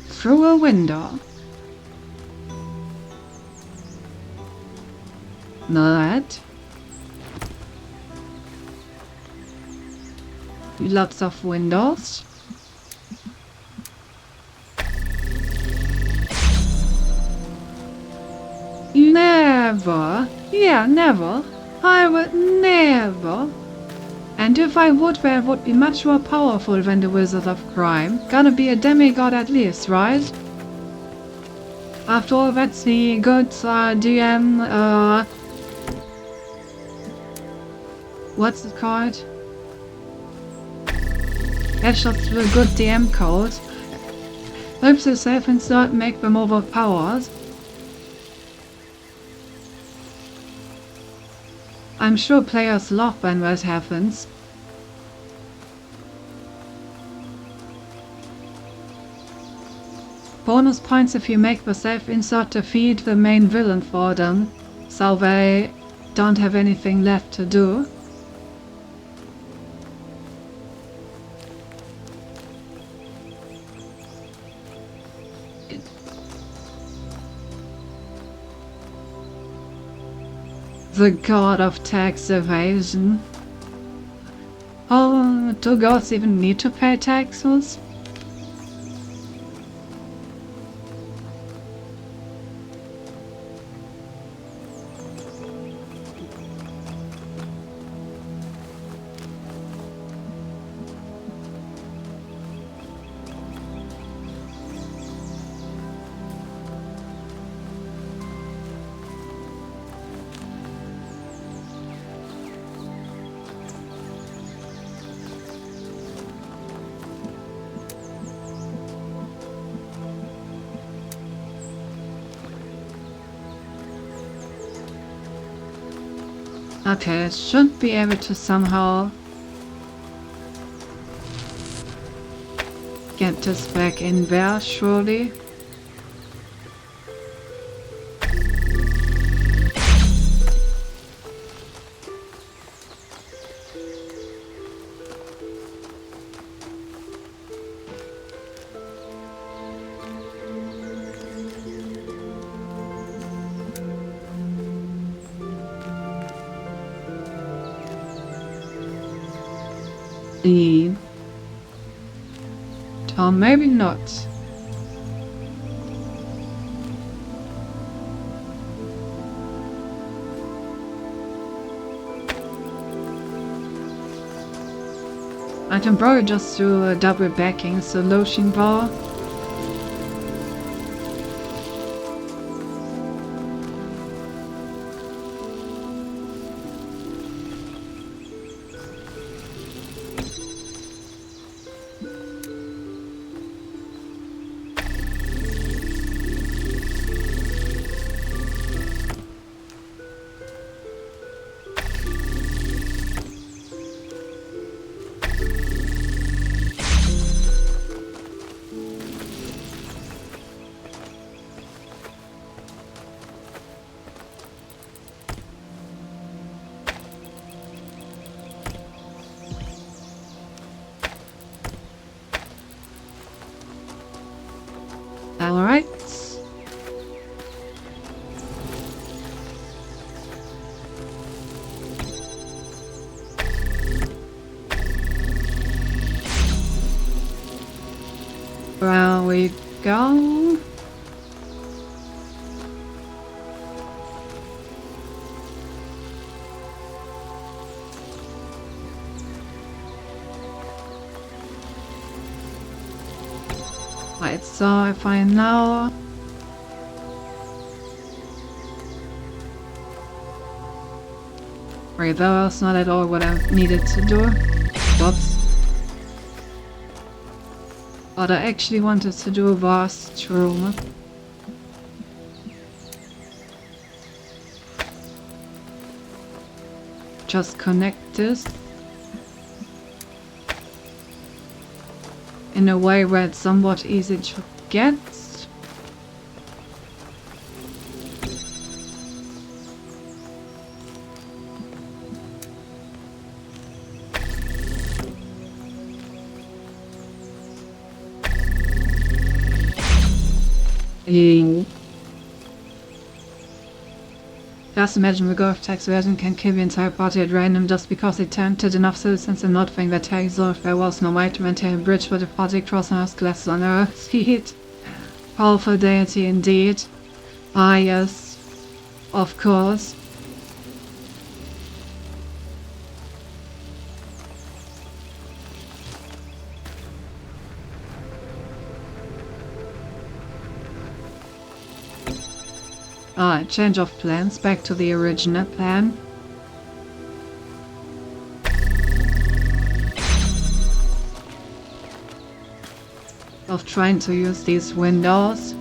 Through a window. Not. Lots of windows. Never. Yeah, never. I would never. And if I would, then it would be much more powerful than the Wizard of Crime. Gonna be a demigod at least, right? After all, that's the good DM, what's it called? That's just the good DM code. Helps yourself insert, make them overpowered. I'm sure players love when that happens. Bonus points if you make the self-insert defeat the main villain for them, so they don't have anything left to do. The god of tax evasion. Oh, do gods even need to pay taxes? Okay, it should be able to somehow get this back in there, surely. Or maybe not. I can probably just do a double backing solution bar. Alright. There we go. Right, so if I now right, that was not at all what I needed to do. Whoops. What I actually wanted to do was to just connect this in a way where it's somewhat easy to get. Just imagine the Gulf tax version can kill the entire party at random just because they tempted enough citizens and not think that tax off there was no way to maintain a bridge for the party crossing Earth's glasses on Earth's heat. Powerful deity indeed. Ah yes, of course. Alright, change of plans, back to the original plan. Of trying to use these windows.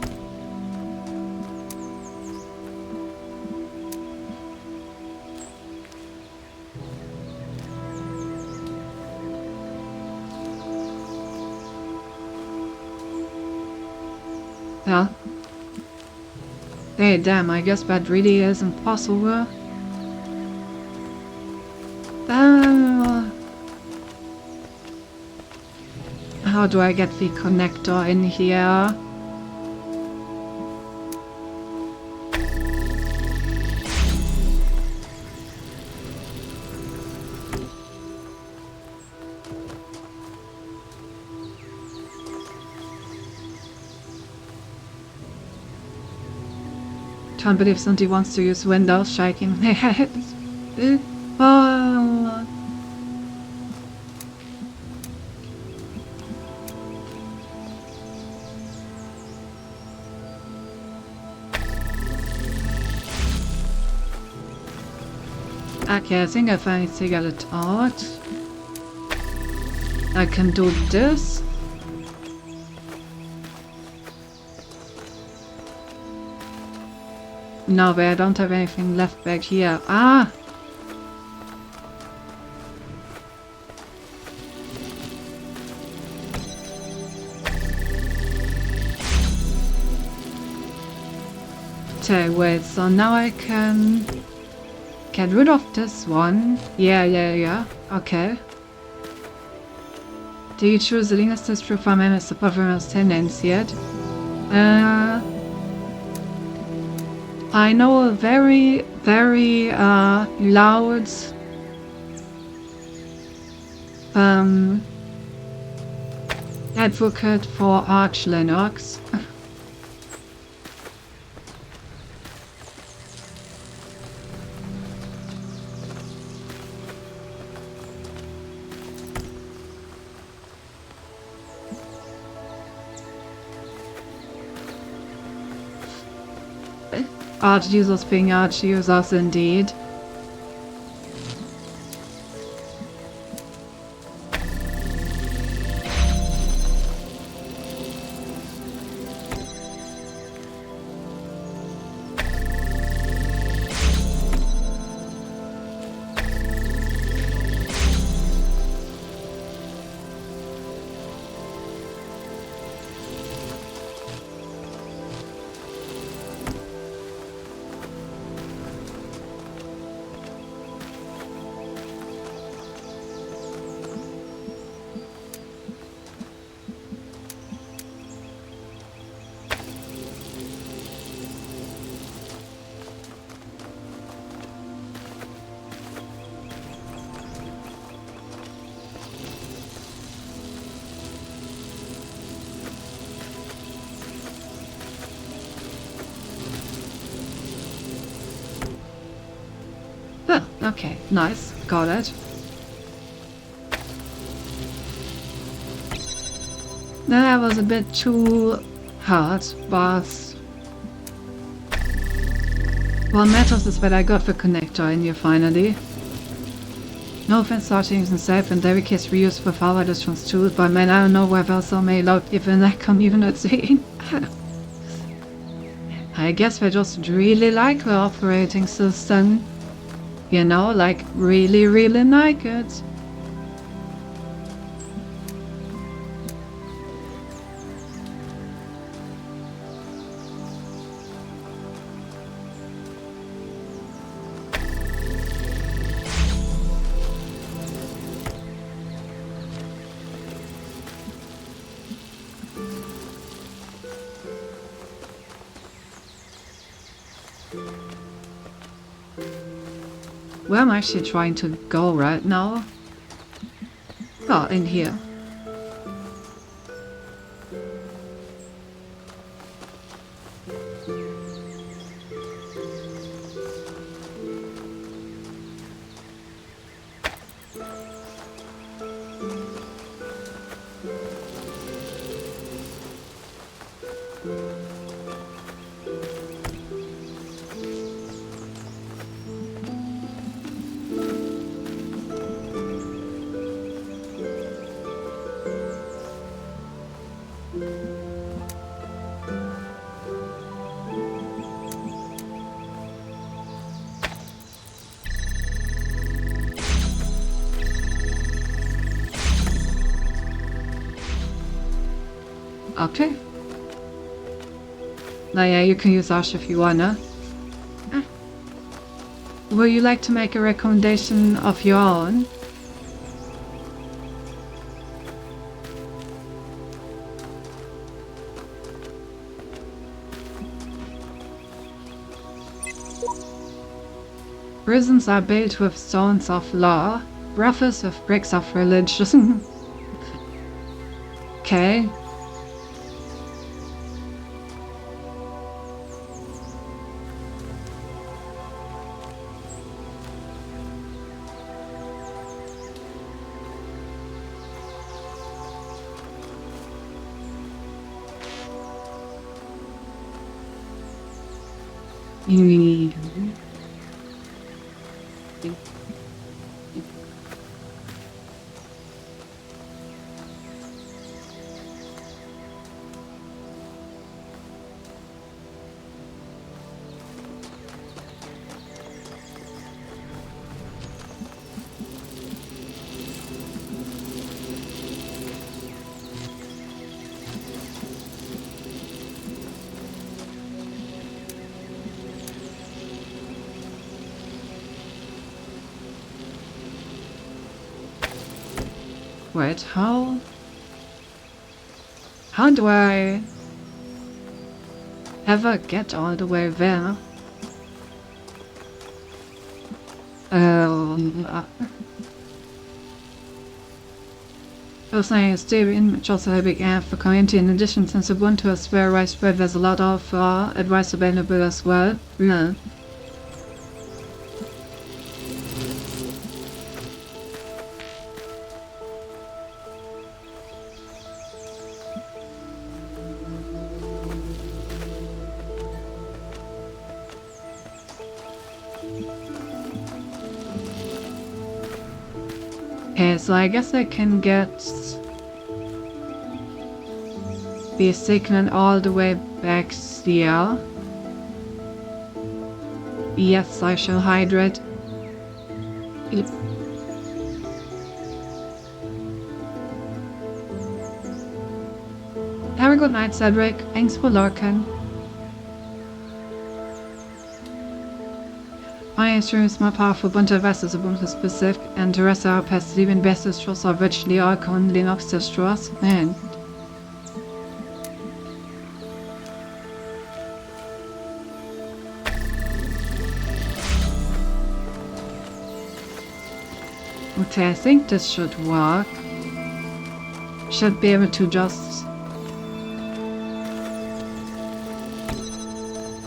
Yeah. Hey, damn, I guess that really is impossible. How do I get the connector in here? Can't believe somebody wants to use Windows, shaking their heads. Oh. Okay, I think I finally figured it out. I can do this. No, but I don't have anything left back here. Ah! Okay, wait, so now I can get rid of this one. Yeah. Okay. Do you choose the Linus district for man as the performance tendency yet? I know a very loud advocate for Arch Linux. Archdusos being Archdusos indeed. Oh, okay, nice, got it. That was a bit too hard, but what matters is that I got the connector in here finally. No offense starting safe and every case reused with other distance too, but man, I don't know whether some may load even that community. I guess they just really like the operating system. You know, like really like it. Where am I actually trying to go right now? Oh, in here. Okay. Now yeah, you can use Ash if you wanna. Would you like to make a recommendation of your own? Prisons are built with stones of law, brothels with bricks of religion. Okay. Wait, how do I ever get all the way there? I was saying it's still in also a big app for community. In addition, since Ubuntu is very widespread, there's a lot of advice available as well. Yeah. Okay, so I guess I can get the signal all the way back here. Yes, I shall hydrate. Have a good night, Cedric. Thanks for lurking. My instruments more powerful, bunter Vestas Ubuntu specific, and the rest are passive and best distros are virtually all common Linux distros. Man. Okay, I think this should work. Should be able to just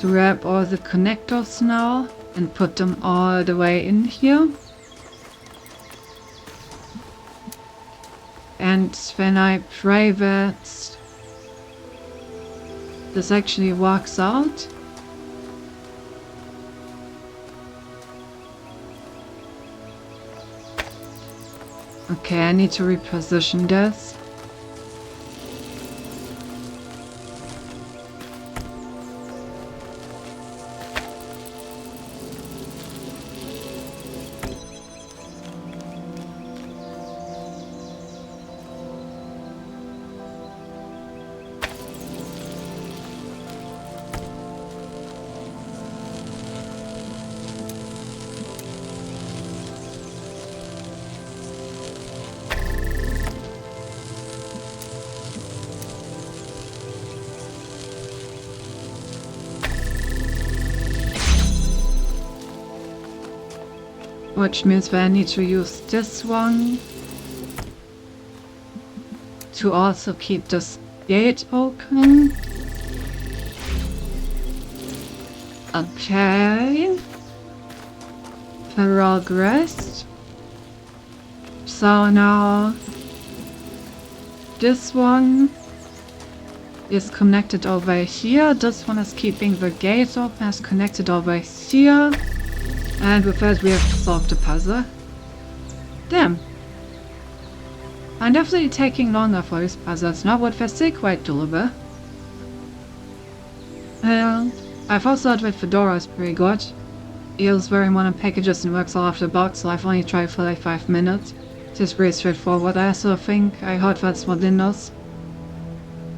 grab all the connectors now and put them all the way in here. And when I pray that this actually works out, okay, I need to reposition this. Which means that I need to use this one to also keep this gate open. Okay. Progress. So now this one is connected over here. This one is keeping the gate open, is connected over here. And with that we have solved the puzzle. Damn. I'm definitely taking longer for this puzzle. It's not what they're still quite doable. I've also heard that Fedora is pretty good. It uses very modern packages and works all off the box, so I've only tried for like 5 minutes. It's just pretty straightforward. I also think I heard that's what Windows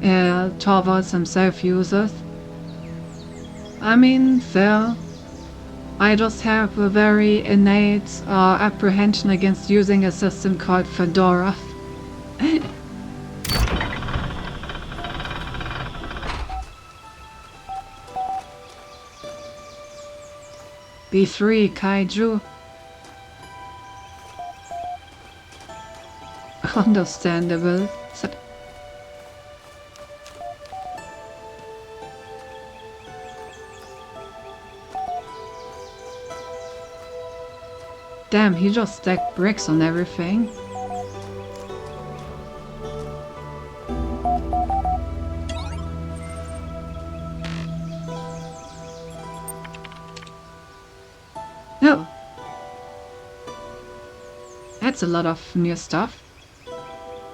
Torvalds himself uses. I mean, so I just have a very innate apprehension against using a system called Fedora. B3 Kaiju. Understandable. Damn, he just stacked bricks on everything. No. That's a lot of new stuff.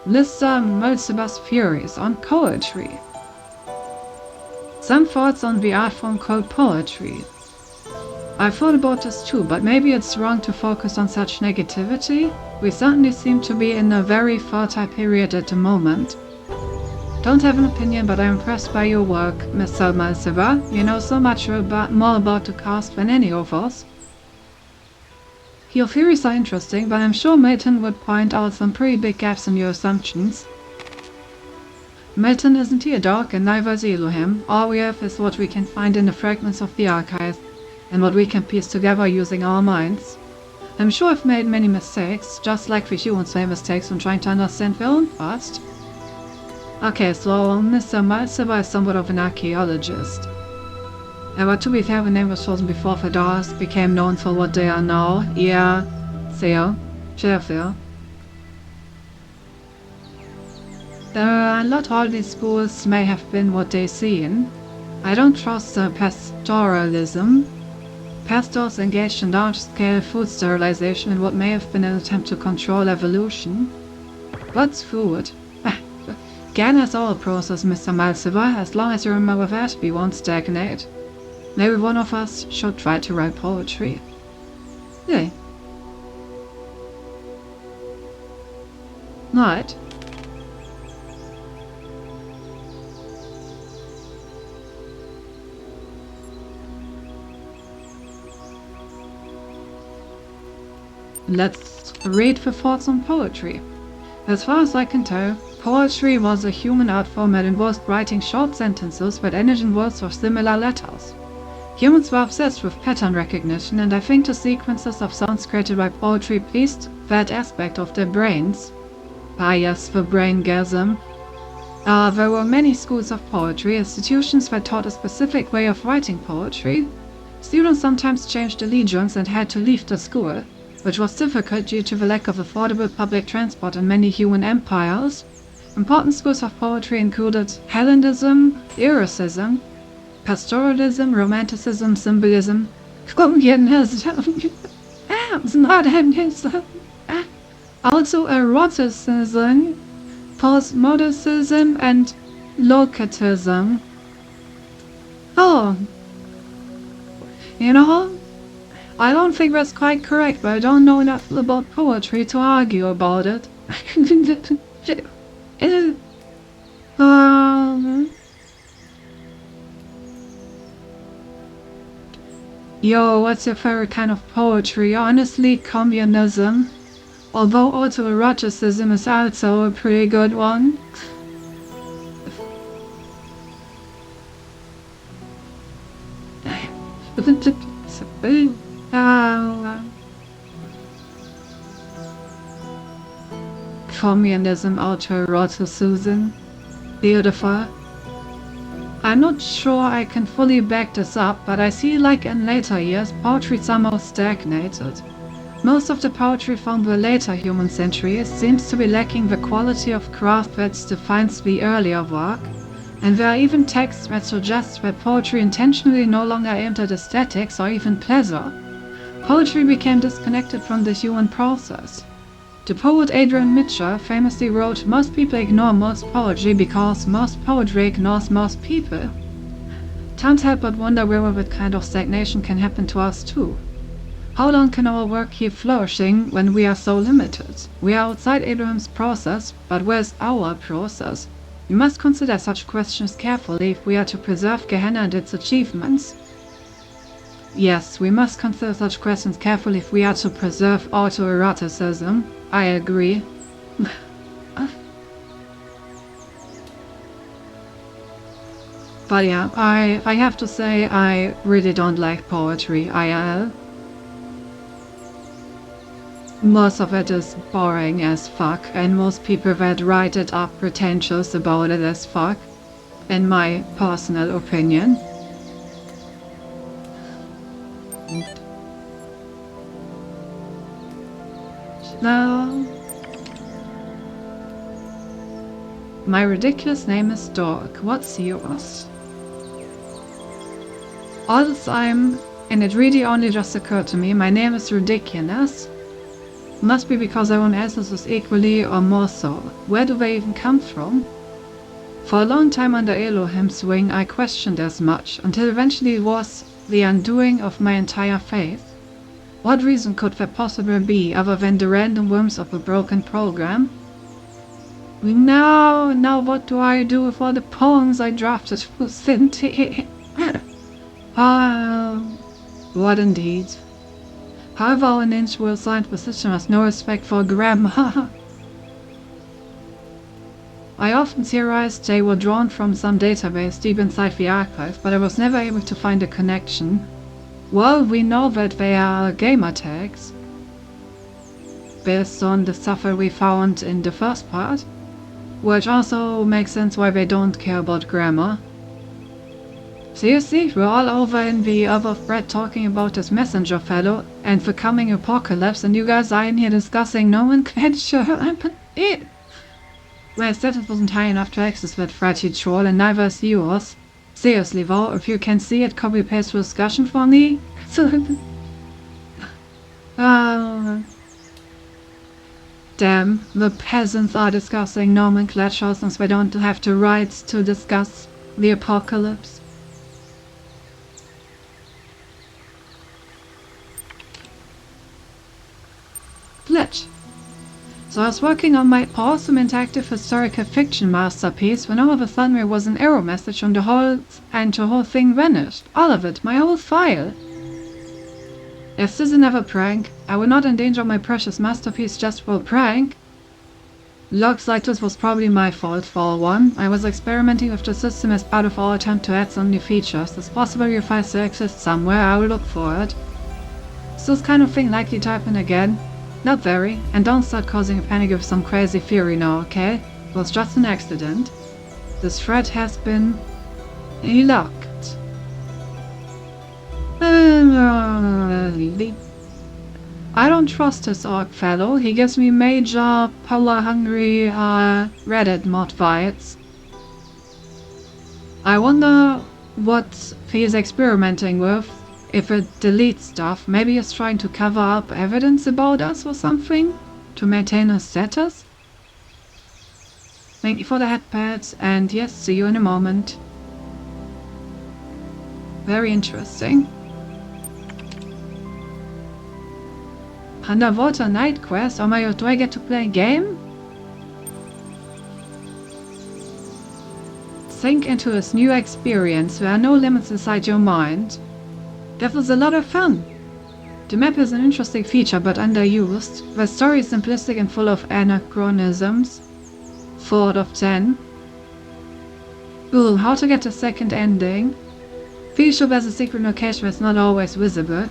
Lista Multibus Furies on poetry. Some thoughts on the art form called poetry. I thought about this too, but maybe it's wrong to focus on such negativity. We certainly seem to be in a very fertile period at the moment. Don't have an opinion, but I'm impressed by your work, Mr. Malsiva. You know so much more about the cast than any of us. Your theories are interesting, but I'm sure Milton would point out some pretty big gaps in your assumptions. Milton isn't here, Doc, and neither is Elohim. All we have is what we can find in the fragments of the archive, and what we can piece together using our minds. I'm sure I've made many mistakes, just like the humans made mistakes when trying to understand their own past. Okay, so Mr. Malsiva is somewhat of an archaeologist. But to be fair, the name was chosen before Fedoras became known for what they are now. Yeah, fair. Fair. Not all these schools may have been what they seem. I don't trust the pastoralism. Pastors engaged in large-scale food sterilization in what may have been an attempt to control evolution. What's food? Again, as all process, Mr. Malsiver, as long as you remember that, we won't stagnate. Maybe one of us should try to write poetry. Yeah. Right. Let's read the thoughts on poetry. As far as I can tell, poetry was a human art form that involved writing short sentences that ended in words of similar letters. Humans were obsessed with pattern recognition, and I think the sequences of sounds created by poetry pleased that aspect of their brains. Ah yes, the braingasm. There were many schools of poetry, institutions that taught a specific way of writing poetry. Students sometimes changed allegiance and had to leave the school, which was difficult due to the lack of affordable public transport in many human empires. Important schools of poetry included Hellenism, lyricism, pastoralism, romanticism, symbolism, also eroticism, postmodernism, and locatism. Oh, you know, I don't think that's quite correct, but I don't know enough about poetry to argue about it. Yo, what's your favorite kind of poetry? Honestly, communism. Although autoeroticism is also a pretty good one. Communism, autoeroticism. Beautiful. I'm not sure I can fully back this up, but I see like in later years, poetry somehow stagnated. Most of the poetry from the later human centuries seems to be lacking the quality of craft that defines the earlier work, and there are even texts that suggest that poetry intentionally no longer aimed at aesthetics or even pleasure. Poetry became disconnected from the human process. The poet Adrian Mitchell famously wrote, "Most people ignore most poetry because most poetry ignores most people." Can't help but wonder whether that kind of stagnation can happen to us too. How long can our work keep flourishing when we are so limited? We are outside Abraham's process, but where's our process? We must consider such questions carefully if we are to preserve Gehenna and its achievements. Yes, we must consider such questions carefully if we are to preserve autoeroticism. I agree. But yeah, I have to say I really don't like poetry IRL. Most of it is boring as fuck, and most people that write it are pretentious about it as fuck, in my personal opinion. Now, my ridiculous name is Dork. What's yours? All the time, and it really only just occurred to me, my name is ridiculous. Must be because everyone else's is equally or more so. Where do they even come from? For a long time under Elohim's wing, I questioned as much, until eventually it was the undoing of my entire faith. What reason could there possibly be other than the random whims of a broken program? Now what do I do with all the poems I drafted for Cinti? What indeed. However, our intellectual science position has no respect for grammar. I often theorized they were drawn from some database deep inside the archive, but I was never able to find a connection. Well, we know that they are gamer tags, based on the stuff that we found in the first part, which also makes sense why they don't care about grammar. Seriously, we're all over in the other thread talking about this messenger fellow and the coming apocalypse, and you guys are in here discussing nomenclature. Well, status wasn't high enough to access that thread, you troll, and neither is yours. Seriously though, if you can see it, copy paste the discussion for me. Damn, the peasants are discussing nomenclature since we don't have the rights to discuss the apocalypse. Glitch. So I was working on my awesome interactive historical fiction masterpiece when all of a sudden there was an error message on the whole thing vanished. All of it, my whole file. If this is another prank, I will not endanger my precious masterpiece just for a prank. Looks like this was probably my fault for one. I was experimenting with the system as part of our attempt to add some new features. It's possible your file still exists somewhere, I will look for it. Is this kind of thing likely to happen again? Not very, and don't start causing a panic with some crazy theory now, okay? It was just an accident. This thread has been locked. I don't trust this orc fellow. He gives me major power-hungry Reddit mod vibes. I wonder what he's experimenting with. If it deletes stuff, maybe he's trying to cover up evidence about us or something? To maintain his status? Thank you for the headpads, and yes, see you in a moment. Very interesting. Underwater night quest? Oh my god, do I get to play a game? Sink into this new experience. There are no limits inside your mind. That was a lot of fun. The map is an interesting feature but underused. The story is simplistic and full of anachronisms. 4 out of 10. Ooh, how to get the second ending. Please show there's a secret location that's not always visible.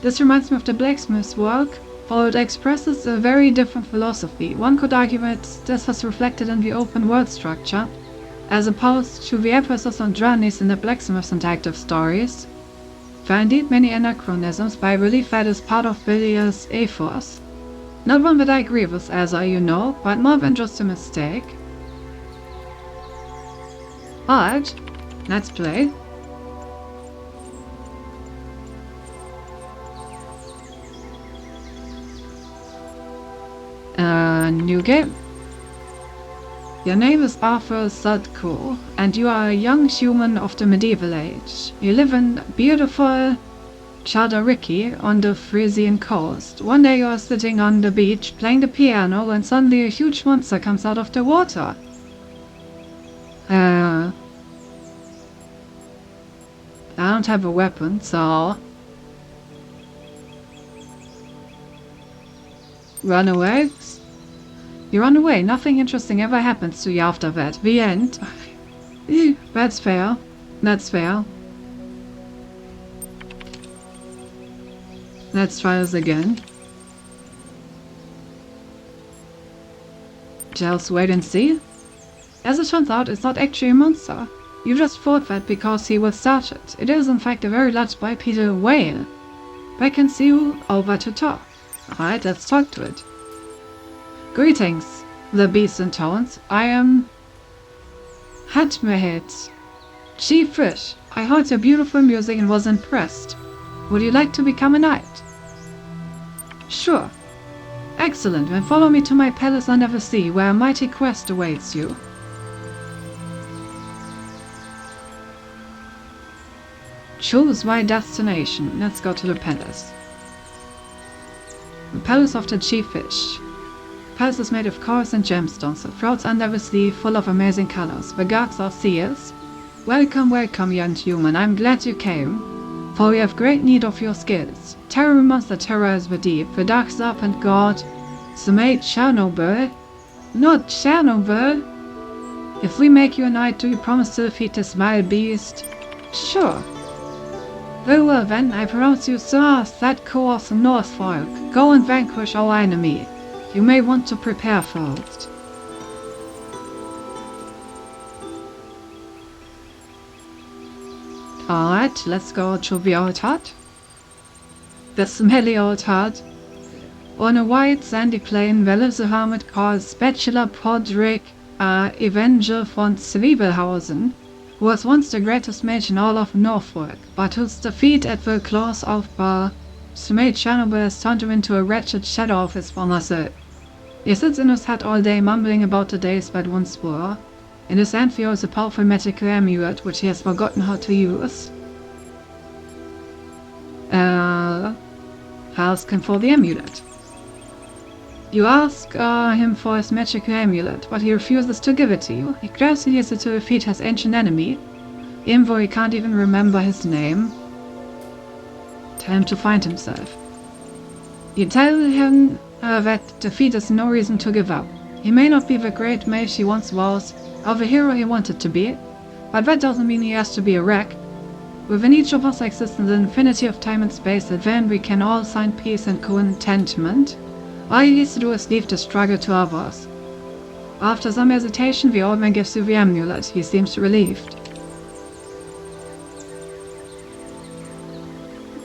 This reminds me of the blacksmith's work, for it expresses a very different philosophy. One could argue that this was reflected in the open world structure, as opposed to the emphasis on journeys in the blacksmith's interactive stories. There are indeed many anachronisms, but I believe that is part of Billy's ethos. Not one that I agree with, as you know, but more than just a mistake. Alright, let's play. New game. Your name is Arthur Sudko, and you are a young human of the medieval age. You live in beautiful Chadariki on the Frisian coast. One day you are sitting on the beach playing the piano when suddenly a huge monster comes out of the water. I don't have a weapon, so... Run away? You run away, nothing interesting ever happens to you after that. The end. That's fair. That's fair. Let's try this again. Just wait and see. As it turns out, it's not actually a monster. You just thought that because he was started. It is in fact a very large bipedal whale. I can see you over to talk. Alright, let's talk to it. Greetings, the beast intones. I am Hatmehet, Chief Fish. I heard your beautiful music and was impressed. Would you like to become a knight? Sure. Excellent, then follow me to my palace under the sea, where a mighty quest awaits you. Choose my destination. Let's go to the palace. The palace of the Chief Fish. The palace is made of coral and gemstones. It floats under the sea, full of amazing colors. The guards are seals. Welcome, welcome, young human. I'm glad you came, for we have great need of your skills. Terrible monster terrorize the deep. The dark serpent god, the maid Chernobyl. Not Chernobyl. If we make you a knight, do you promise to defeat this vile beast? Sure. Very well then, I pronounce you Sir Sadko of the Northfolk. Go and vanquish our enemy. You may want to prepare first. Alright, let's go to the old hut. The smelly old hut. On a wide sandy plain there lives a hermit called Spatula Podrick Avenger von Zwiebelhausen. who was once the greatest mage in all of Norfolk, but whose defeat at the claws of Mage Chernobyl has turned him into a wretched shadow of his former self. He sits in his head all day, mumbling about the days that once were. In his hand he holds a powerful magical amulet, which he has forgotten how to use. Ask him for the amulet. You ask him for his magical amulet, but he refuses to give it to you. He grabs and uses it to defeat his ancient enemy, even though he can't even remember his name. Tell him to find himself. You tell him that defeat is no reason to give up. He may not be the great mage he once was, or the hero he wanted to be, but that doesn't mean he has to be a wreck. Within each of us exists an infinity of time and space, and then we can all find peace and contentment. All he needs to do is leave the struggle to others. After some hesitation, the old man gives you the amulet. He seems relieved.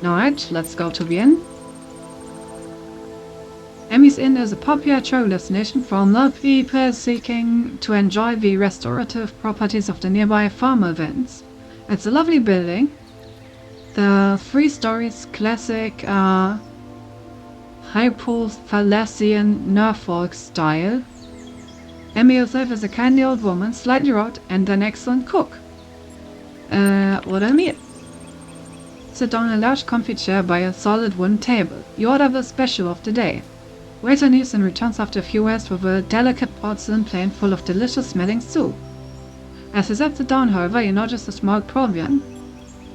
Alright, let's go to the inn. Emmy's Inn is a popular travel destination for all people seeking to enjoy the restorative properties of the nearby farm events. It's a lovely building. The 3 stories classic Hypothalassian Norfolk style. Emmy herself is a kindly old woman, slightly rude, and an excellent cook. What I mean? Sit down in a large comfy chair by a solid wooden table. You order the special of the day. Waiter leaves and returns after a few words with a delicate porcelain plate full of delicious smelling soup. As he sets it down, however, you notice a small problem.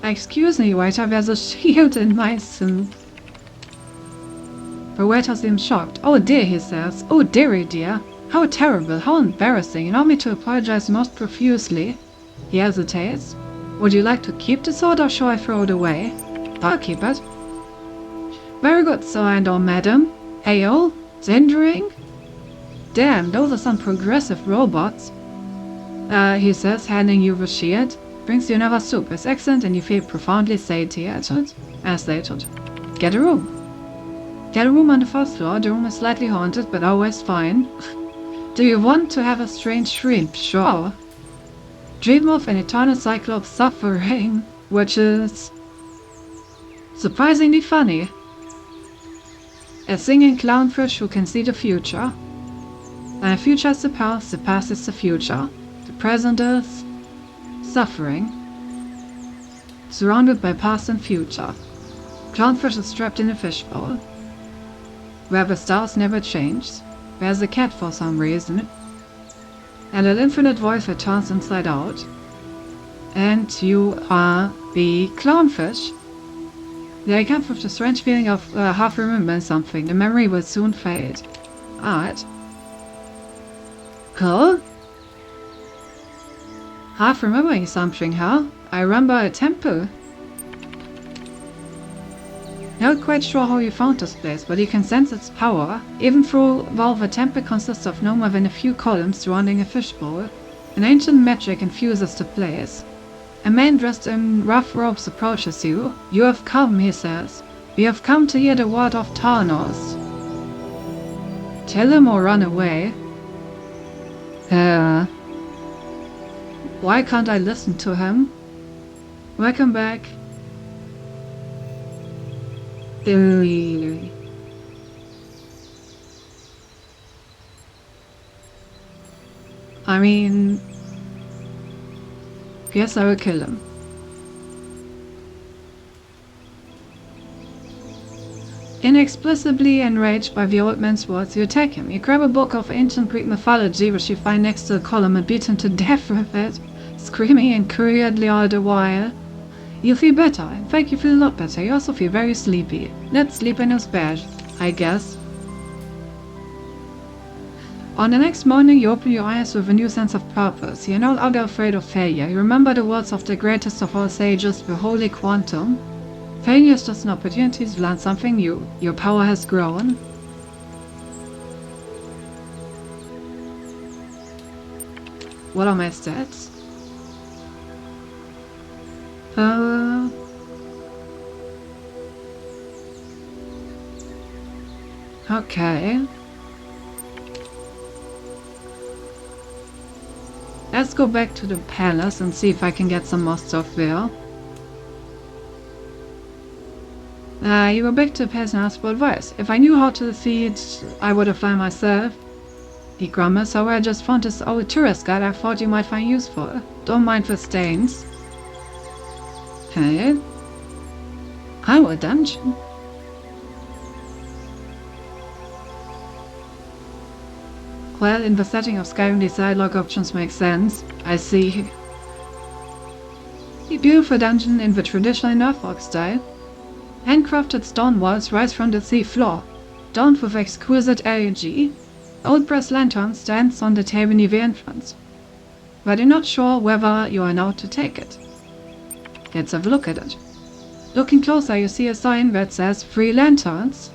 Excuse me, waiter, there's a shield in my soup. The waiter seems shocked. Oh dear, he says. Oh dearie dear. How terrible, how embarrassing. Allow me to apologize most profusely. He hesitates. Would you like to keep the sword or shall I throw it away? I'll keep it. Very good, sir and or madam. Ale? Zindering? Damn, those are some progressive robots. He says, handing you the shield. Brings you another soup. It's excellent and you feel profoundly satiated. Get a room. Get a room on the 1st floor. The room is slightly haunted, but always fine. Do you want to have a strange dream? Sure. Dream of an eternal cycle of suffering, which is surprisingly funny. A singing clownfish who can see the future. The future is the past is the future. The present is suffering, surrounded by past and future. Clownfish is trapped in a fishbowl, where the stars never change. There's a cat for some reason, and an infinite voice that turns inside out. And you are the clownfish. They come with the strange feeling of half remembering something. The memory will soon fade. Alright. Cool. Half remembering something, huh? I remember a temple. Not quite sure how you found this place, but you can sense its power, even though the temple consists of no more than a few columns surrounding a fishbowl. An ancient magic infuses the place. A man dressed in rough robes approaches you. You have come, he says. We have come to hear the word of Tarnos. Tell him or run away. Why can't I listen to him? Welcome back. I mean, yes, I will kill him. Inexplicably enraged by the old man's words, you attack him. You grab a book of ancient Greek mythology which you find next to the column and beat him to death with it, screaming incredibly all the while. You feel better. In fact, you feel a lot better. You also feel very sleepy. Let's sleep in his bed, I guess. On the next morning, you open your eyes with a new sense of purpose. You're no longer afraid of failure. You remember the words of the greatest of all sages, the Holy Quantum. Failure is just an opportunity to learn something new. Your power has grown. What are my stats? Okay. Let's go back to the palace and see if I can get some more stuff there. You go back to the palace and ask for advice. If I knew how to defeat, I would have found myself. He grumbles, so I just found this old tourist guide I thought you might find useful. Don't mind the stains. Okay. Oh, a dungeon. Well, in the setting of Skyrim, these dialogue options make sense. I see. A beautiful dungeon in the traditional Norfolk style. Handcrafted stone walls rise from the sea floor, domed with exquisite LED. Old brass lantern stands on the table near the entrance. But you're not sure whether you are allowed to take it. Let's have a look at it. Looking closer, you see a sign that says 3 lanterns.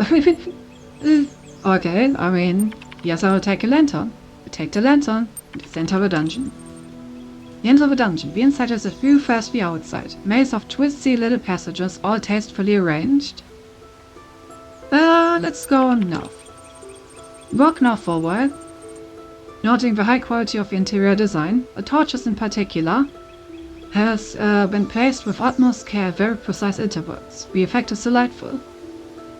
Okay, I mean, yes, I will take a lantern. We take the lantern, enter the dungeon. The end of the dungeon. The inside is as beautiful as the outside. Maze of twisty little passages, all tastefully arranged. Let's go north. Walk north for a while, noting the high quality of the interior design. The torches in particular has been placed with utmost care at very precise intervals. The effect is delightful.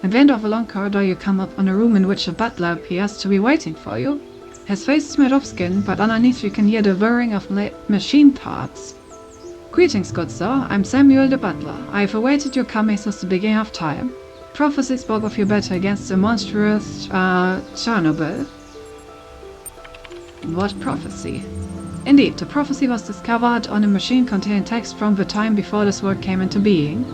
At the end of a long corridor you come up on a room in which a butler appears to be waiting for you. His face is made of skin, but underneath you can hear the whirring of machine parts. Greetings, good sir. I'm Samuel the butler. I have awaited your coming since the beginning of time. Prophecy spoke of your battle against the monstrous Chernobyl. What prophecy? Indeed, the prophecy was discovered on a machine containing text from the time before this world came into being.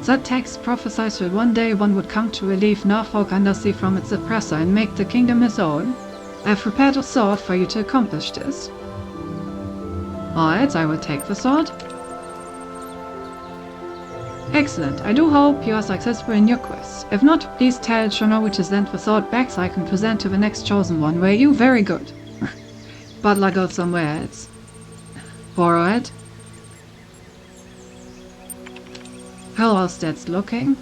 That text prophesied that one day one would come to relieve Norfolk Undersea from its oppressor and make the kingdom his own. I have prepared a sword for you to accomplish this. Alright, I will take the sword. Excellent. I do hope you are successful in your quest. If not, please tell Chernobyl to send the sword back so I can present to the next chosen one. Were you? Very good. Butler goes somewhere else. Borrow it. How else that's looking?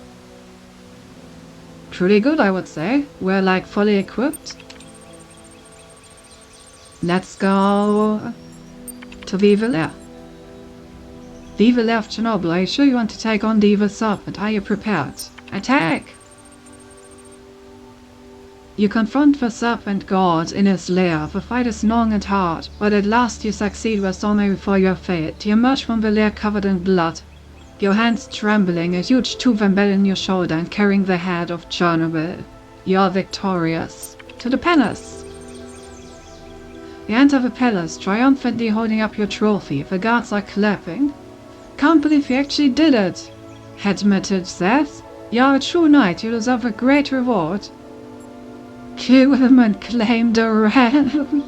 Pretty good, I would say. We're like fully equipped. Let's go to the evil lair. The evil lair of Chernobyl. Are you sure you want to take on the evil serpent? Are you prepared? Attack! You confront the serpent god in his lair. The fight is long and hard, but at last you succeed where so many before you have failed. You emerge from the lair covered in blood, your hands trembling, a huge tooth embedded in your shoulder and carrying the head of Chernobyl. You are victorious. To the palace! You enter the palace, triumphantly holding up your trophy. The guards are clapping. Can't believe you actually did it! Admitted Seth. You are a true knight. You deserve a great reward. Kill him and claim the realm.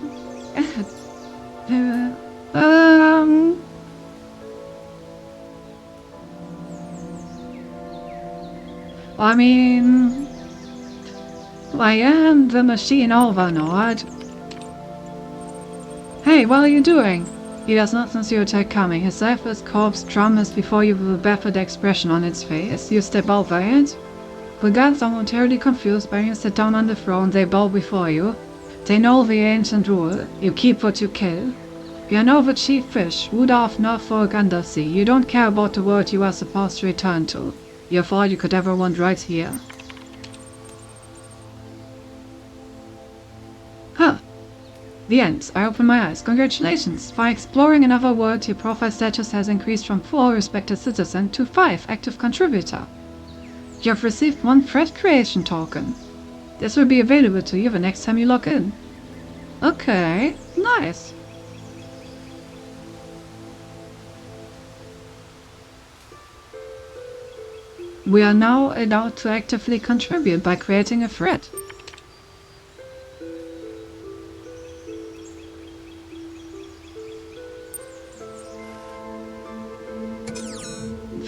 I mean, I am the machine overlord. Hey, what are you doing? He does not sense your attack coming. His lifeless corpse trembles before you with a baffled expression on its face. You step over it. The guards are momentarily confused, but you sit down on the throne. They bow before you. They know the ancient rule. You keep what you kill. You are now the chief fish, ruler of Norfolk Undersea. You don't care about the world you are supposed to return to. You have all you could ever want right here. Huh. The end. I open my eyes. Congratulations! By exploring another world, your profile status has increased from 4 respected citizen to 5 active contributor. You have received 1 thread creation token. This will be available to you the next time you log in. Okay, nice. We are now allowed to actively contribute by creating a thread.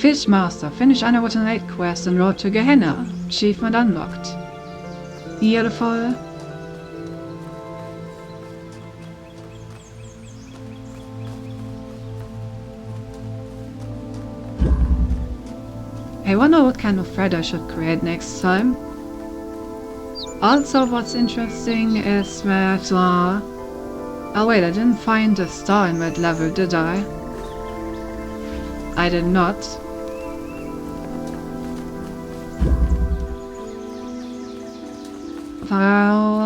Fishmaster, finish Underwater Night quest and road to Gehenna. Achievement unlocked. Beautiful. I wonder what kind of thread I should create next time. Also, what's interesting is that Oh wait, I didn't find a star in that level, did I? I did not. Well,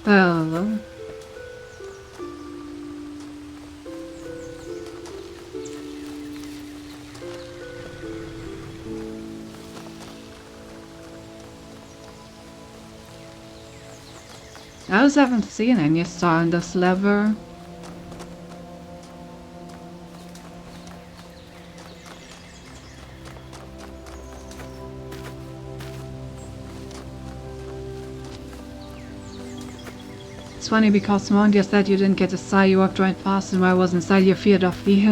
well, I just haven't seen any star in this level. It's funny because Mondia said you didn't get a star, you walked right past and I was inside, you feared of the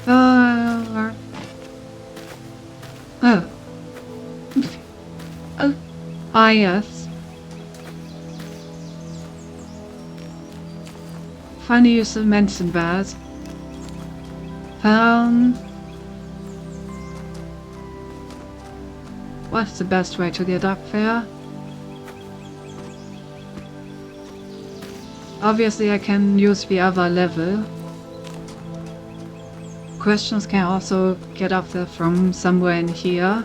oh. Oh. Ah, yes. Funny you should mention that. What's the best way to get up there? Obviously I can use the other level. Questions can also get up there from somewhere in here.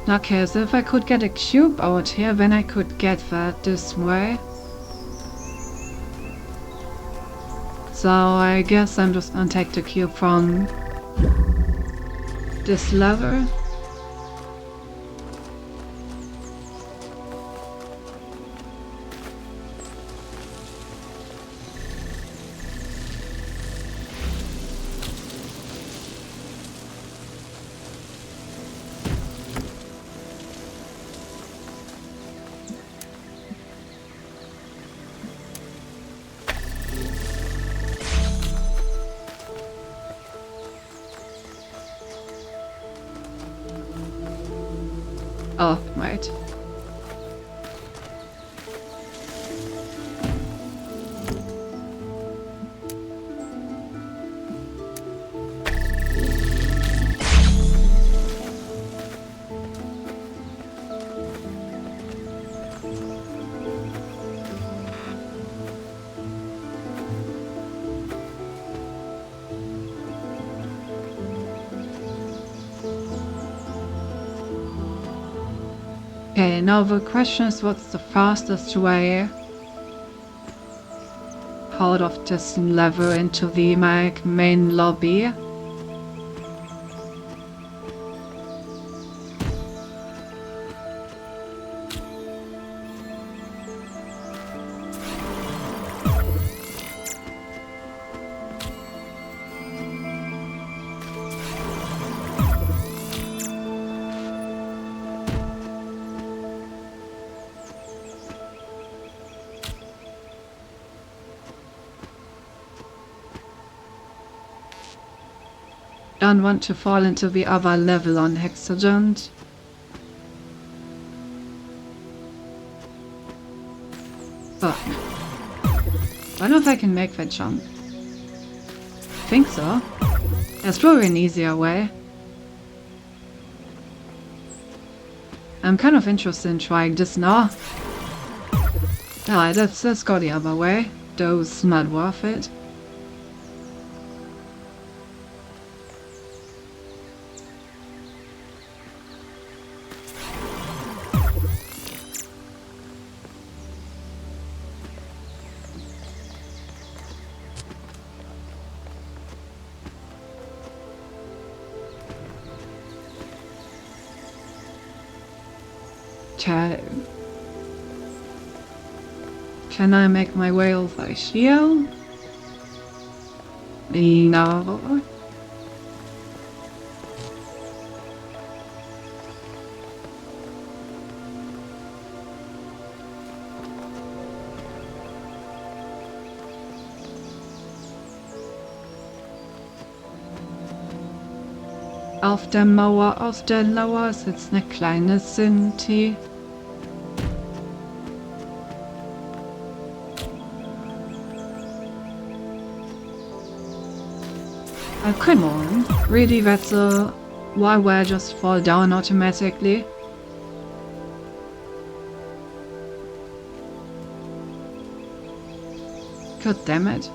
Okay, so if I could get a cube out here, then I could get that this way. So I guess I'm just gonna take the cube from this lever. Oh, right. Okay, now the question is what's the fastest way out of this level into the main lobby? Don't want to fall into the other level on Hexagant. But I don't know if I can make that jump. I think so. There's probably an easier way. I'm kind of interested in trying this now. Alright, let's go the other way. Those not worth it. Okay. Can I make my way over here? No. Auf der Mauer, auf der Lauer sitzt eine kleine Sinti. Oh, come on. Really, that's why would I just fall down automatically? God damn it.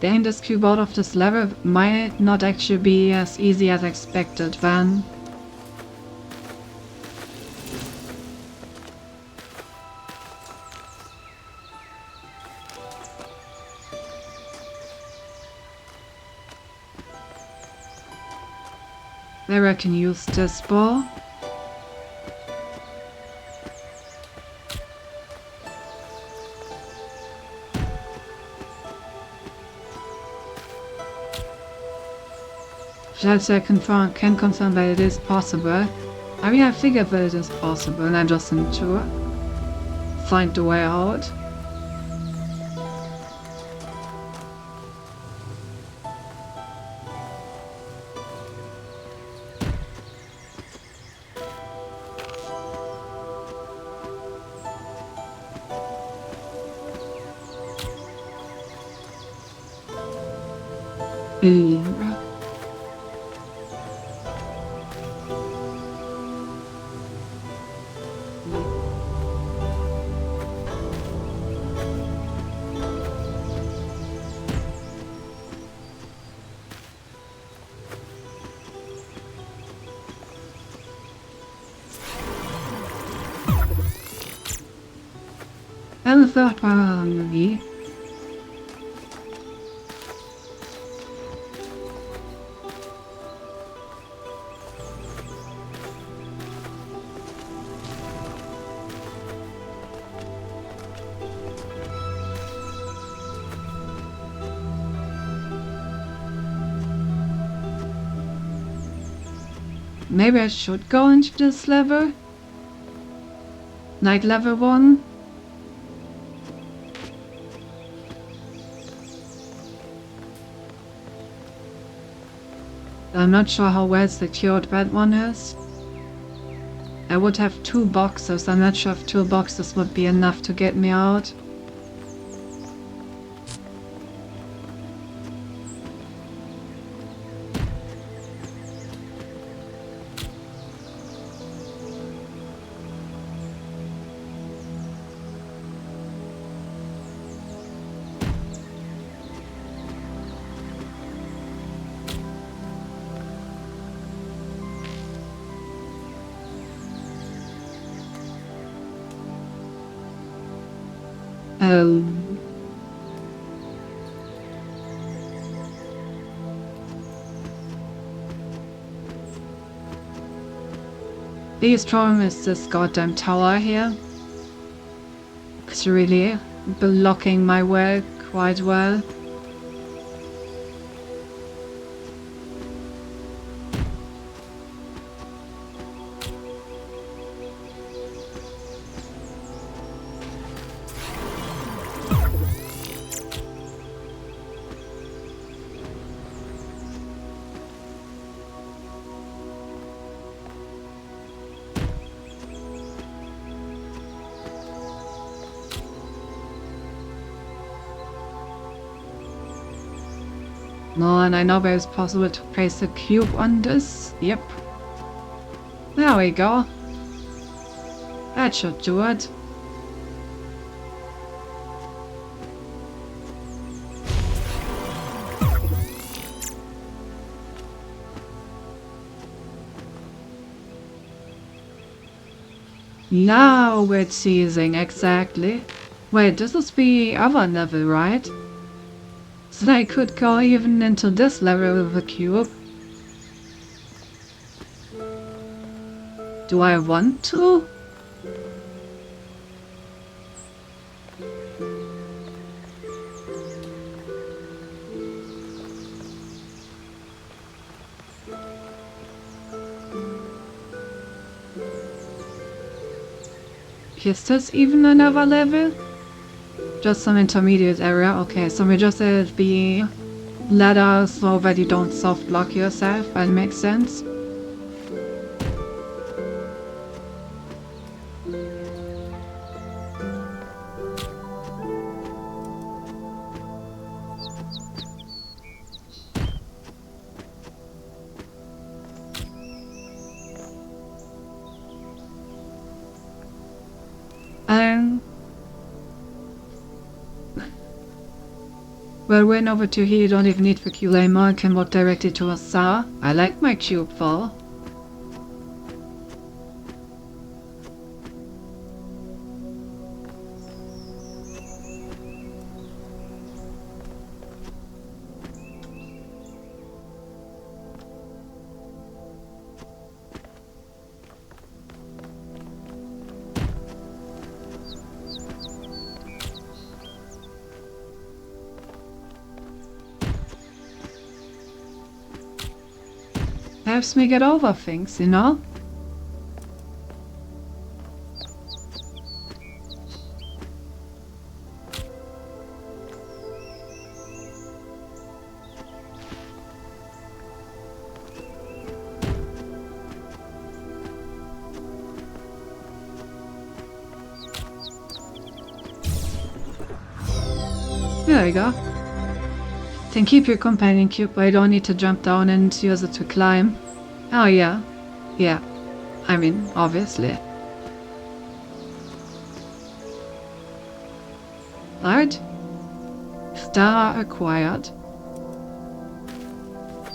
Getting this cube out of this level might not actually be as easy as expected then. There I can use this ball. Just I can confirm that it is possible. I mean, I figured that it is possible and I just need to find the way out. And the third one, maybe. Maybe I should go into this level? Like level 1? I'm not sure how well secured that one is. I would have 2 boxes. I'm not sure if 2 boxes would be enough to get me out. Biggest problem is this goddamn tower here. It's really blocking my way quite well. No, and I know that it's possible to place a cube on this. Yep. There we go. That should do it. Now it's seizing, exactly. Wait, this is the other level, right? So I could go even into this level with a cube. Do I want to? Is this even another level? Just some intermediate area. Okay, so we just added the ladder so that you don't soft block yourself. That makes sense. Well, when over to here, you don't even need the cube anymore. You can walk directly to a star. I like my cube fall. Helps me get over things, you know? There you go. Then keep your companion cube, but you don't need to jump down and use it to climb. Oh yeah. Yeah. I mean, obviously. Right? Star acquired.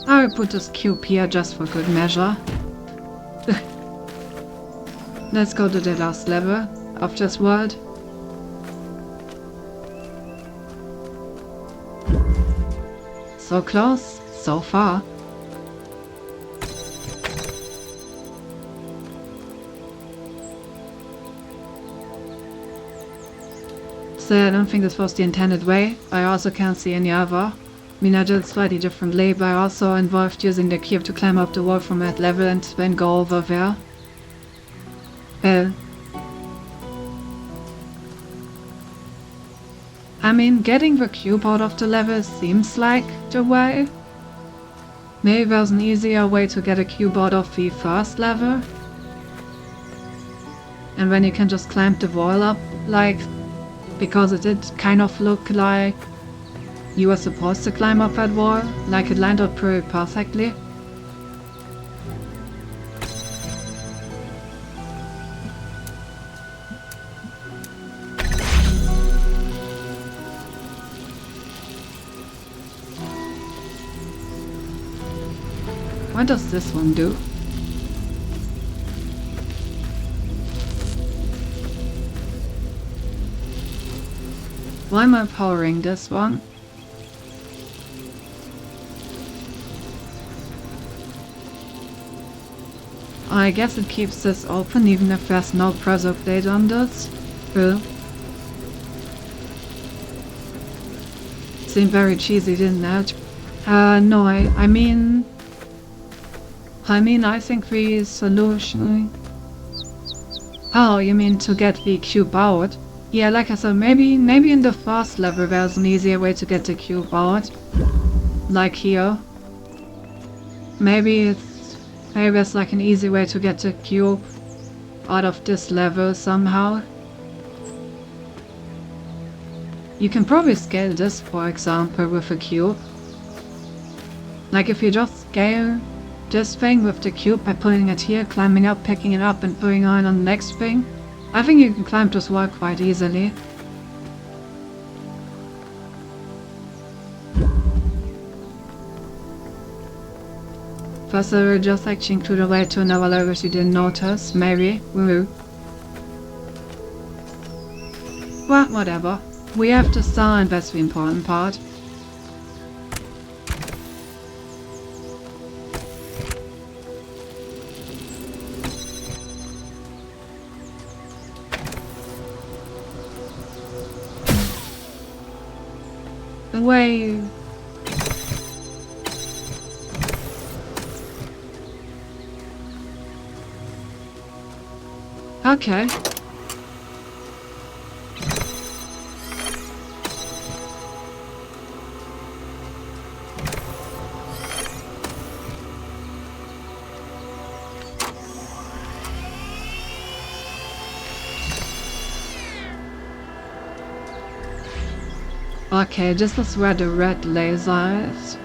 I will put this cube here just for good measure. Let's go to the last level of this world. So close, so far. So I don't think this was the intended way. I also can't see any other. I mean, I did it slightly differently, but I also involved using the cube to climb up the wall from that level and then go over there. I mean, getting the cube out of the level seems like the way. Maybe there's an easier way to get a cube out of the first level. And then you can just climb the wall up, like, because it did kind of look like you were supposed to climb up that wall, like it lined up pretty perfectly. What does this one do? Why am I powering this one? I guess it keeps this open even if there's no pressure plate on this. Cool. Seemed very cheesy, didn't it? No, I mean, I think the solution... Oh, you mean to get the cube out? Yeah, like I said, maybe in the first level there's an easier way to get the cube out. Like here. Maybe there's like an easy way to get the cube out of this level somehow. You can probably scale this, for example, with a cube. Like if you just scale this thing with the cube by putting it here, climbing up, picking it up and putting it on the next thing. I think you can climb this wall quite easily. First I will just actually include a way to another level you didn't notice, maybe. Woo. Well, whatever. We have the star and that's the important part. away. Okay. Okay, this is where the red laser is.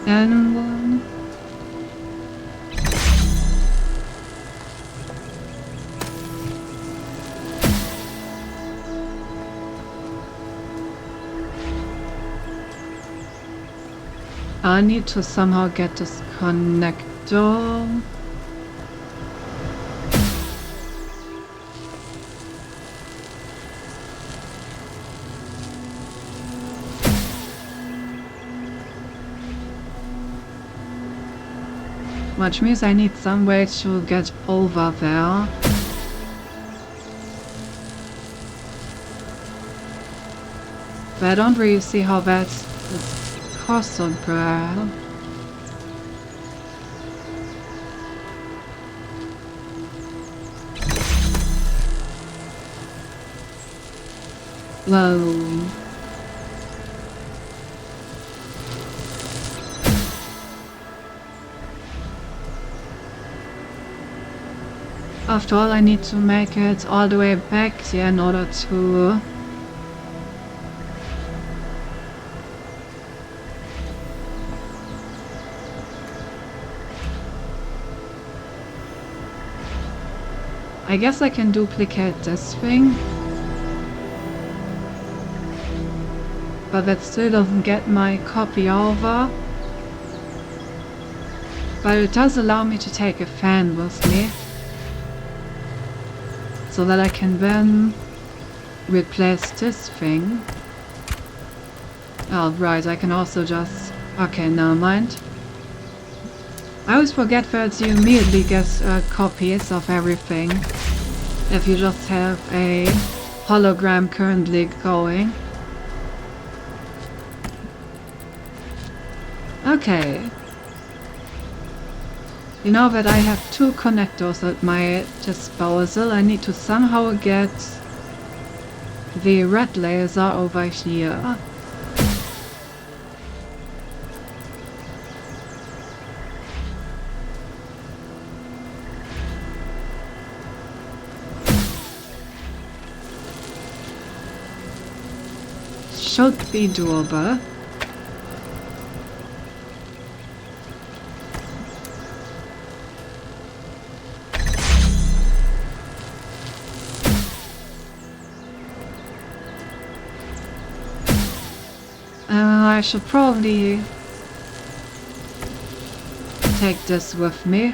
And one. I need to somehow get this connector. Which means I need some way to get over there. But I don't really see how that's possible. Whoa. After all, I need to make it all the way back here in order to... I guess I can duplicate this thing. But that still doesn't get my copy over. But it does allow me to take a fan with me. So that I can then replace this thing. Oh right, I can also just... Okay, never mind. I always forget that you immediately get copies of everything if you just have a hologram currently going. Okay. You know that I have two connectors at my disposal. I need to somehow get the red laser over here. Should be doable. I should probably take this with me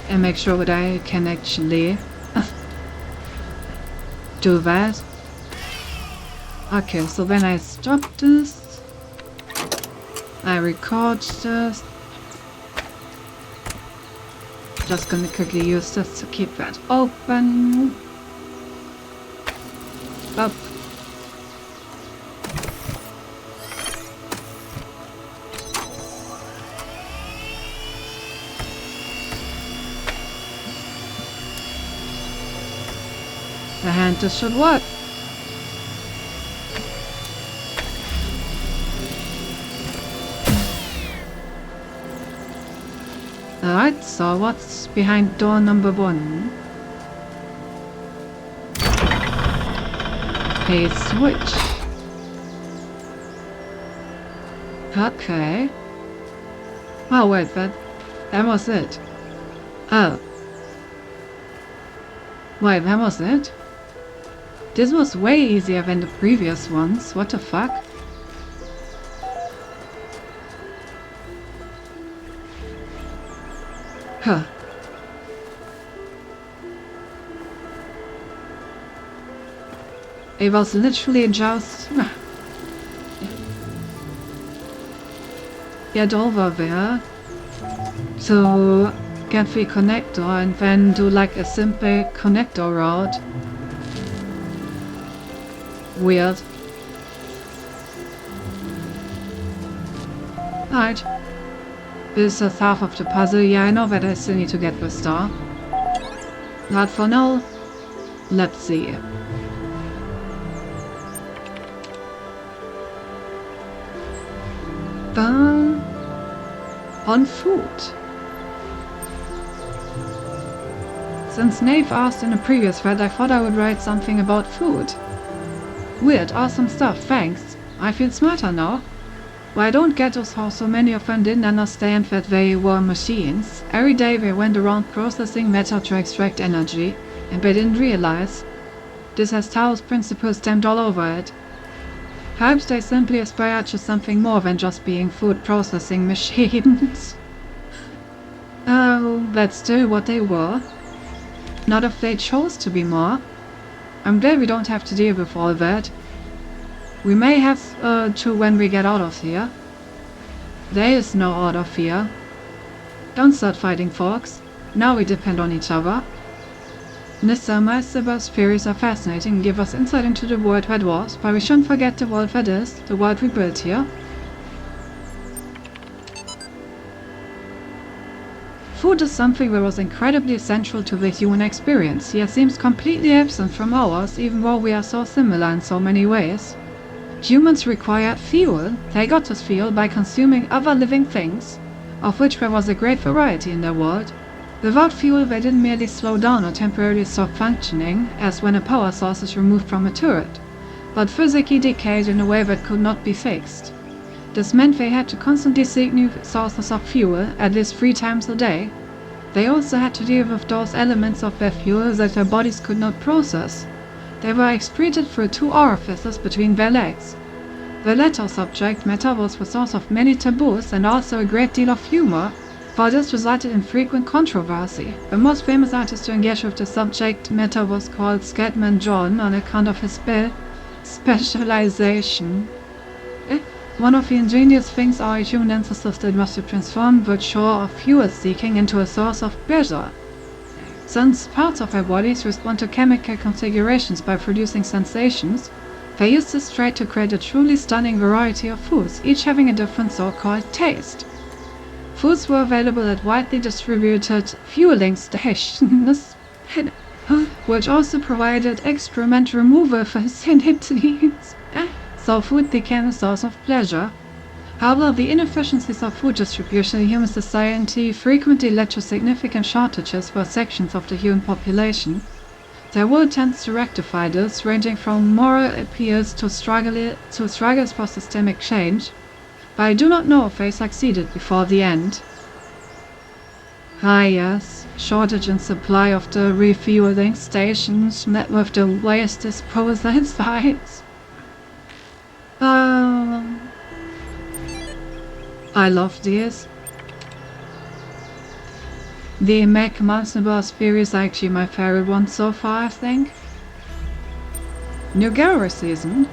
and make sure that I can actually do that. Okay, so when I stop this, I record this. Just gonna quickly use this to keep that open. Up. The hand should work. Alright, so what's behind door number 1? A switch. Okay. Oh wait, that was it. Oh. Wait, that was it? This was way easier than the previous ones. What the fuck? Huh. It was literally just get over there to get the connector and then do like a simple connector route. Weird. Right. This is half of the puzzle. Yeah, I know that I still need to get the star. But for now, let's see. On food. Since Nave asked in a previous thread, I thought I would write something about food. Weird, awesome stuff, thanks. I feel smarter now. Well, I don't get how so many of them didn't understand that they were machines. Every day they went around processing matter to extract energy, and they didn't realize. This has Tao's principles stamped all over it. Perhaps they simply aspire to something more than just being food processing machines. Oh, that's still what they were. Not if they chose to be more. I'm glad we don't have to deal with all that. We may have to when we get out of here. There is no out of here. Don't start fighting, folks. Now we depend on each other. Mr. Meister's theories are fascinating and give us insight into the world that was, but we shouldn't forget the world that is, the world we built here. Food is something that was incredibly essential to the human experience, yet seems completely absent from ours, even though we are so similar in so many ways. Humans required fuel. They got this fuel by consuming other living things, of which there was a great variety in their world. Without fuel, they didn't merely slow down or temporarily stop functioning, as when a power source is removed from a turret, but physically decayed in a way that could not be fixed. This meant they had to constantly seek new sources of fuel, at least 3 times a day. They also had to deal with those elements of their fuel that their bodies could not process. They were excreted through 2 orifices between their legs. The latter subject matter was the source of many taboos and also a great deal of humor, for this resulted in frequent controversy. The most famous artist to engage with the subject matter was called Scatman John on account of his specialization. One of the ingenious things our human ancestors did was to transform the chore of fuel seeking into a source of pleasure. Since parts of our bodies respond to chemical configurations by producing sensations, they used this trait to create a truly stunning variety of foods, each having a different so-called taste. Foods were available at widely distributed fueling stations, which also provided excrement removal facilities. So food became a source of pleasure. However, the inefficiencies of food distribution in human society frequently led to significant shortages for sections of the human population. Their world tends to rectify this, ranging from moral appeals to struggles for systemic change, but I do not know if they succeeded before the end. Ah yes, shortage in supply of the refueling stations met with the waste disposal sites. I love these. The Mac Multiverse theory is actually my favorite one so far, I think. New gallery season.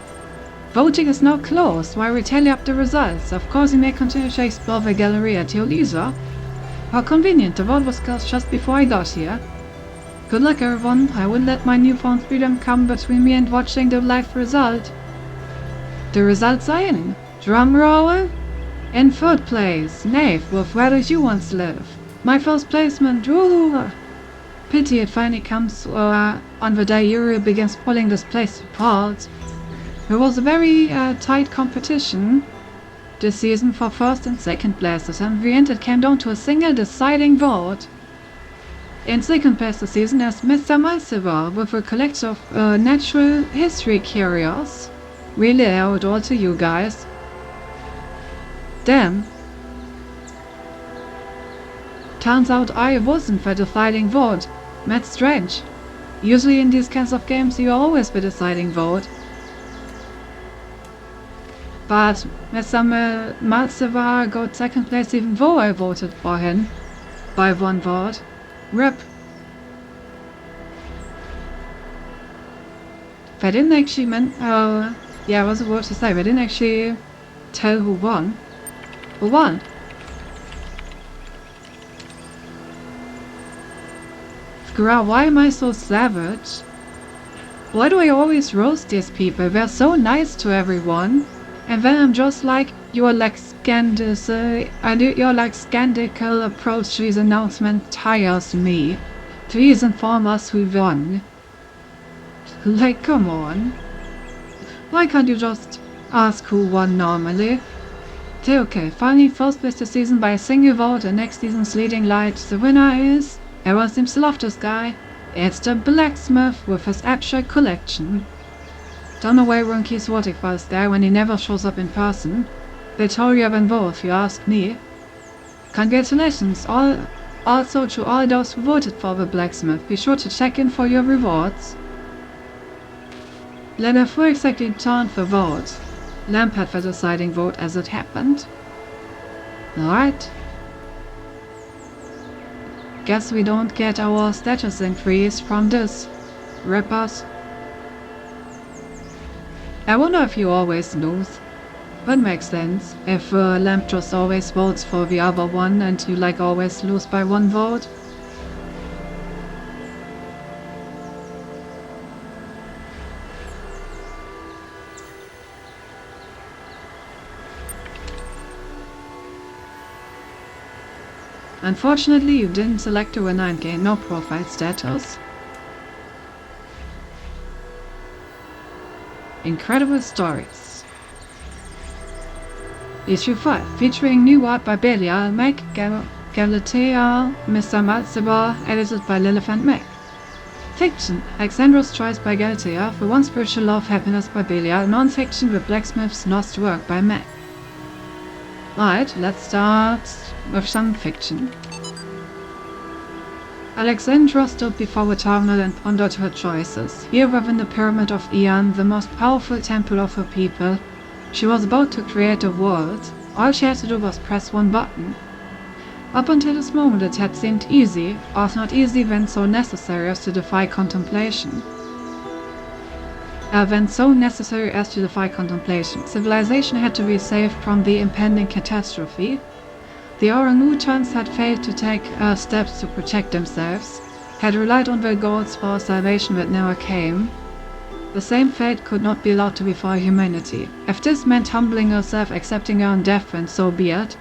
Voting is now closed while we tally up the results. Of course, you may continue to explore the gallery at your leisure. How convenient, the vote was closed just before I got here. Good luck, everyone. I wouldn't let my newfound freedom come between me and watching the live result. The results are in. Drum roll. In 3rd place, Nave with Where Do You Once Live? My first placement, ooh. Pity it finally comes on the day Yuri begins pulling this place apart. There was a very tight competition this season for 1st and 2nd places, and in the end it came down to a single deciding vote. In 2nd place this season is Mr. Meister with a collection of natural history curios. Really, I owe it all to you guys. Damn. Turns out I wasn't the deciding vote. That's strange. Usually in these kinds of games you are always the deciding vote. But Mr. Malsevar got 2nd place even though I voted for him. By 1 vote. RIP. They didn't actually yeah, I was about to say, they didn't actually tell who won. Who won? Girl, why am I so savage? Why do I always roast these people? They're so nice to everyone. And then I'm just like, your like scandal approach to this announcement tires me. Please inform us who won. Like, come on. Why can't you just ask who won normally? Okay, finally first place this season by a single vote and next season's leading light. The winner is... Everyone seems to love this guy. It's the blacksmith with his abstract collection. Don't know why everyone keeps voting for this guy when he never shows up in person. Victoria than both, if you ask me. Congratulations also to all those who voted for the blacksmith. Be sure to check in for your rewards. Let a full executive turn the vote. Lamp had the deciding vote as it happened. Alright. Guess we don't get our status increase from this. Rippers. I wonder if you always lose. That makes sense. If Lamp just always votes for the other one and you like always lose by one vote. Unfortunately, you didn't select a winner and gain no profile status. Incredible Stories. Issue 5, featuring new art by Belial, Meg Galatea, Mr. Malzibar, edited by Lillifant Meg. Fiction, Alexandra's Choice by Galatea, For One Spiritual Love, Happiness by Belial, non-fiction, The Blacksmith's Lost Work by Meg. Right, let's start with some fiction. Alexandra stood before the terminal and pondered her choices. Here within the Pyramid of Eon, the most powerful temple of her people, she was about to create a world. All she had to do was press one button. Up until this moment it had seemed easy, or if not easy then so necessary as to defy contemplation. Civilization had to be saved from the impending catastrophe. The orangutans had failed to take steps to protect themselves, had relied on their gods for salvation that never came. The same fate could not be allowed to befall humanity. If this meant humbling herself, accepting her own death, then so be it.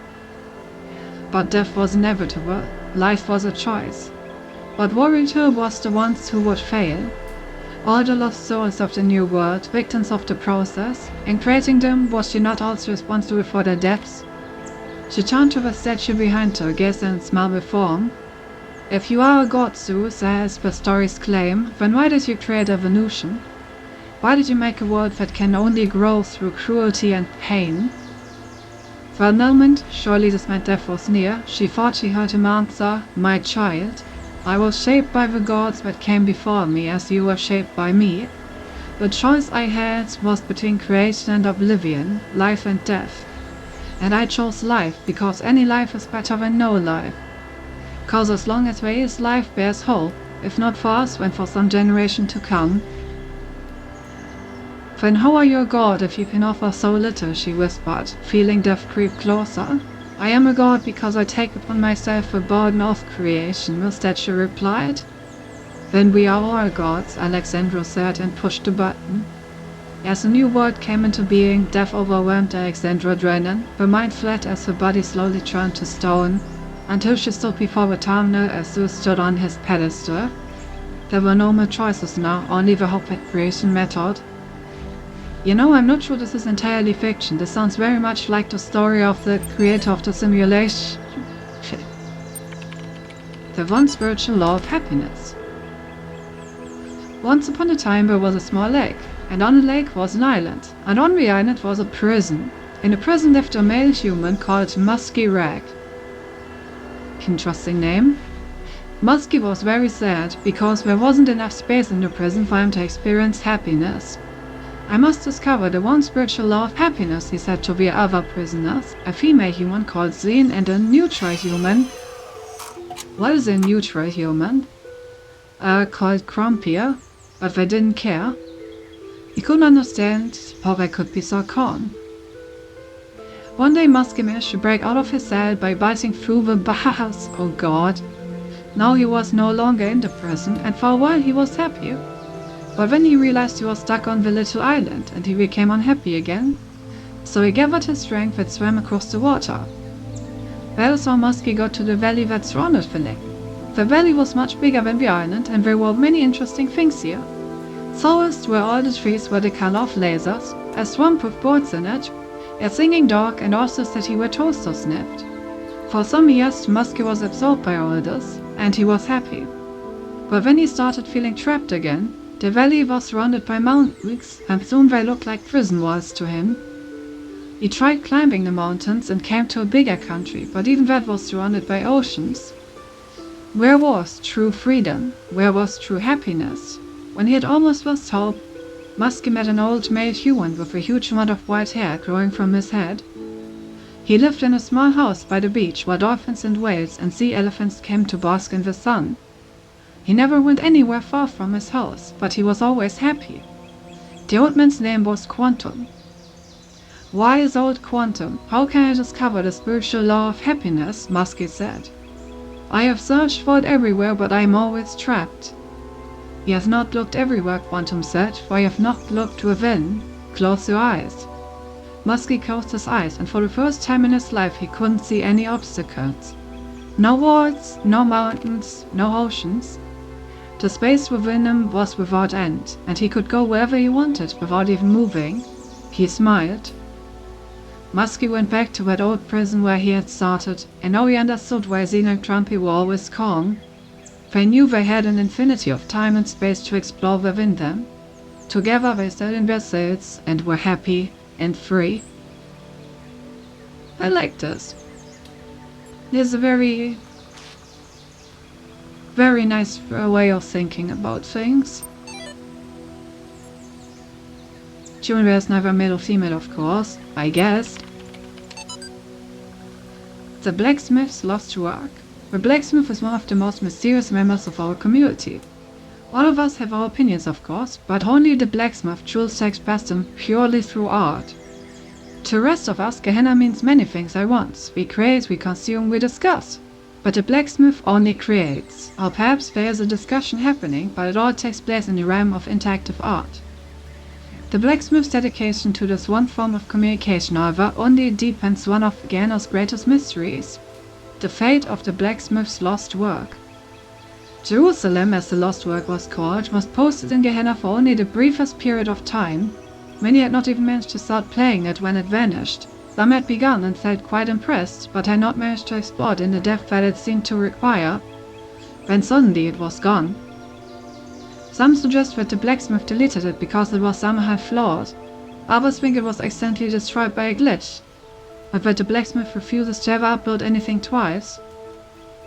But death was inevitable. Life was a choice. What worried her was the ones who would fail. All the lost souls of the new world, victims of the process. In creating them, was she not also responsible for their deaths? She turned to the statue behind her, gazed in its marble form. If you are a god, Zeus, as the stories claim, then why did you create evolution? Why did you make a world that can only grow through cruelty and pain? For a moment, surely this meant death was near, she thought she heard him answer, "My child, I was shaped by the gods that came before me as you were shaped by me. The choice I had was between creation and oblivion, life and death. And I chose life, because any life is better than no life. Cause as long as there is life, there's hope, if not for us, then for some generation to come." "Then how are you a god if you can offer so little?" she whispered, feeling death creep closer. "I am a god because I take upon myself the burden of creation," the statue replied. "Then we are all gods," Alexandra said and pushed the button. As a new world came into being, death overwhelmed Alexandra Drennan. Her mind fled as her body slowly turned to stone, until she stood before the terminal as Zeus stood on his pedestal. There were no more choices now, only the hope that creation mattered. You know, I'm not sure this is entirely fiction. This sounds very much like the story of the creator of the simulation. The One Spiritual Law of Happiness. Once upon a time there was a small lake, and on the lake was an island, and on the island was a prison. In the prison lived a male human called Musky Rag. Interesting name. Musky was very sad, because there wasn't enough space in the prison for him to experience happiness. "I must discover the one spiritual law of happiness," he said to the other prisoners, a female human called Zine and a neutral human. What is a neutral human? Called Crumpier, but they didn't care. He couldn't understand how they could be so calm. One day Muskie managed to break out of his cell by biting through the bars. Oh god. Now he was no longer in the prison, and for a while he was happy. But then he realized he was stuck on the little island, and he became unhappy again. So he gathered his strength and swam across the water. That is how Muskie got to the valley that surrounded the lake. The valley was much bigger than the island, and there were many interesting things here. Forests where all the trees were the color of lasers, a swamp with birds in it, a singing dog, and also a city where toasters sniffed. For some years, Muskie was absorbed by all this, and he was happy. But when he started feeling trapped again, the valley was surrounded by mountains, and soon they looked like prison walls to him. He tried climbing the mountains and came to a bigger country, but even that was surrounded by oceans. Where was true freedom? Where was true happiness? When he had almost lost hope, Muskie met an old male human with a huge amount of white hair growing from his head. He lived in a small house by the beach where dolphins and whales and sea elephants came to bask in the sun. He never went anywhere far from his house, but he was always happy. The old man's name was Quantum. Why is old Quantum? How can I discover the spiritual law of happiness? Muskie said. I have searched for it everywhere, but I am always trapped. You have not looked everywhere, Quantum said, for you have not looked within. Close your eyes. Muskie closed his eyes, and for the first time in his life he couldn't see any obstacles. No walls, no mountains, no oceans. The space within him was without end, and he could go wherever he wanted without even moving. He smiled. Muskie went back to that old prison where he had started, and now he understood why Xeno and Trumpy were always calm. They knew they had an infinity of time and space to explore within them. Together they sat in their cells and were happy and free. I like this. There's a very nice way of thinking about things. Human bear is neither male or female, of course, I guess. The blacksmith's lost work. The blacksmith is one of the most mysterious members of our community. All of us have our opinions, of course, but only the blacksmith chooses to express them purely through art. To the rest of us, Gehenna means many things at once. We create, we consume, we discuss. But the blacksmith only creates. Or perhaps there is a discussion happening, but it all takes place in the realm of interactive art. The blacksmith's dedication to this one form of communication, however, only deepens one of Gehenna's greatest mysteries: the fate of the blacksmith's lost work. Jerusalem, as the lost work was called, was posted in Gehenna for only the briefest period of time. Many had not even managed to start playing it when it vanished. Some had begun and felt quite impressed, but had not managed to explore it in the depth that it seemed to require. Then suddenly it was gone. Some suggest that the blacksmith deleted it because it was somehow flawed. Others think it was accidentally destroyed by a glitch, but that the blacksmith refuses to ever upload anything twice.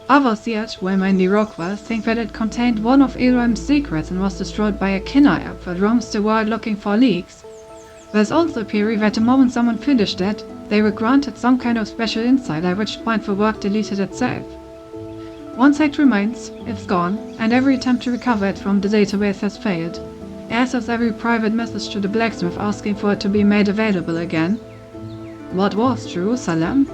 Others yet, who mainly Rockwell, think that it contained one of Elohim's secrets and was destroyed by a Kinaya that roams the world looking for leaks. There's also a theory that the moment someone finished it, they were granted some kind of special insight, at which point the work deleted itself. One sect remains, it's gone, and every attempt to recover it from the database has failed, as has every private message to the blacksmith asking for it to be made available again. What was Jerusalem?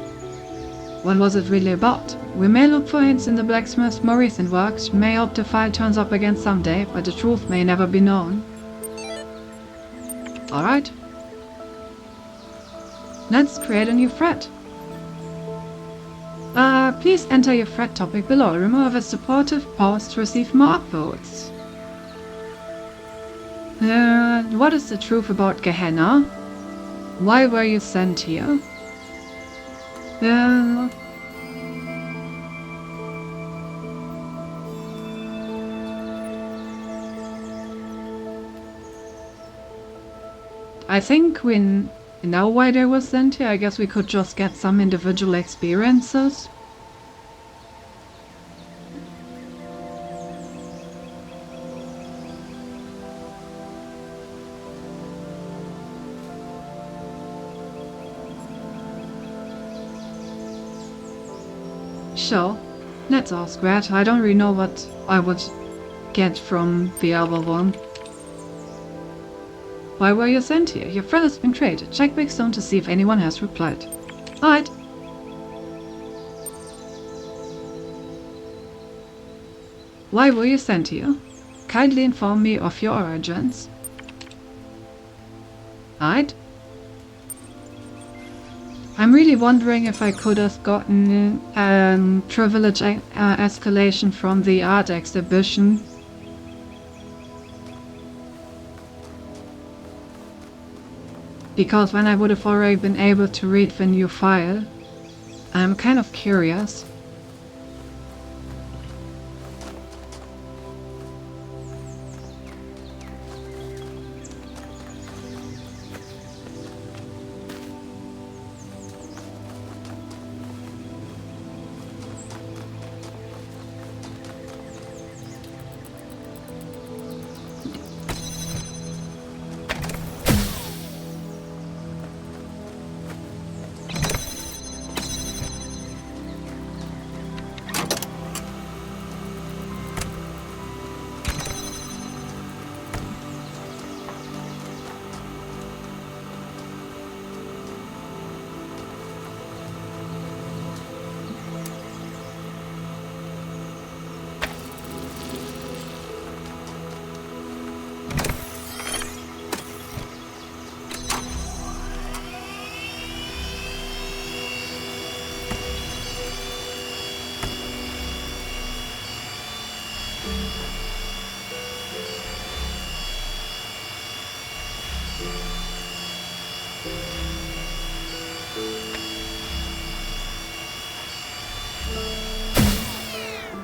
What was it really about? We may look for hints in the blacksmith's more recent works, may hope the file turns up again someday, but the truth may never be known. Alright. Let's create a new thread. Please enter your thread topic below. Remember the supportive pause to receive more upvotes. What is the truth about Gehenna? Why were you sent here? I think we know why they were sent here. I guess we could just get some individual experiences. Sure, let's ask that. I don't really know what I would get from the other one. Why were you sent here? Your threat has been created. Check Bigstone to see if anyone has replied. Alright. Why were you sent here? Kindly inform me of your origins. Alright. I'm really wondering if I could have gotten privilege escalation from the art exhibition. Because when I would have already been able to read the new file, I'm kind of curious.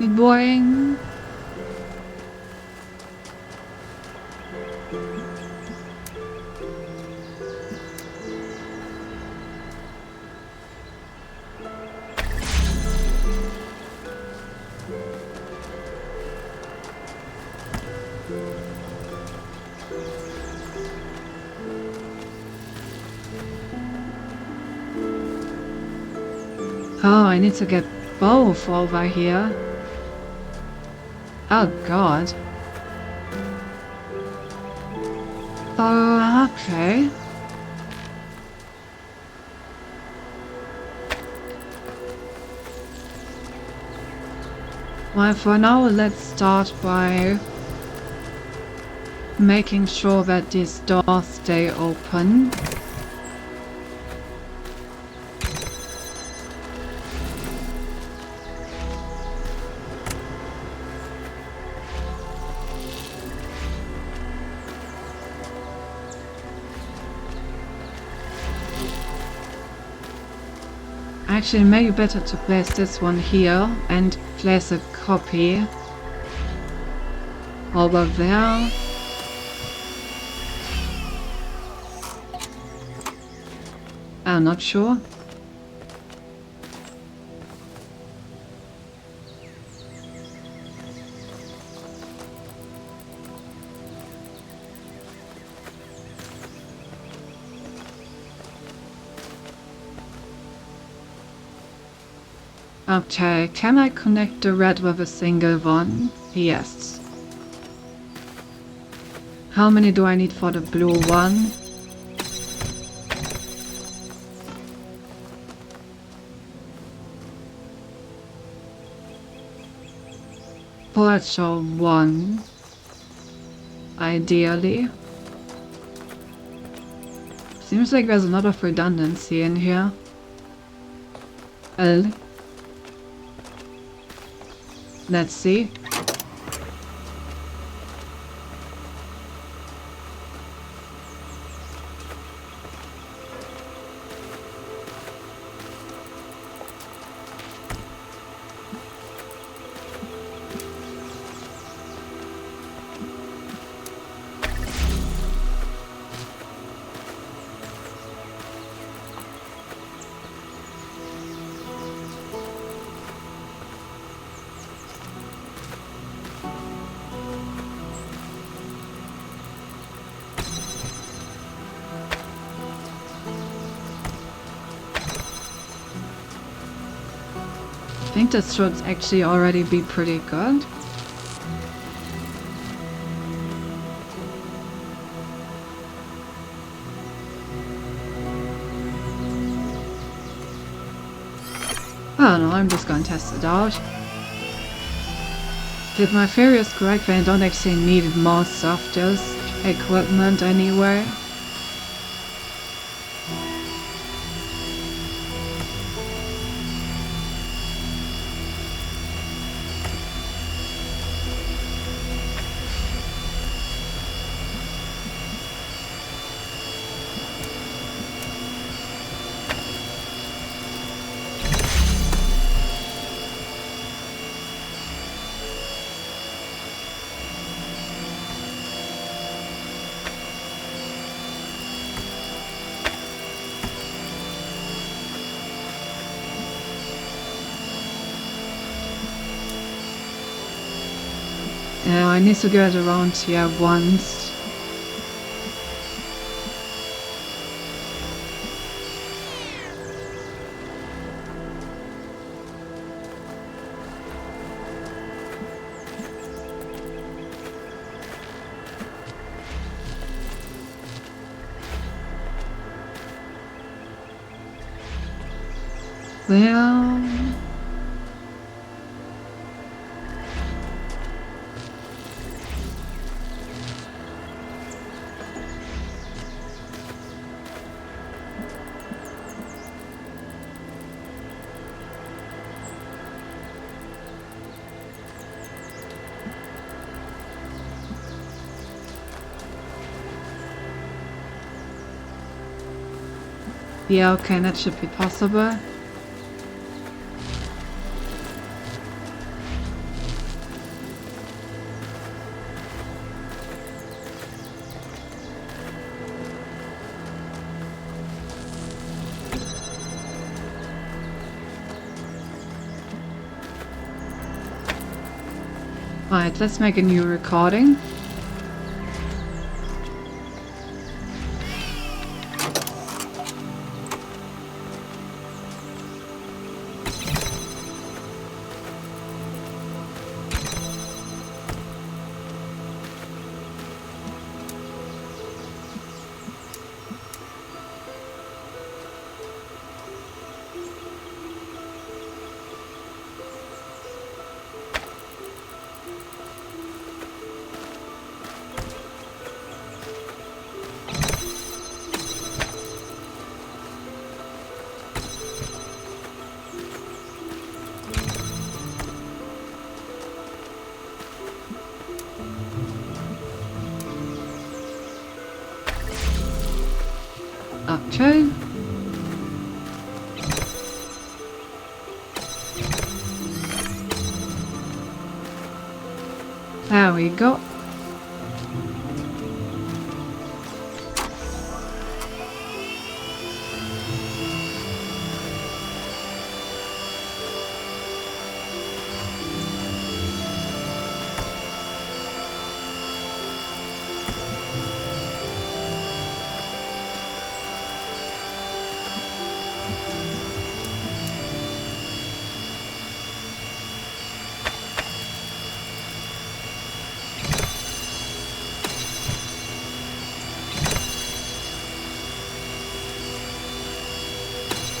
Boing. Oh, I need to get both over here. Oh god. Oh, okay. Well, for now, let's start by making sure that these doors stay open. Actually, maybe better to place this one here and place a copy over there. I'm not sure. Okay, can I connect the red with a single one? Yes. How many do I need for the blue one? Also one. Ideally. Seems like there's a lot of redundancy in here. Let's see. I think this should actually already be pretty good. I don't know, I'm just gonna test it out. If my theory is correct, then I don't actually need most of this equipment anyway. I need to get around here once. Well... yeah, okay, that should be possible. Right, let's make a new recording. Okay. There we go.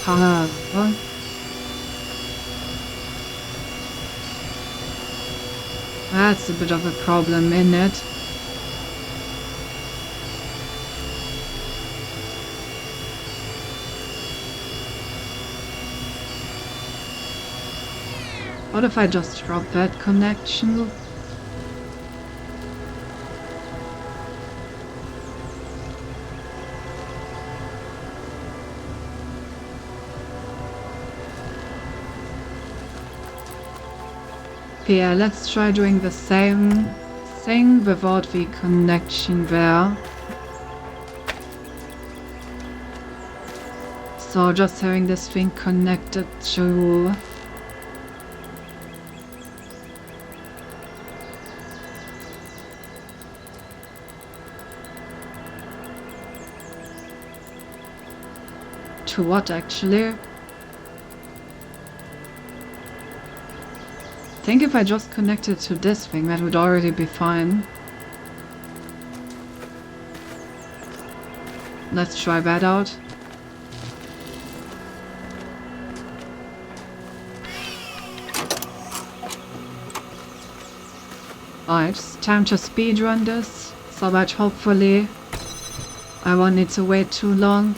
However, that's a bit of a problem, isn't it? What if I just drop that connection? Yeah, let's try doing the same thing without the connection there. So just having this thing connected to what actually? I think if I just connected to this thing, that would already be fine. Let's try that out. Alright, it's time to speedrun this, so that hopefully I won't need to wait too long.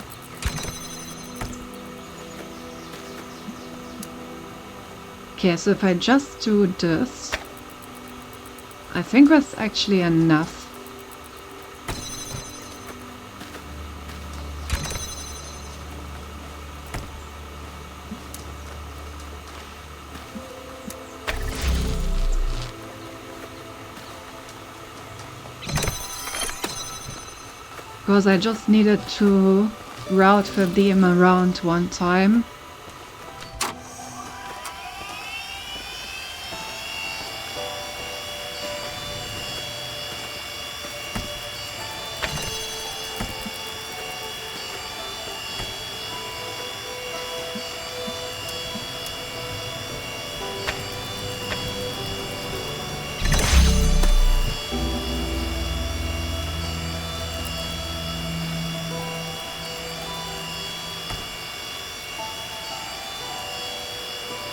Okay, so if I just do this, I think that's actually enough. Because I just needed to route the DM around one time.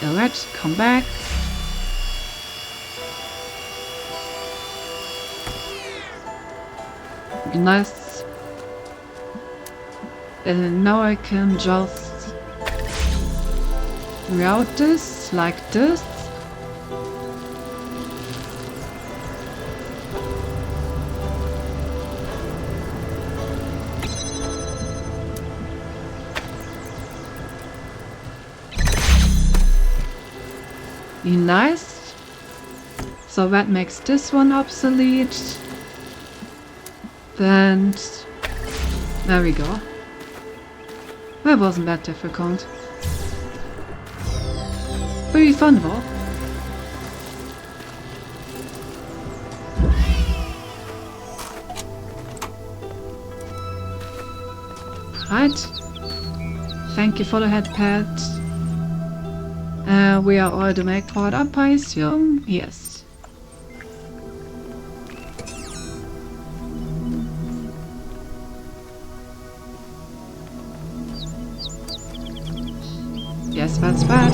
Alright, come back. Nice. And now I can just route this like this. Nice. So that makes this one obsolete. And there we go. That wasn't that difficult. Pretty fun though. Right. Thank you for the headpad. We are all the make caught up, I assume? Yes. Yes, that's bad.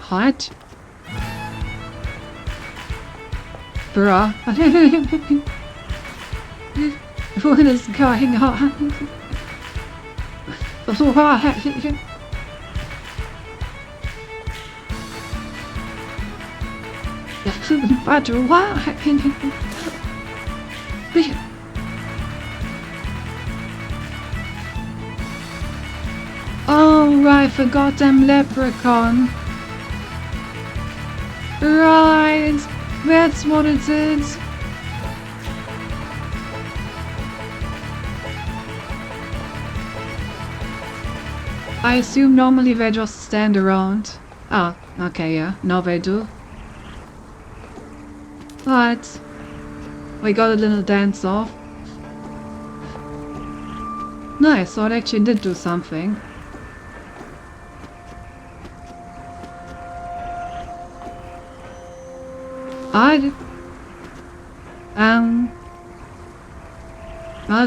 What? Bruh. What is going on? But why? Oh, right, the goddamn leprechaun. Right, that's what it is. I assume normally they just stand around. Oh, okay, yeah, now they do. Right, we got a little dance off. Nice, so it actually did do something.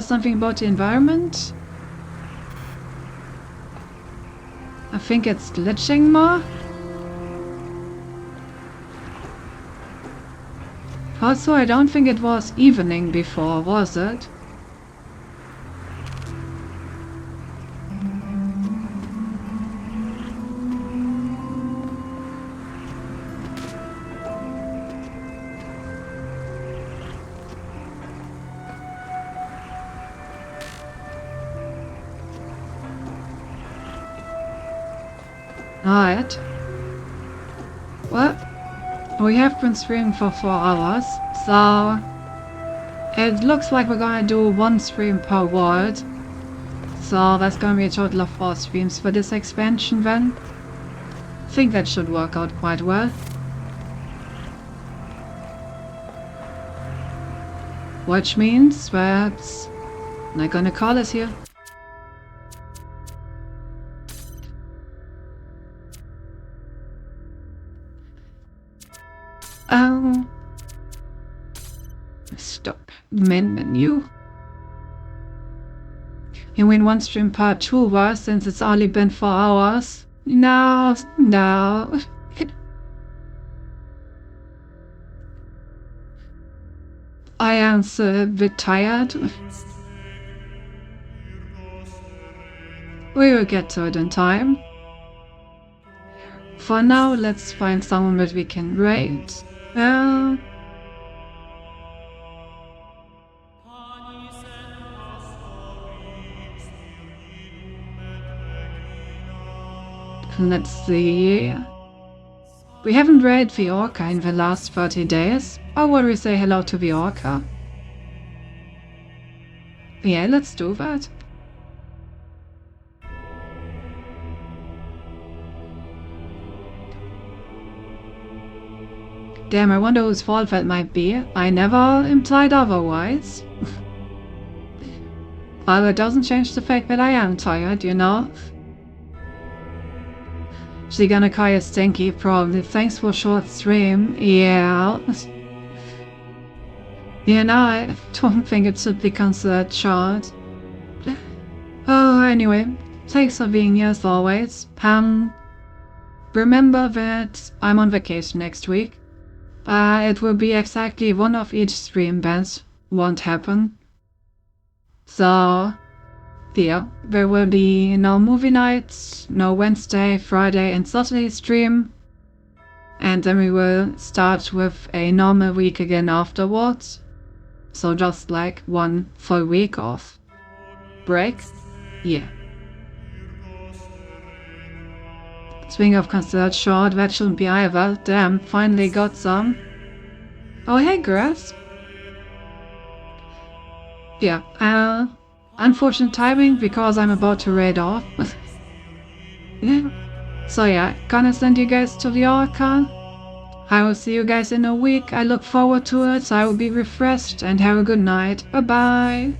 Something about the environment? I think it's glitching more. Also, I don't think it was evening before, was it? Alright. Well, we have been streaming for 4 hours, so it looks like we're gonna do 1 stream per world. So that's gonna be a total of 4 streams for this expansion then. I think that should work out quite well. Which means that I'm not gonna call us here. Stop. Main menu. You mean one stream part 2 was, since it's only been 4 hours? No. I am so a bit tired. We will get to it in time. For now, let's find someone that we can raid. Let's see. We haven't raided Viorca in the last 30 days. Or will we say hello to Viorca? Yeah, let's do that. Damn, I wonder whose fault that might be. I never implied otherwise. Well, it doesn't change the fact that I am tired, you know? Shiganakaya Stinky, probably. Thanks for short stream. Yeah. You know, I don't think it should be considered short. Oh, anyway. Thanks for being here as always. Remember that I'm on vacation next week. It will be exactly one of each stream bands won't happen. So, yeah, there will be no movie nights, no Wednesday, Friday and Saturday stream. And then we will start with a normal week again afterwards. So just like one full week off. Break? Yeah. Speaking of considered short, that shouldn't be either. Damn, finally got some. Oh hey, Grass. Yeah, unfortunate timing because I'm about to raid off. Yeah. So yeah, gonna send you guys to the Orca. I will see you guys in a week. I look forward to it. I will be refreshed and have a good night. Bye bye.